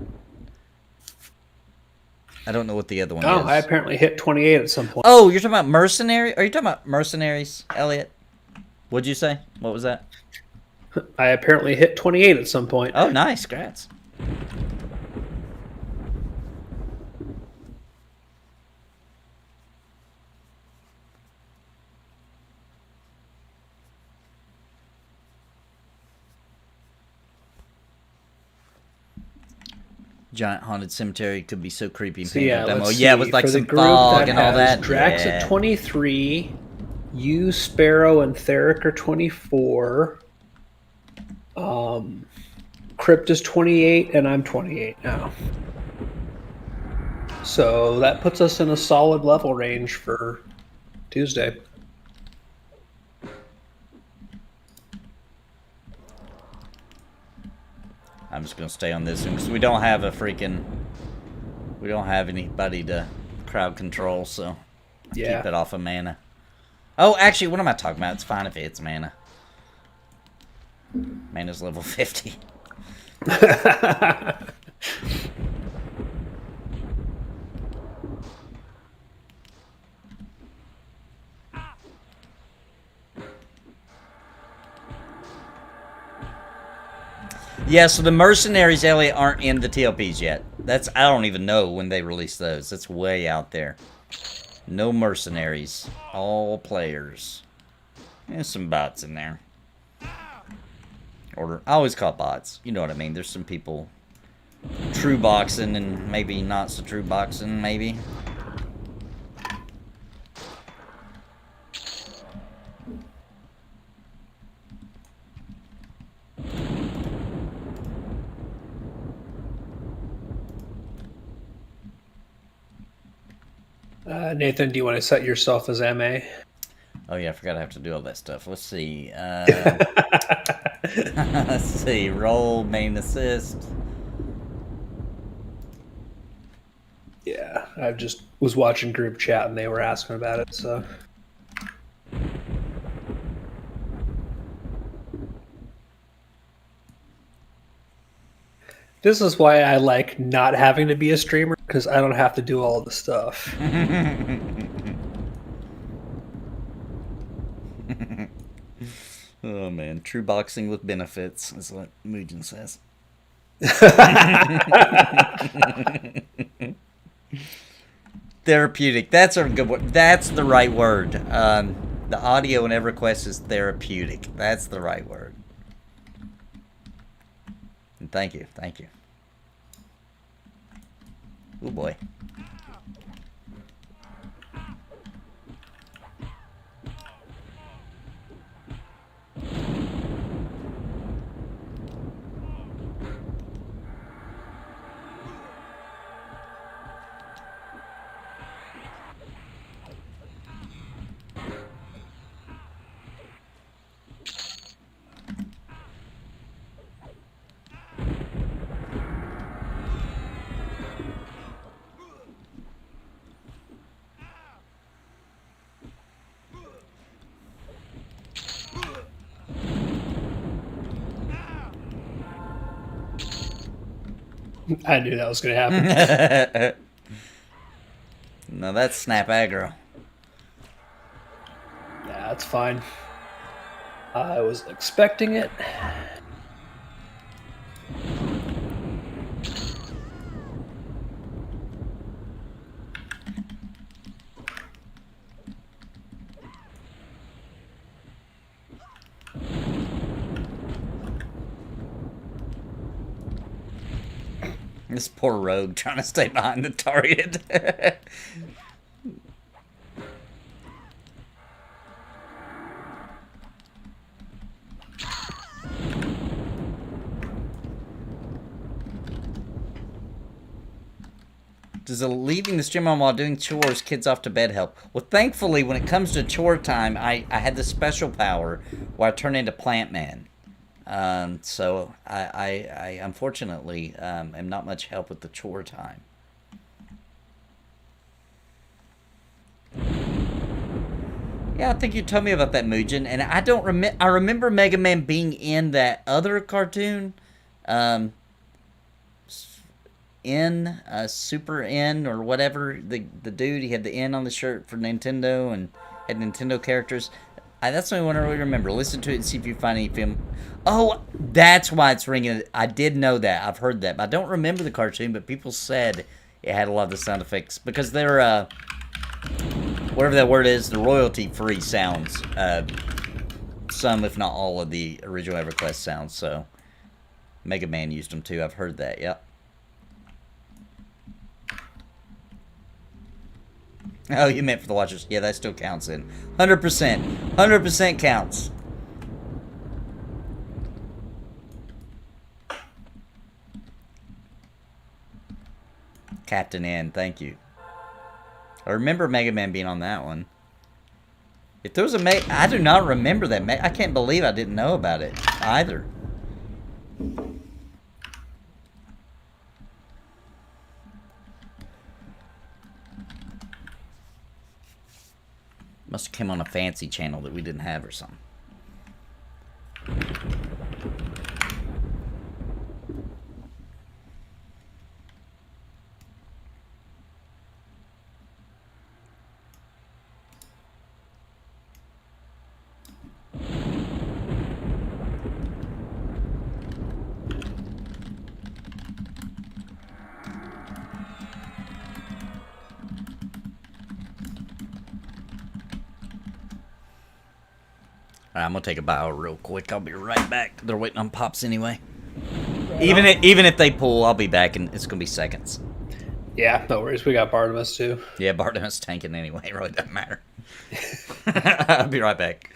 I don't know what the other one is. I apparently hit 28 at some point. Oh, you're talking about Mercenary? Are you talking about Mercenaries, Elliot? What'd you say? What was that? I apparently hit 28 at some point. Oh, nice. Congrats. Giant haunted cemetery could be so creepy. So yeah, demo. let's Yeah, see. with like For some the group fog and all that. Drax Yeah. at 23, you, Sparrow, and Theric are 24. Crypt is 28, and I'm 28 now. So that puts us in a solid level range for Tuesday. I'm just gonna stay on this one because we don't have we don't have anybody to crowd control, so Yeah. keep it off of mana. Oh, actually, what am I talking about? It's fine if it's mana. Mana's level 50. Yeah, so the Mercenaries, Elliot, aren't in the TLPs yet. I don't even know when they release those. That's way out there. No Mercenaries. All players. There's some bots in there. Or, I always call it bots. You know what I mean. There's some people true boxing and maybe not so true boxing, maybe. Nathan, do you want to set yourself as MA? Oh yeah, I forgot I have to do all that stuff. Let's see. Let's see. Roll, main assist. Yeah, I just was watching group chat and they were asking about it, so. This is why I like not having to be a streamer, because I don't have to do all the stuff. Oh man, true boxing with benefits is what Mugen says. Therapeutic. That's a good word. That's the right word. The audio in EverQuest is therapeutic. That's the right word. And thank you. Thank you. Oh boy. I knew that was going to happen. No, that's snap aggro. Yeah, that's fine. I was expecting it. This poor rogue trying to stay behind the target. Does leaving the stream on while doing chores, kids off to bed help? Well, thankfully, when it comes to chore time, I had the special power where I turn into Plant Man. So I unfortunately am not much help with the chore time. Yeah, I think you told me about that, Mugen, and I don't remember. I remember Mega Man being in that other cartoon. Super N or whatever, the dude, he had the N on the shirt for Nintendo and had Nintendo characters. That's the only one I really remember. Listen to it and see if you find any film. Oh, that's why it's ringing. I did know that. I've heard that, but I don't remember the cartoon, but people said it had a lot of the sound effects because they're whatever that word is, the royalty-free sounds. Some, if not all, of the original EverQuest sounds. So Mega Man used them too. I've heard that. Yep. Oh, you meant for the watchers. Yeah, that still counts in. 100%. 100% counts. Captain N, thank you. I remember Mega Man being on that one. If there was a I do not remember that. I can't believe I didn't know about it either. Must have came on a fancy channel that we didn't have or something. Alright, I'm gonna take a bow real quick. I'll be right back. They're waiting on Pops anyway. Even if they pull, I'll be back, and it's gonna be seconds. Yeah, no worries. We got Bartimus too. Yeah, Bartimus tanking anyway. It really doesn't matter. I'll be right back.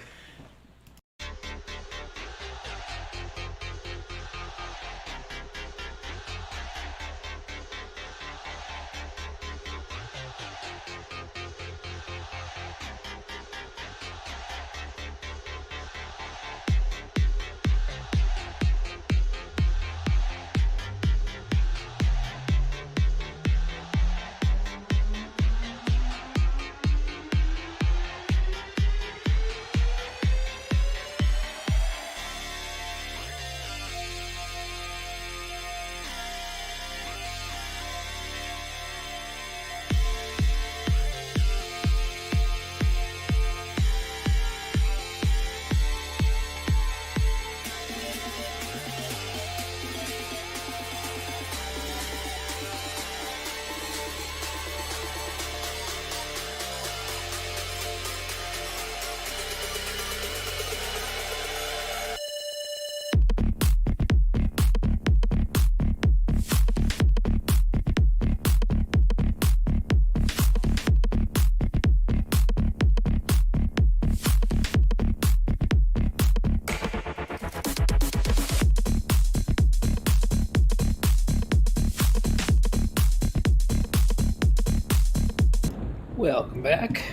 Welcome back.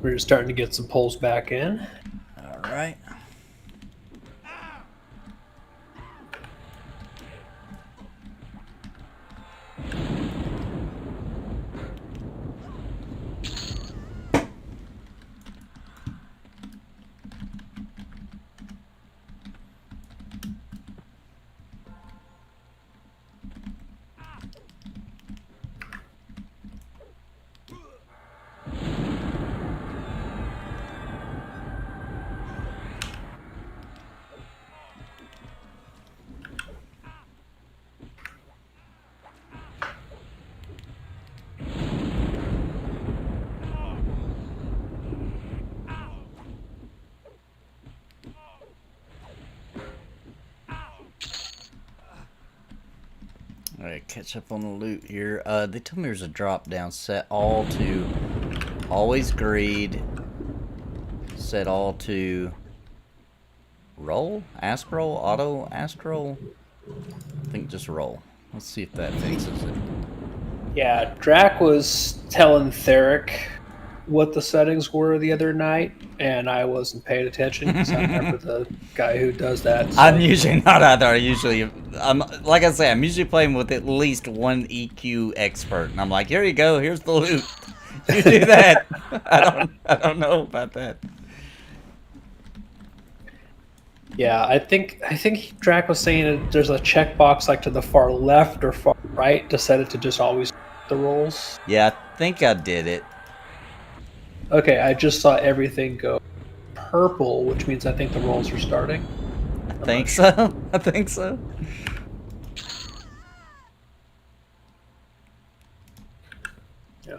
We're just starting to get some polls back in. All right. Alright, catch up on the loot here. They told me there's a drop down. Set all to always greed. Set all to roll? Ask roll? Auto ask roll? I think just roll. Let's see if that fixes it. Yeah, Drac was telling Theric what the settings were the other night, and I wasn't paying attention because I'm never the guy who does that. So. I'm usually not either. Like I say, I'm usually playing with at least one EQ expert, and I'm like, here you go, here's the loot. You do that. I don't know about that. Yeah, I think Drac was saying that there's a checkbox like to the far left or far right to set it to just always the rolls. Yeah, I think I did it. Okay, I just saw everything go purple, which means I think the rolls are starting. I think so. I think so.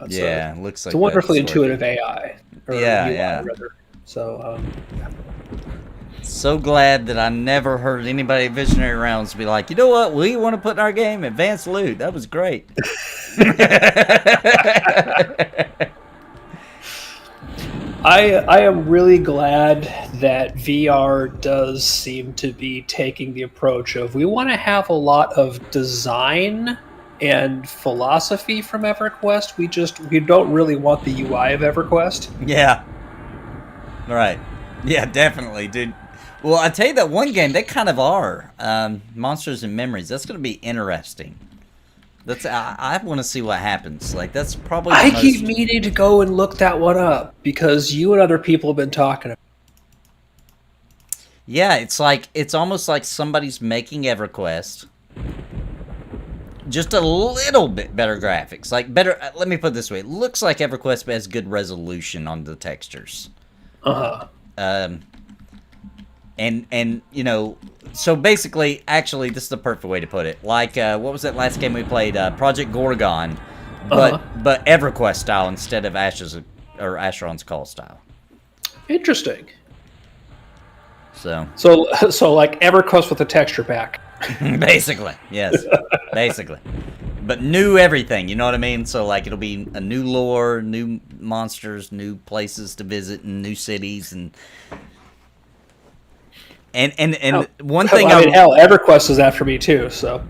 Yeah, looks like it's a wonderfully intuitive AI. Yeah. Rather. So, so glad that I never heard anybody at Visionary Rounds be like, you know what, we want to put in our game advanced loot. That was great. I am really glad that VR does seem to be taking the approach of we want to have a lot of design and philosophy from EverQuest. We don't really want the UI of EverQuest. Yeah. Right. Yeah, definitely, dude. Well, I tell you that one game, they kind of are. Monsters and Memories. That's going to be interesting. I want to see what happens. Like, that's probably I keep meaning to go and look that one up because you and other people have been talking about it. Yeah, it's almost like somebody's making EverQuest. Just a little bit better graphics. Like, better, let me put it this way. It looks like EverQuest has good resolution on the textures. Uh-huh. And you know, so basically, actually, this is the perfect way to put it. Like, what was that last game we played? Project Gorgon, but EverQuest style instead of Asheron's Call style. Interesting. So like EverQuest with a texture pack. Basically, yes, basically. But new everything, you know what I mean? So like, it'll be a new lore, new monsters, new places to visit, and new cities, and one thing hell, EverQuest is after me too. So,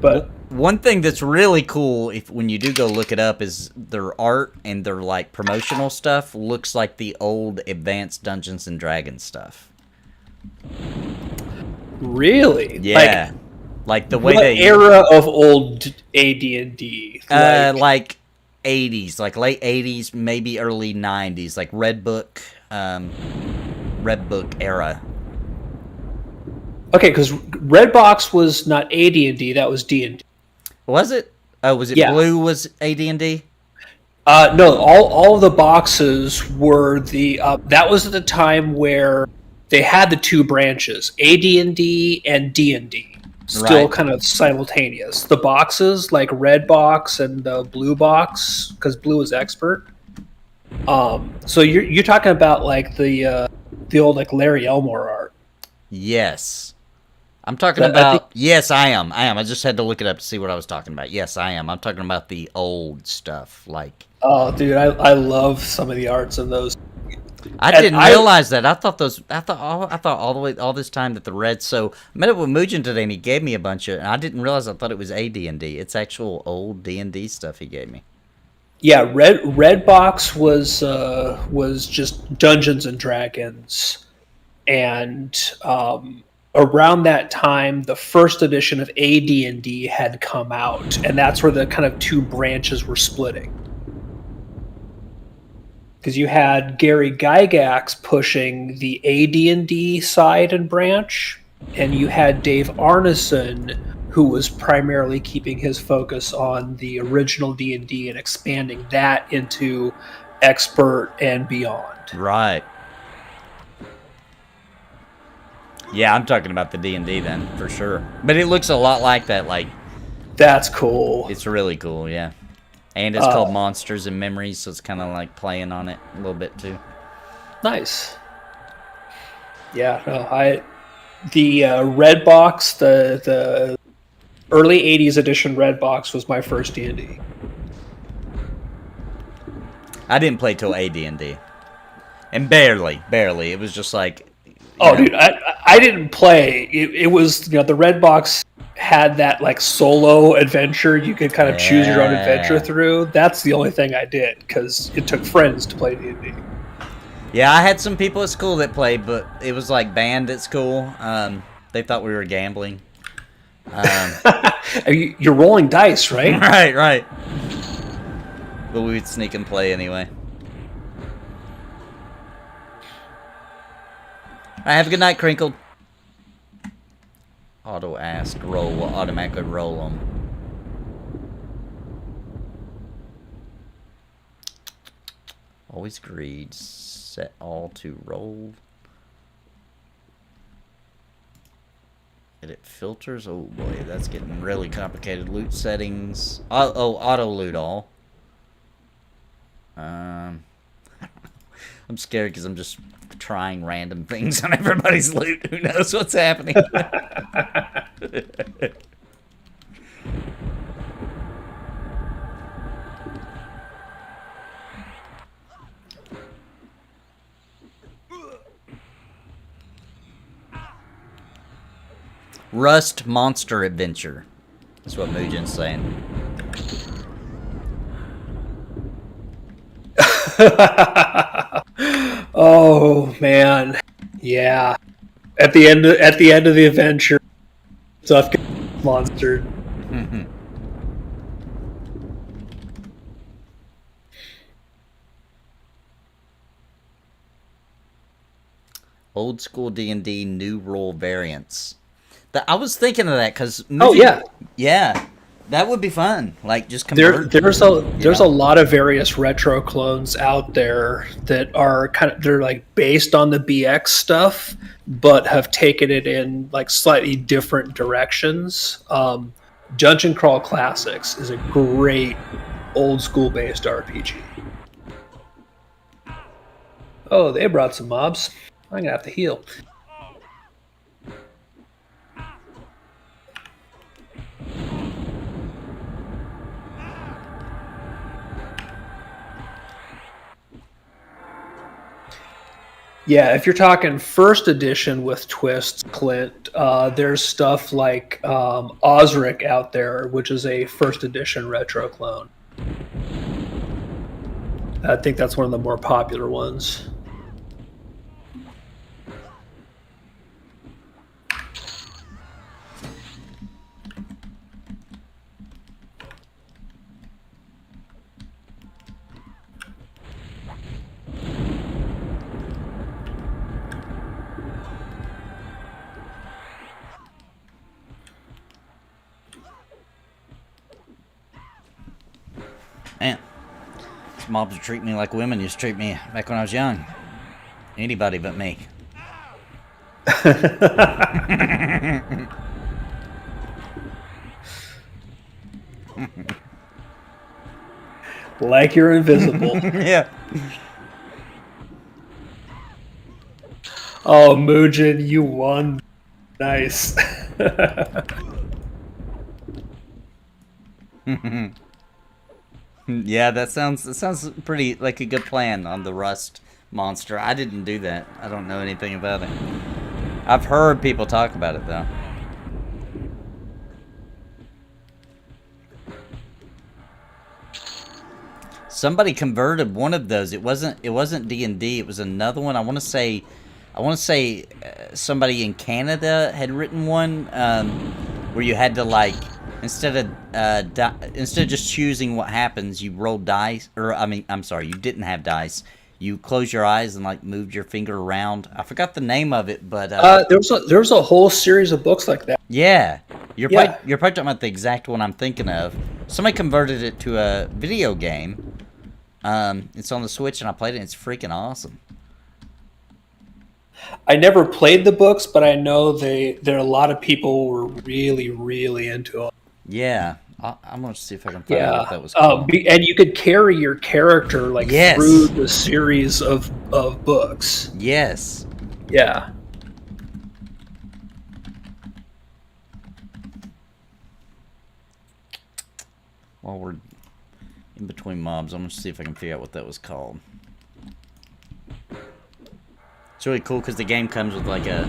but one thing that's really cool, when you do go look it up, is their art and their like promotional stuff looks like the old Advanced Dungeons and Dragons stuff. Really? Yeah. Like the way what era of old AD&D? Like 80s, like late 80s, maybe early 90s, like Red Book era. Okay, because Redbox was not AD&D, that was D&D. Was it? Oh, was it Blue was AD&D? No, all of the boxes were that was at the time where they had the two branches, AD&D and D&D, still kind of simultaneous. The boxes, like Red Box and the Blue Box, because Blue is expert. So you're talking about like the old like Larry Elmore art. Yes. I'm talking about... Yes, I am. I just had to look it up to see what I was talking about. Yes, I am. I'm talking about the old stuff, like... Oh, dude, I love some of the arts in those. I didn't realize that. I thought all this time that the red... So, I met up with Mugen today, and he gave me a bunch of... And I didn't realize I thought it was AD&D. It's actual old D&D stuff he gave me. Yeah, Red Box was just Dungeons and Dragons. And... around that time, the first edition of AD&D had come out, and that's where the kind of two branches were splitting. Because you had Gary Gygax pushing the AD&D side and branch, and you had Dave Arneson, who was primarily keeping his focus on the original D&D and expanding that into expert and beyond. Right. Yeah, I'm talking about the D&D then, for sure. But it looks a lot like that, like... That's cool. It's really cool, yeah. And it's called Monsters and Memories, so it's kind of like playing on it a little bit, too. Nice. Yeah, no, the red box, the early 80s edition red box was my first D&D. I didn't play till AD&D. And barely. It was just like... Dude, I didn't play. It was, the red box had that like solo adventure you could kind of choose your own adventure through. That's the only thing I did, because it took friends to play D&D. Yeah, I had some people at school that played, but it was like banned at school. They thought we were gambling. You're rolling dice, right? Right. But we would sneak and play anyway. All right, have a good night, Crinkled. Auto ask, roll, will automatically roll them. Always agreed. Set all to roll. Edit filters. Oh boy, that's getting really complicated. Loot settings. Oh, auto loot all. I'm scared because I'm just trying random things on everybody's loot. Who knows what's happening? Rust Monster Adventure. That's what Mujan's saying. Oh man, yeah. At the end of the adventure, stuff gets monstered. Old school D&D new rule variants. I was thinking of that because yeah, that would be fun. Like just convert. There's a lot of various retro clones out there that are they're like based on the BX stuff, but have taken it in like slightly different directions. Dungeon Crawl Classics is a great old school based RPG. Oh, they brought some mobs. I'm gonna have to heal. Yeah, if you're talking first edition with twists, Clint, there's stuff like Osric out there, which is a first edition retro clone. I think that's one of the more popular ones. Man, these mobs treat me like women used to treat me back when I was young. Anybody but me. Like you're invisible. Yeah. Oh, Mujan, you won. Nice. Yeah, that sounds pretty like a good plan on the Rust monster. I didn't do that. I don't know anything about it. I've heard people talk about it though. Somebody converted one of those. It wasn't D&D. It was another one. I want to say somebody in Canada had written one where you had to like instead of just choosing what happens, you rolled dice. Or I'm sorry, you didn't have dice. You closed your eyes and like moved your finger around. I forgot the name of it, but there was a whole series of books like that. Yeah, you're probably talking about the exact one I'm thinking of. Somebody converted it to a video game. It's on the Switch, and I played it. And it's freaking awesome. I never played the books, but I know there are a lot of people who were really, really into it. Yeah, I'm gonna see if I can find out what that was called. And you could carry your character through the series of books. Yes. Yeah. while we're in between mobs, I'm going to see if I can figure out what that was called. It's really cool because the game comes with like a...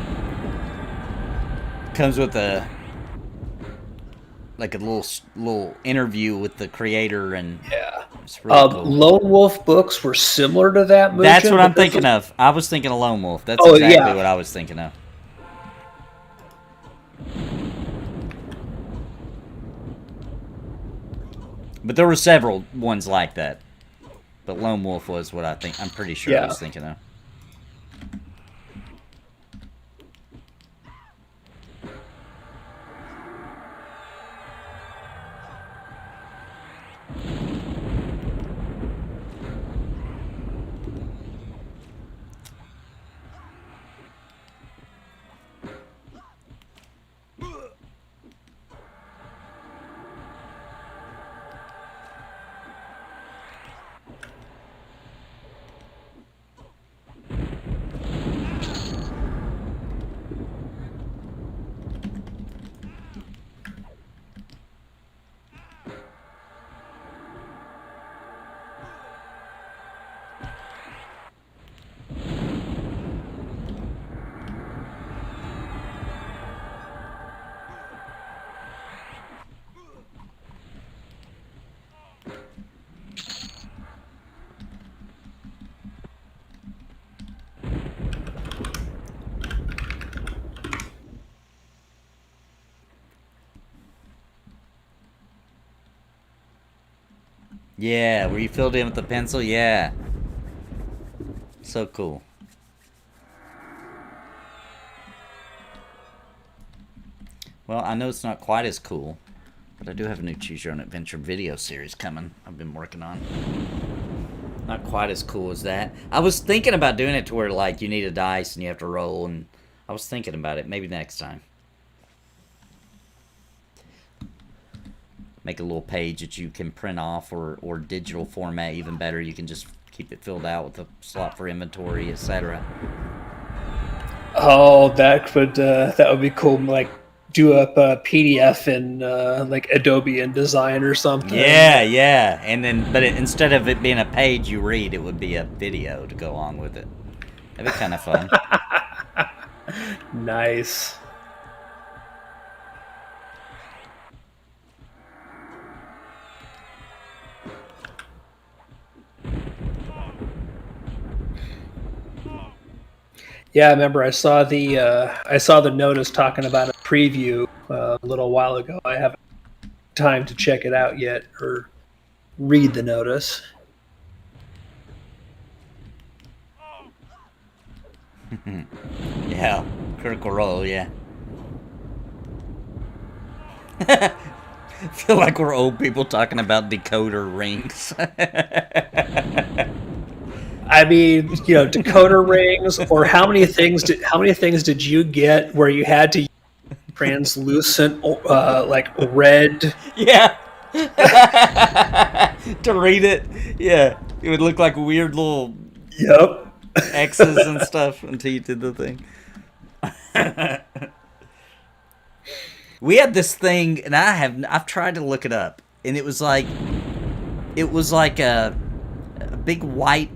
like a little interview with the creator, and Yeah. it's really cool. Lone Wolf books were similar to that movie. That's what I'm thinking of. I was thinking of Lone Wolf. That's exactly what I was thinking of. But there were several ones like that. But Lone Wolf was what I'm pretty sure I was thinking of. Yeah, where you filled in with the pencil? Yeah. So cool. Well, I know it's not quite as cool, but I do have a new Choose Your Own Adventure video series coming I've been working on. Not quite as cool as that. I was thinking about doing it to where, like, you need a dice and you have to roll, and I was thinking about it. Maybe next time. Make a little page that you can print off, or digital format, even better. You can just keep it filled out with a slot for inventory, etc. Oh, that would be cool. Like, do up a PDF in like Adobe InDesign or something. Yeah. And then, but instead of it being a page you read, it would be a video to go along with it. That'd be kind of fun. Nice. Yeah, I remember I saw the notice talking about a preview a little while ago. I haven't had time to check it out yet or read the notice. Yeah, Critical Role, yeah. I feel like we're old people talking about decoder rings. I mean, decoder rings, or how many things did you get where you had to use translucent, like red? Yeah. To read it, yeah, it would look like weird little X's and stuff until you did the thing. We had this thing, and I've tried to look it up, and it was like a big white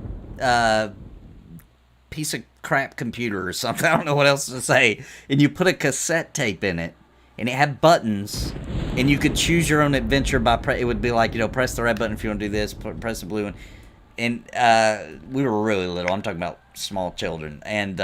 piece of crap computer or something. I don't know what else to say. And you put a cassette tape in it, and it had buttons, and you could choose your own adventure by it would be like, press the red button if you want to do this, press the blue one. And we were really little. I'm talking about small children, and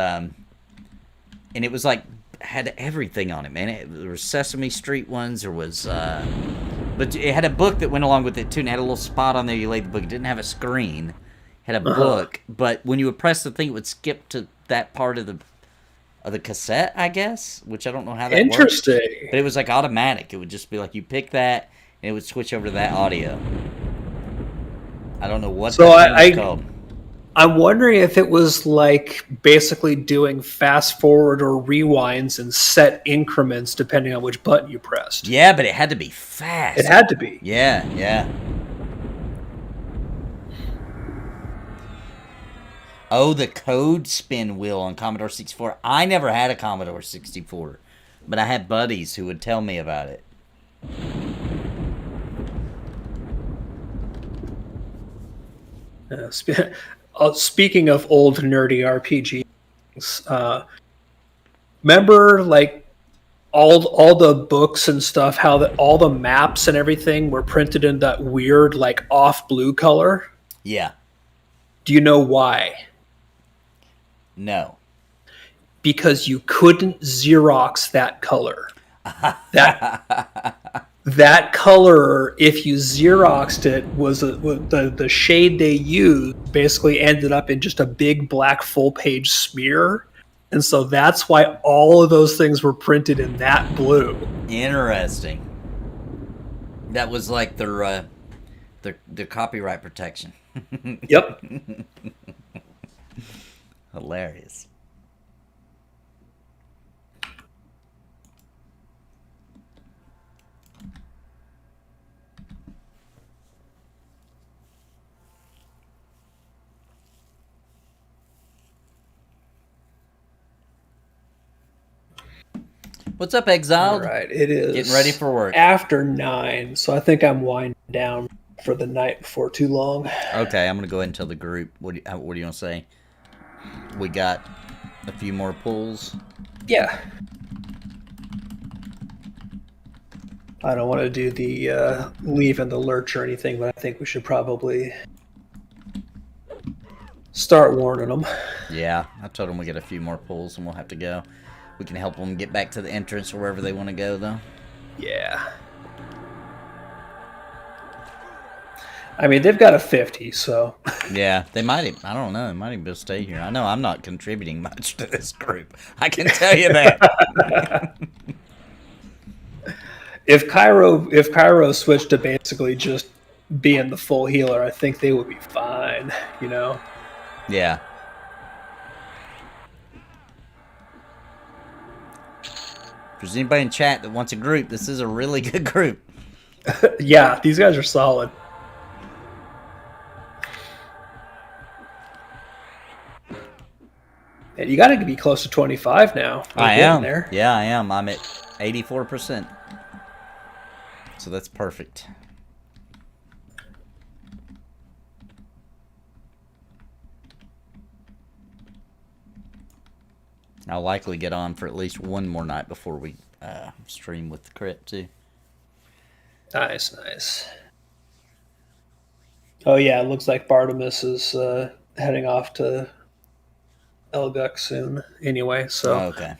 it was like had everything on it, man. There were Sesame Street ones. There was, but it had a book that went along with it too, and it had a little spot on there. You laid the book. It didn't have a screen. Had a book, but when you would press the thing, it would skip to that part of the cassette, I guess, which I don't know how that works. Interesting. But it was like automatic. It would just be like you pick that, and it would switch over to that audio. I don't know what that thing was called. I'm wondering if it was like basically doing fast forward or rewinds in set increments depending on which button you pressed. Yeah, but it had to be fast. It had to be. Yeah. Oh, the code spin wheel on Commodore 64. I never had a Commodore 64, but I had buddies who would tell me about it. Speaking of old nerdy RPGs, remember like all the books and stuff, how all the maps and everything were printed in that weird like off blue color? Yeah. Do you know why? No. Because you couldn't Xerox that color. That color, if you Xeroxed it, was the shade they used basically ended up in just a big black full page smear. And so that's why all of those things were printed in that blue. Interesting. That was like their copyright protection. Yep. Hilarious. What's up, Exiled? All right, it is Getting ready for work. after 9, so I think I'm winding down for the night before too long. Okay, I'm gonna go ahead and tell the group. What do you want to say? We got a few more pulls. Yeah. I don't want to do the leave in the lurch or anything, but I think we should probably start warning them. Yeah, I told them we get a few more pulls and we'll have to go. We can help them get back to the entrance or wherever they want to go, though. Yeah. I mean, they've got a 50, so... Yeah, they might... I don't know. They might even be able to stay here. I know I'm not contributing much to this group. I can tell you that. If Cairo switched to basically just being the full healer, I think they would be fine, you know? Yeah. If there's anybody in chat that wants a group, this is a really good group. Yeah, these guys are solid. And you got to be close to 25 now. I am. There. Yeah, I am. I'm at 84%. So that's perfect. I'll likely get on for at least one more night before we stream with the crit too. Nice, nice. Oh yeah, it looks like Bartimus is heading off to Elguk soon. Anyway, so okay.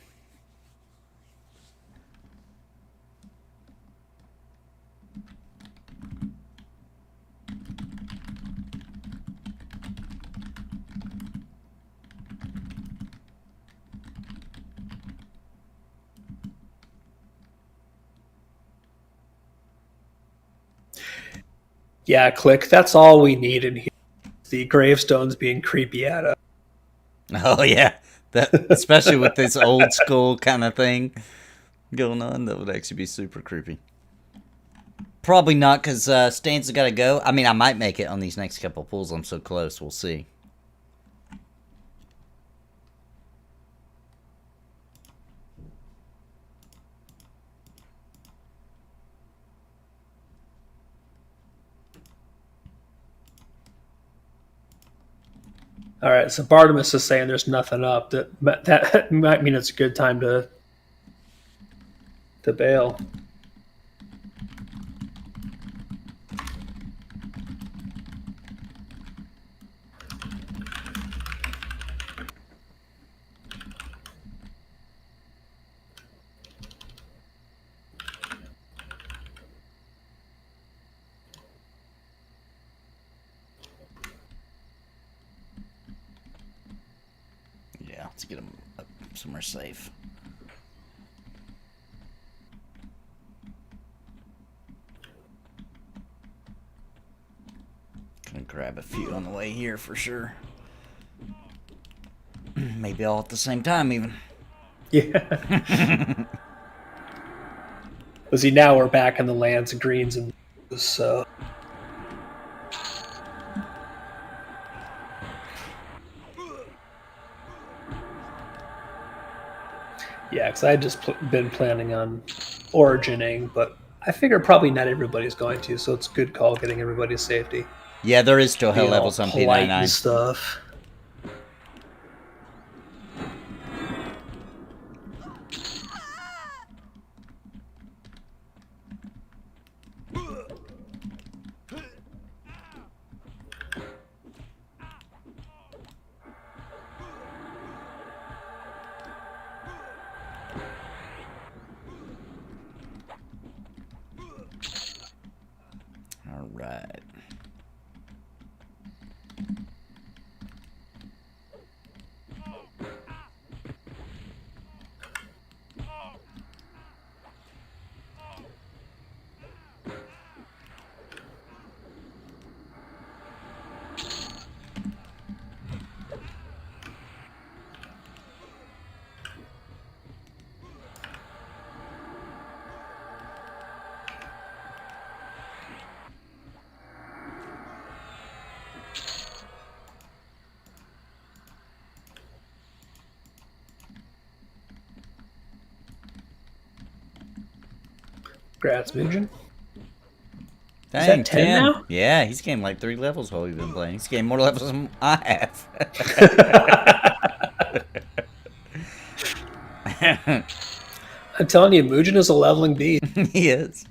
yeah, click. That's all we need in here. The gravestones being creepy at us. Oh yeah, that especially with this old school kind of thing going on, that would actually be super creepy. Probably not, because Stan's got to go. I mean, I might make it on these next couple pulls. I'm so close. We'll see. All right, so Bartimus is saying there's nothing up. That might mean it's a good time to bail. Let's get them up somewhere safe. Gonna grab a few on the way here for sure. Maybe all at the same time even. Yeah. But see, now we're back in the lands of greens and blues, so... Yeah, because I had just been planning on origining, but I figure probably not everybody's going to, so it's a good call getting everybody's safety. Yeah, there is still hell being all levels on polite and P99. stuff. All right. Grats, Mugen. Dang, Is that 10 now? Yeah, he's gained like 3 levels while we've been playing. He's gained more levels than I have. I'm telling you, Mugen is a leveling beast. He is.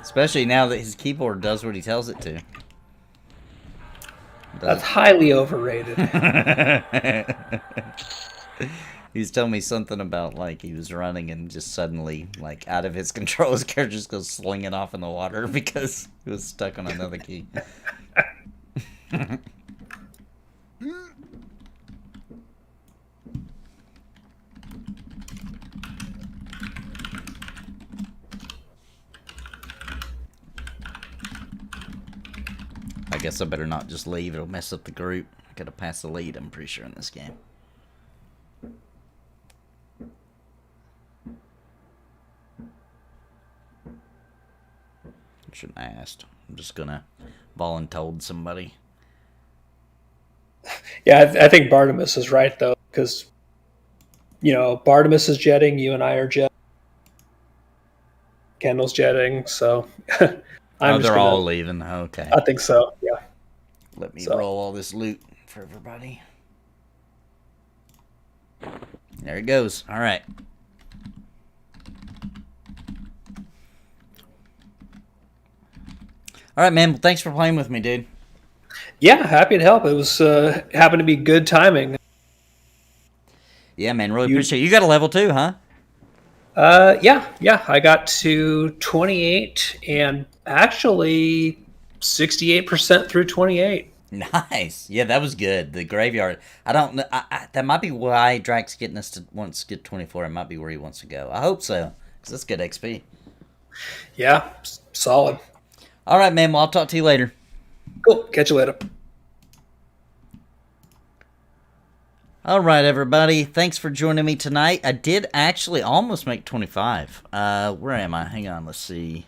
Especially now that his keyboard does what he tells it to. That's highly overrated. He's telling me something about, like, he was running and just suddenly, like, out of his control, his character just goes slinging off in the water because he was stuck on another key. I guess I better not just leave. It'll mess up the group. I gotta pass the lead, I'm pretty sure, in this game. I shouldn't have asked. I'm just gonna voluntold somebody. Yeah, I think Bartimus is right, though, because, you know, Bartimus is jetting, you and I are jetting. Kendall's jetting, so... They're all leaving. Okay. I think so, yeah. Let me roll all this loot for everybody. There it goes. All right. All right, man. Well, thanks for playing with me, dude. Yeah, happy to help. It was happened to be good timing. Yeah, man. Really appreciate it. You got a level 2, huh? Yeah. I got to 28 and actually 68% through 28. Nice. Yeah, that was good. The graveyard. I don't know. That might be why Drake's getting us to wants to get 24. It might be where he wants to go. I hope so, because that's good XP. Yeah, solid. All right, man. Well, I'll talk to you later. Cool. Catch you later. All right, everybody. Thanks for joining me tonight. I did actually almost make 25. Where am I? Hang on. Let's see.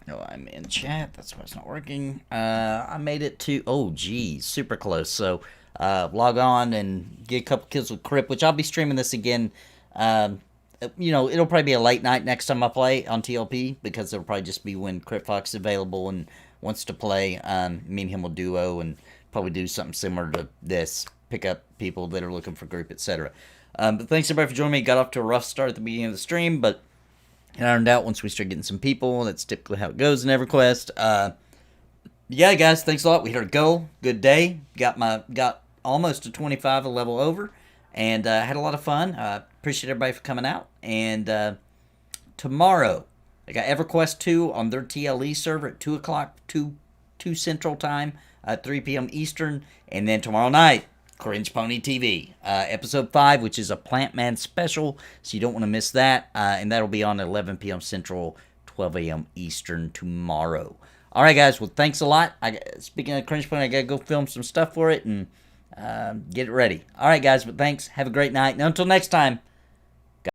No, I'm in chat. That's why it's not working. I made it to... Oh, geez. Super close. So, log on and get a couple kills with Crip, which I'll be streaming this again. You know, it'll probably be a late night next time I play on TLP, because it'll probably just be when Crip Fox is available and wants to play. Me and him will duo and probably do something similar to this. Pick up people that are looking for group, etc. But thanks, everybody, for joining me. Got off to a rough start at the beginning of the stream, but it ironed out once we start getting some people. That's typically how it goes in EverQuest. Yeah, guys, thanks a lot. We hit our goal. Good day. Got almost to 25, a level over, and had a lot of fun. Appreciate everybody for coming out. And tomorrow, I got EverQuest 2 on their TLE server at 2 o'clock, 2 Central Time, 3 p.m. Eastern. And then tomorrow night, Cringe Pony TV, episode 5, which is a Plant Man special, so you don't want to miss that, and that'll be on 11 p.m. Central, 12 a.m. Eastern tomorrow. All right, guys, well, thanks a lot. Speaking of Cringe Pony, I got to go film some stuff for it and get it ready. All right, guys, but thanks. Have a great night, and until next time,